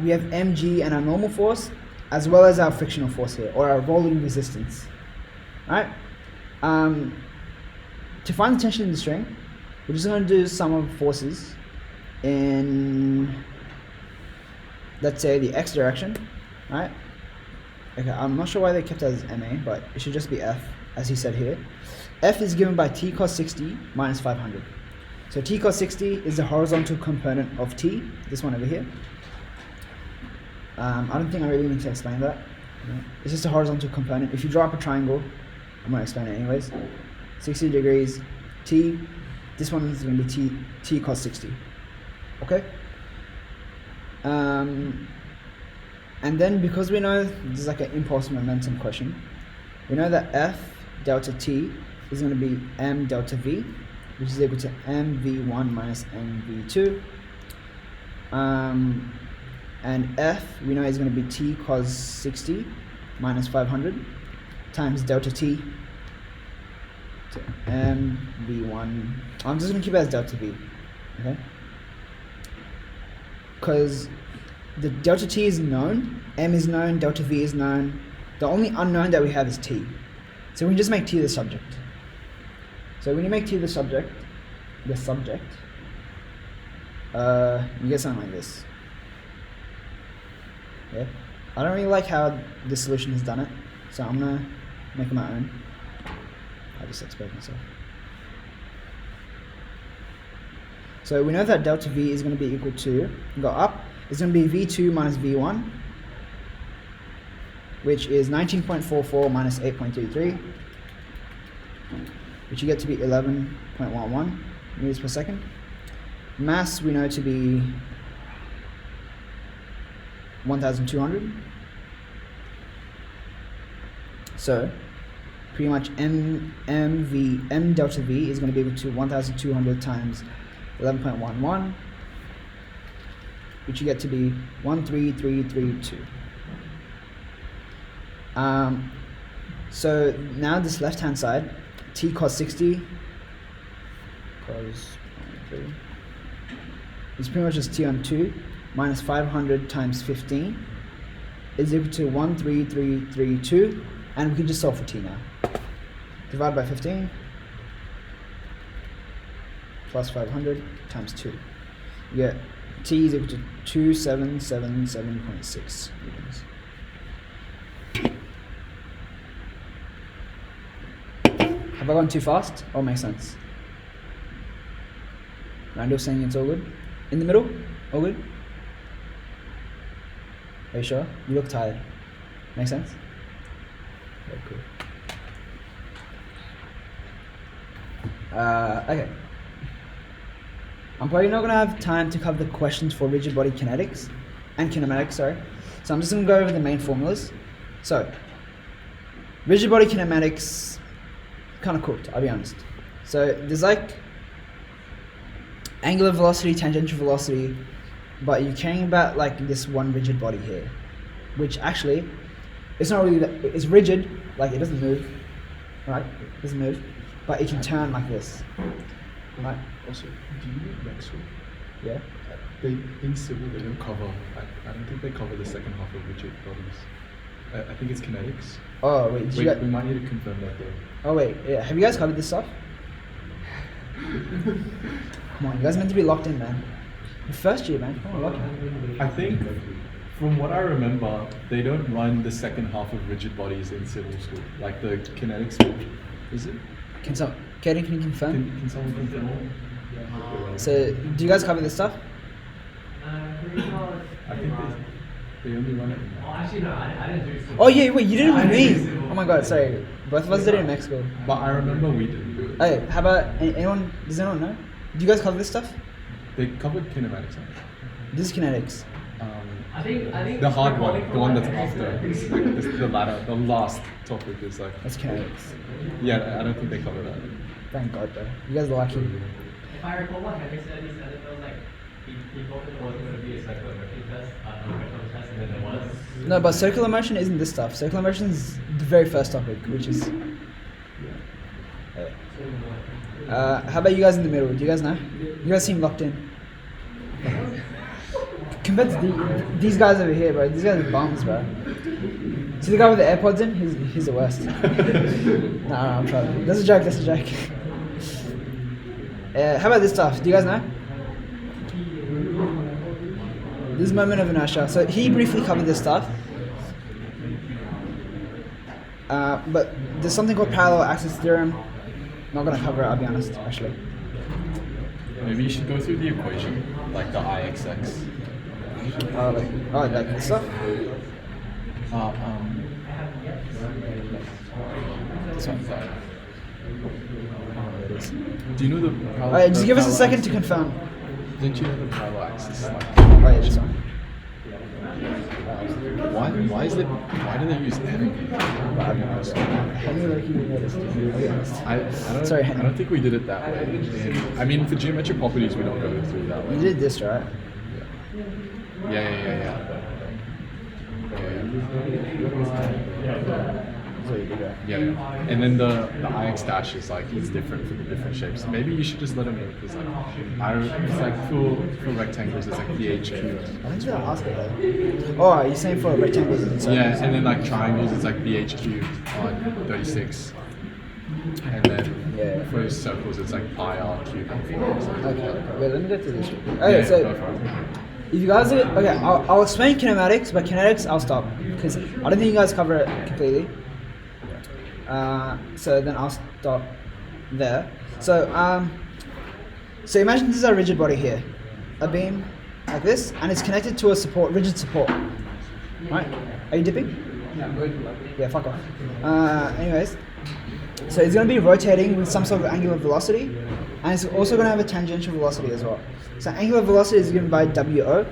We have mg and our normal force, as well as our frictional force here, or our rolling resistance. Alright? To find the tension in the string, we're just going to do sum of forces in, let's say, the x direction. Right? Okay, I'm not sure why they kept it as ma, but it should just be f, as he said here. F is given by t cos 60 minus 500. So t cos 60 is the horizontal component of t, this one over here. I don't think I really need to explain that. It's just a horizontal component. If you draw up a triangle, I'm going to explain it anyways. 60 degrees, t, this one is going to be t cos 60. Okay? And then because we know this is like an impulse momentum question, we know that F delta t is going to be m delta v, which is equal to mv1 minus mv2. And F, we know, is going to be t cos 60 minus 500 times delta t to mv1. I'm just going to keep it as delta v, okay? Because the delta t is known, m is known, delta v is known. The only unknown that we have is t. So we can just make t the subject. So when you make t the subject, you get something like this. Yeah. I don't really like how this solution has done it, so I'm gonna make it my own. I just exposed myself. So we know that delta v is going to be equal to, go up, it's going to be v2 minus v1, which is 19.44 minus 8.33, which you get to be 11.11 meters per second. Mass we know to be 1,200. So pretty much m delta v is going to be equal to 1,200 times 11.11, which you get to be 13332. So now this left hand side, t cos 60 cos 3 is pretty much just t on 2 minus 500 times 15 is equal to 13332, and we can just solve for t now. Divide by 15 plus 500 times 2. You get t is equal to 2777.6 newtons. Have I gone too fast? All makes sense. Randall saying it's all good. In the middle? All good? Are you sure? You look tired. Make sense? Okay, cool. Okay. I'm probably not going to have time to cover the questions for rigid body kinetics and kinematics, sorry. So I'm just going to go over the main formulas. So, rigid body kinematics, kind of cooked, I'll be honest. So there's like angular velocity, tangential velocity, but you're caring about like this one rigid body here, which actually, it's not really, it's rigid, like it doesn't move, right? It doesn't move, but it can turn like this, right? Also, do you know Maxwell? Yeah. They in civil they don't cover. I don't think they cover the second half of rigid bodies. I think it's kinetics. Oh wait, We might need to confirm that though. Oh wait, yeah. Have you guys covered this stuff? Come on, you guys are meant to be locked in, man. First year, man. Come on, lock in. I think, from what I remember, they don't run the second half of rigid bodies in civil school, like the kinetics school. Is it? Kaden, can you confirm? Can someone confirm? So, do you guys cover this stuff? I think they only run it. Oh, actually, no, I didn't do Oh yeah, wait, you did it with me. Oh my god, sorry. Both of us did it in Mexico. But I remember we didn't do it. Hey, how about anyone? Does anyone know? Do you guys cover this stuff? They covered kinematics. This is kinetics. I think The hard one, the one that's after, like the latter, the last topic is like. That's kinetics. Yeah, I don't think they cover that. Thank God, bro. You guys are lucky. If I recall what Henry said, he said it was like he thought it was going to be a circular motion test, numerical test, and then there was. No, but circular motion isn't this stuff. Circular motion is the very first topic, which is. How about you guys in the middle? Do you guys know? You guys seem locked in. Compared to these guys over here, bro. These guys are bums, bro. See the guy with the AirPods in? He's the worst. No, I'm trying. That's a joke. That's a joke. How about this stuff? Do you guys know? This moment of inertia. So he briefly covered this stuff. But there's something called parallel axis theorem. Not gonna cover it, I'll be honest, actually. Maybe you should go through the equation, like the IXX. Like this stuff? This one. Do you know the parallel? Alright, just give us a second to confirm. Didn't you know the parallel axis? Oh yeah, this one. Why do they use Henry? I Sorry, don't think we did it that way. I mean, for geometric properties, we don't go through that way. You did this, right? Yeah. what you do, right? Yeah, yeah. And then the IX dash is like it's different for the different shapes. Maybe you should just let him know because like it's like for rectangles it's like BHQ. I think they'll ask it though. Oh, you're saying for rectangles and circles? Yeah, and then like triangles it's like BHQ on 36. And then for circles it's like pi r cubed on 4. Okay, wait, let me get to this. Okay, Yeah, so go for it. if you guys are, okay, I'll explain kinematics, but kinetics I'll stop because I don't think you guys cover it completely. So then I'll stop there. So imagine this is a rigid body here, a beam like this, and it's connected to a support, rigid support. Right? Are you dipping? Yeah, fuck off. Anyways, so it's going to be rotating with some sort of angular velocity, and it's also going to have a tangential velocity as well. So angular velocity is given by WO,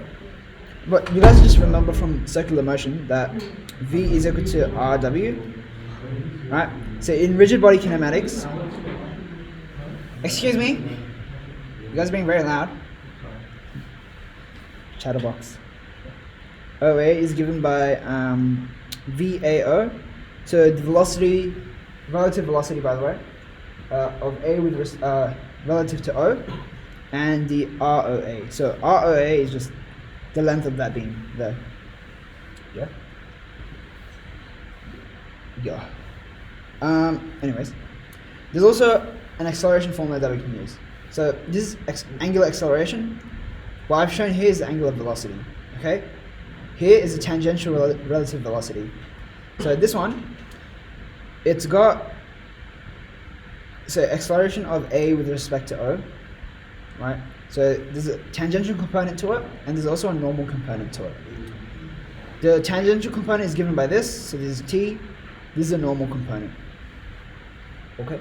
but you guys just remember from circular motion that V is equal to RW, right? So in rigid body kinematics, excuse me, you guys are being very loud. Chatterbox. OA is given by VAO, so the velocity, relative velocity by the way, of A with relative to O, and the ROA. So ROA is just the length of that beam there. Yeah? Yeah. Anyways, there's also an acceleration formula that we can use. So this is angular acceleration. What I've shown here is the angular velocity. Okay? Here is the tangential relative velocity. So this one, it's got acceleration of A with respect to O, right? So there's a tangential component to it, and there's also a normal component to it. The tangential component is given by this, so this is T, this is a normal component. Okay?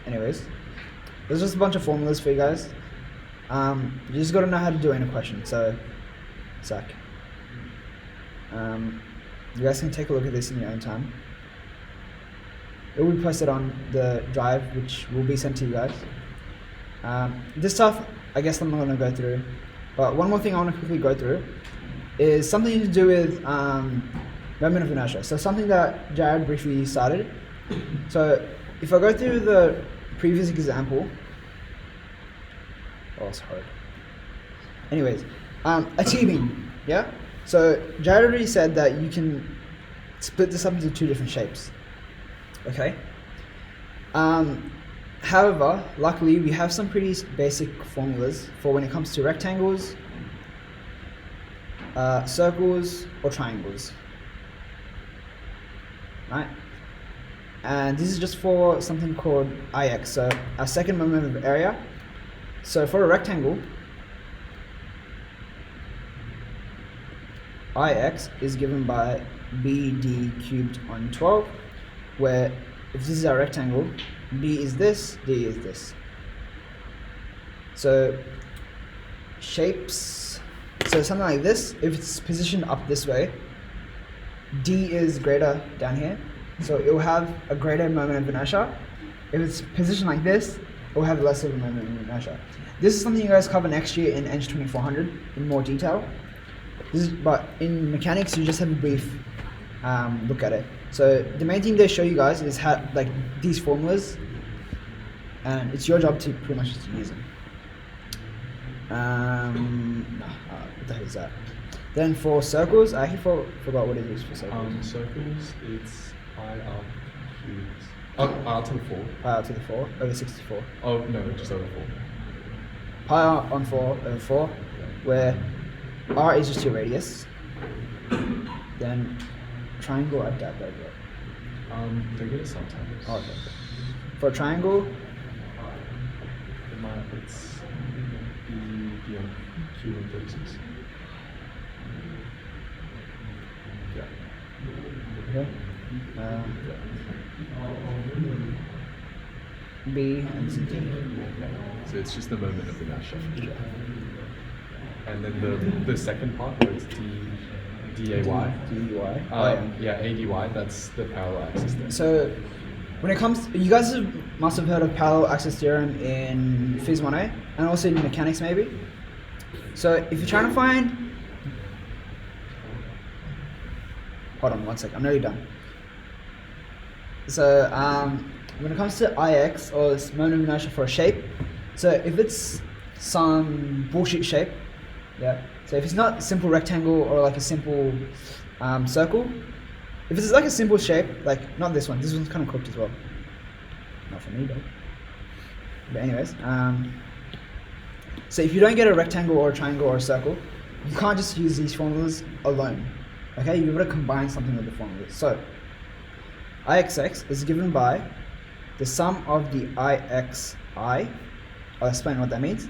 Anyways, there's just a bunch of formulas for you guys. You just gotta know how to do it in a question, so suck. You guys can take a look at this in your own time. It will be posted on the drive, which will be sent to you guys. This stuff, I guess I'm not gonna go through, but one more thing I wanna quickly go through is something to do with moment of inertia. So something that Jared briefly started. So if I go through the previous example, oh, it's hard. Anyways, a T-beam, yeah? So Jared already said that you can split this up into two different shapes, okay? However, luckily we have some pretty basic formulas for when it comes to rectangles, circles, or triangles, right? And this is just for something called IX, so a second moment of area. So for a rectangle, IX is given by BD cubed on 12, where if this is our rectangle, B is this, D is this. So shapes, so something like this, if it's positioned up this way, D is greater down here, so it will have a greater moment of inertia. If it's positioned like this, it will have less of a moment of inertia. This is something you guys cover next year in ENGG1300 in more detail. But in mechanics, you just have a brief look at it. So the main thing they show you guys is how, like, these formulas, and it's your job to pretty much just use them. What the hell is that? Then for circles, I actually forgot what it is for circles. Circles, it's pi r cubed. Oh, pi r to the 4. Pi r to the 4 over 64. Oh, no, just over 4. Pi r on 4 over 4, where r is just your radius. Then triangle, I doubt that yet. They get it sometimes. Oh, okay. For a triangle, It's B on Q on 36. Yeah. okay. B and C, D. So it's just the moment of inertia. And then the second part where it's DAY. DY. Yeah, ADY, that's the parallel axis there. So when it comes, you guys must have heard of parallel axis theorem in Phys 1A and also in mechanics maybe. So if you're trying to find hold on 1 second, I'm nearly done. So when it comes to IX, or this moment of inertia for a shape, so if it's some bullshit shape, yeah, so if it's not a simple rectangle or like a simple circle, if it's like a simple shape, like not this one's kind of cooked as well. Not for me though. But anyways, so if you don't get a rectangle or a triangle or a circle, you can't just use these formulas alone. Okay, you've got to combine something with the formulas. So IXX is given by the sum of the IXI, I'll explain what that means,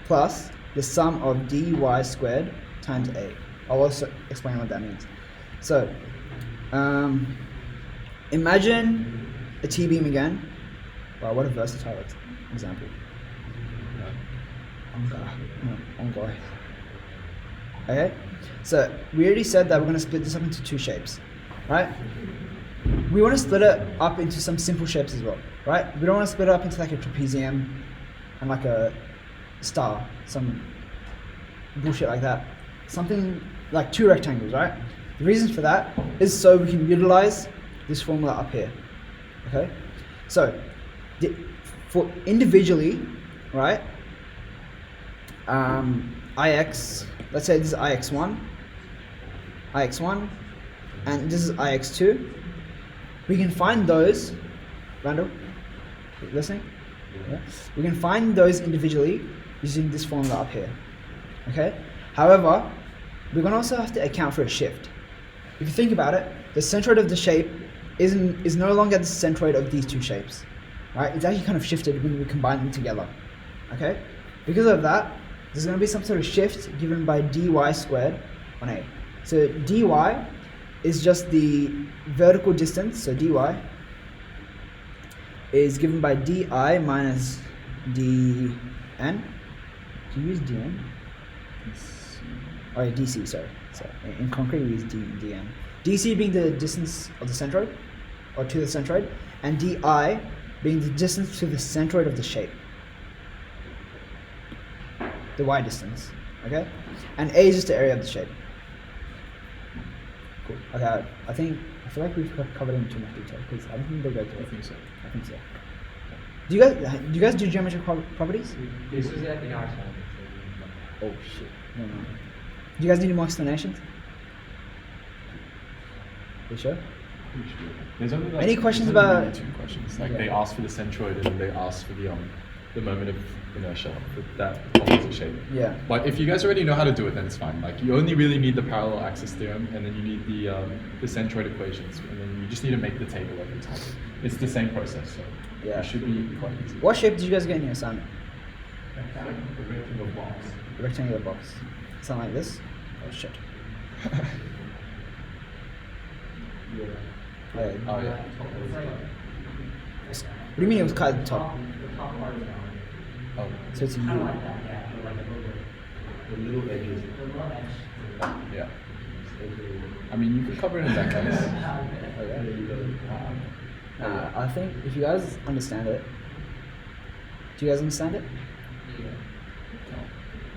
plus the sum of dy squared times A. I'll also explain what that means. So imagine a T-beam again. Wow, what a versatile example. Okay, so we already said that we're going to split this up into two shapes, right? We want to split it up into some simple shapes as well, right? We don't want to split it up into like a trapezium and like a star, some bullshit like that. Something like two rectangles, right? The reason for that is so we can utilize this formula up here, okay? So, for individually, right, IX, let's say this is IX1, and this is IX2, we can find those, Randall, listening? Yeah. We can find those individually using this formula up here, okay? However, we're going to also have to account for a shift. If you think about it, the centroid of the shape is no longer the centroid of these two shapes, right? It's actually kind of shifted when we combine them together, okay? Because of that, there's going to be some sort of shift given by dy squared on A. So dy is just the vertical distance, so dy is given by di minus dn. Do you use dn? Oh yeah, dc, sorry. So in concrete we use dn. dc being the distance of the centroid, or to the centroid, and di being the distance to the centroid of the shape. The y distance, okay? And A is just the area of the shape. Cool. Okay, I feel like we've covered it in too much detail because I don't think they'll go through it. I think so. I think so. Do you guys do geometric properties? This is at the R side. Oh shit. No. Do you guys need more explanations? You sure? There's only like, Any questions there's only about- really two questions? Like Yeah. they ask for the centroid and then they ask for the moment of inertia with that opposite shape. Yeah. But if you guys already know how to do it, then it's fine. Like you only really need the parallel axis theorem, and then you need the centroid equations, and then you just need to make the table every time. It's the same process, so Yeah. it should be quite easy. What shape did you guys get in your assignment? The rectangle box. Rectangular box. Something like this? Oh shit. Oh yeah. What do you mean it was cut at the top? The top part is down. Oh. So it's a Kind of U. like that, yeah. But like a little bit. The little edges. The little edge. Yeah. I mean, you could cover it in that case. I think if you guys understand it, do you guys understand it?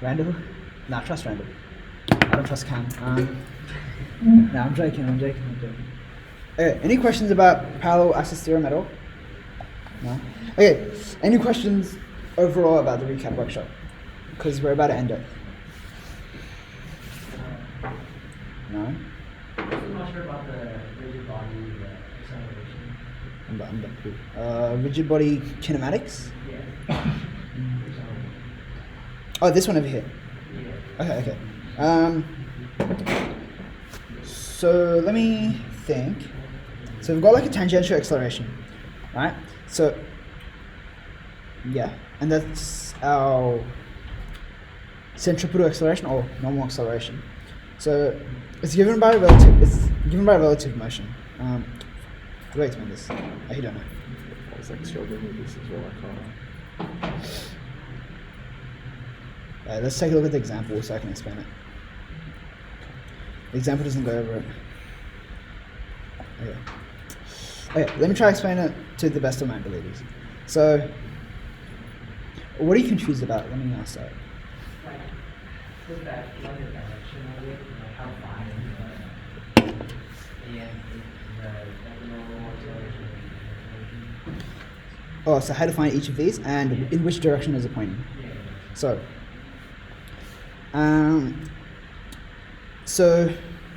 Randall? Nah, trust Randall. I don't trust Cam. Nah, I'm joking. Okay, any questions about parallel axis theorem at all? No? Okay, any questions overall about the recap workshop? Because we're about to end it. No? I'm not sure about the rigid body acceleration. I'm done. Cool. Rigid body kinematics? Yeah. Oh, this one over here. Yeah. Okay. So let me think. So we've got like a tangential acceleration, right? So yeah, and that's our centripetal acceleration or normal acceleration. So it's given by relative motion. Wait, explain this. I don't know. I was like struggling with this as well. I can't. Let's take a look at the example so I can explain it. The example doesn't go over it. Okay, let me try to explain it to the best of my abilities. So, what are you confused about? Let me ask that. Like, with that, like the direction of it, like how fine so how to find each of these and in which direction is it pointing. So,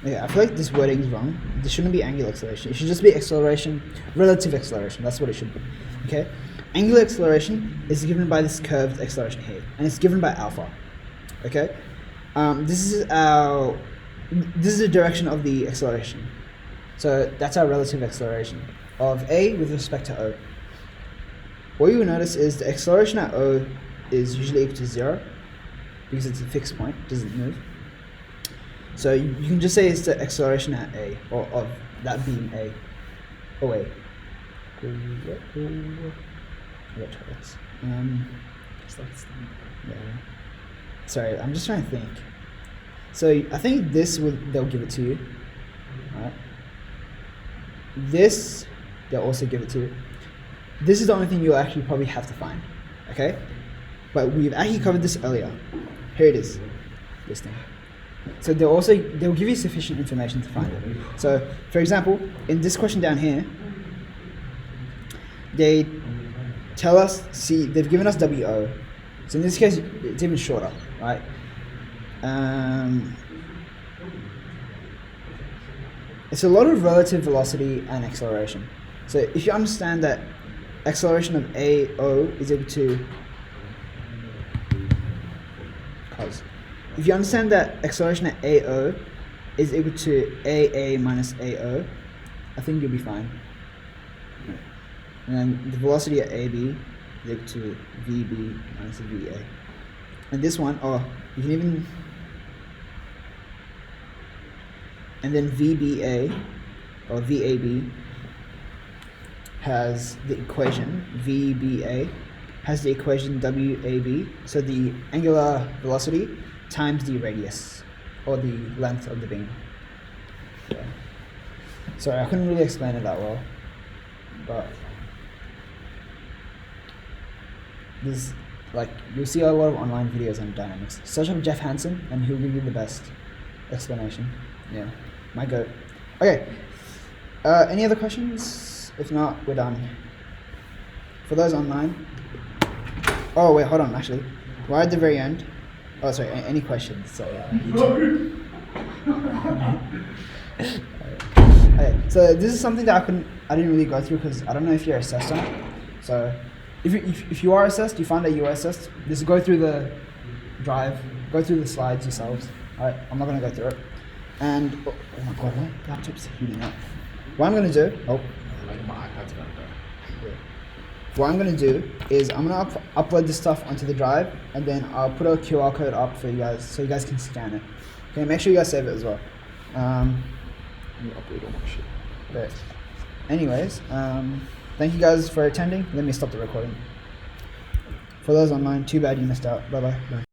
yeah, I feel like this wording is wrong. This shouldn't be angular acceleration. It should just be acceleration, relative acceleration. That's what it should be. Okay, angular acceleration is given by this curved acceleration here, and it's given by alpha. Okay, this is the direction of the acceleration. So that's our relative acceleration of a with respect to o. What you will notice is the acceleration at o is usually equal to 0 because it's a fixed point, it doesn't move. So you can just say it's the acceleration at a, or of that beam a. Oh wait. Yeah. Sorry, I'm just trying to think. So I think they'll give it to you. Alright. This, they'll also give it to you. This is the only thing you'll actually probably have to find. Okay? But we've actually covered this earlier. Here it is. This thing. So they'll give you sufficient information to find it. So for example, in this question down here, they tell us, they've given us WO. So in this case, it's even shorter, right? It's a lot of relative velocity and acceleration. So if you understand that acceleration of AO is equal to, if you understand that acceleration at AO is equal to AA minus AO, I think you'll be fine. And then the velocity at AB is equal to VB minus VA. And this one, you can even, and then VBA or VAB has the equation, VBA has the equation WAB, so the angular velocity times the radius, or the length of the beam. Yeah. Sorry, I couldn't really explain it that well, but this, you'll see a lot of online videos on dynamics. Search up Jeff Hansen, and he'll give you the best explanation. Yeah, my goat. Okay, any other questions? If not, we're done. For those online, oh wait, hold on, actually, right at the very end. Oh, sorry, any questions? Sorry. Okay, so this is something that I didn't really go through because I don't know if you're assessed on it. So if you are assessed, you find that you are assessed, just go through the drive, go through the slides yourselves. Alright, I'm not going to go through it. And, oh my god, my laptop's heating up. What I'm going to do, My iPad's gonna go. what I'm going to do is I'm going to upload this stuff onto the drive, and then I'll put a QR code up for you guys so you guys can scan it. Okay, make sure you guys save it as well. Let me upload all my shit. But anyways, thank you guys for attending. Let me stop the recording. For those online, too bad you missed out. Bye-bye. Bye.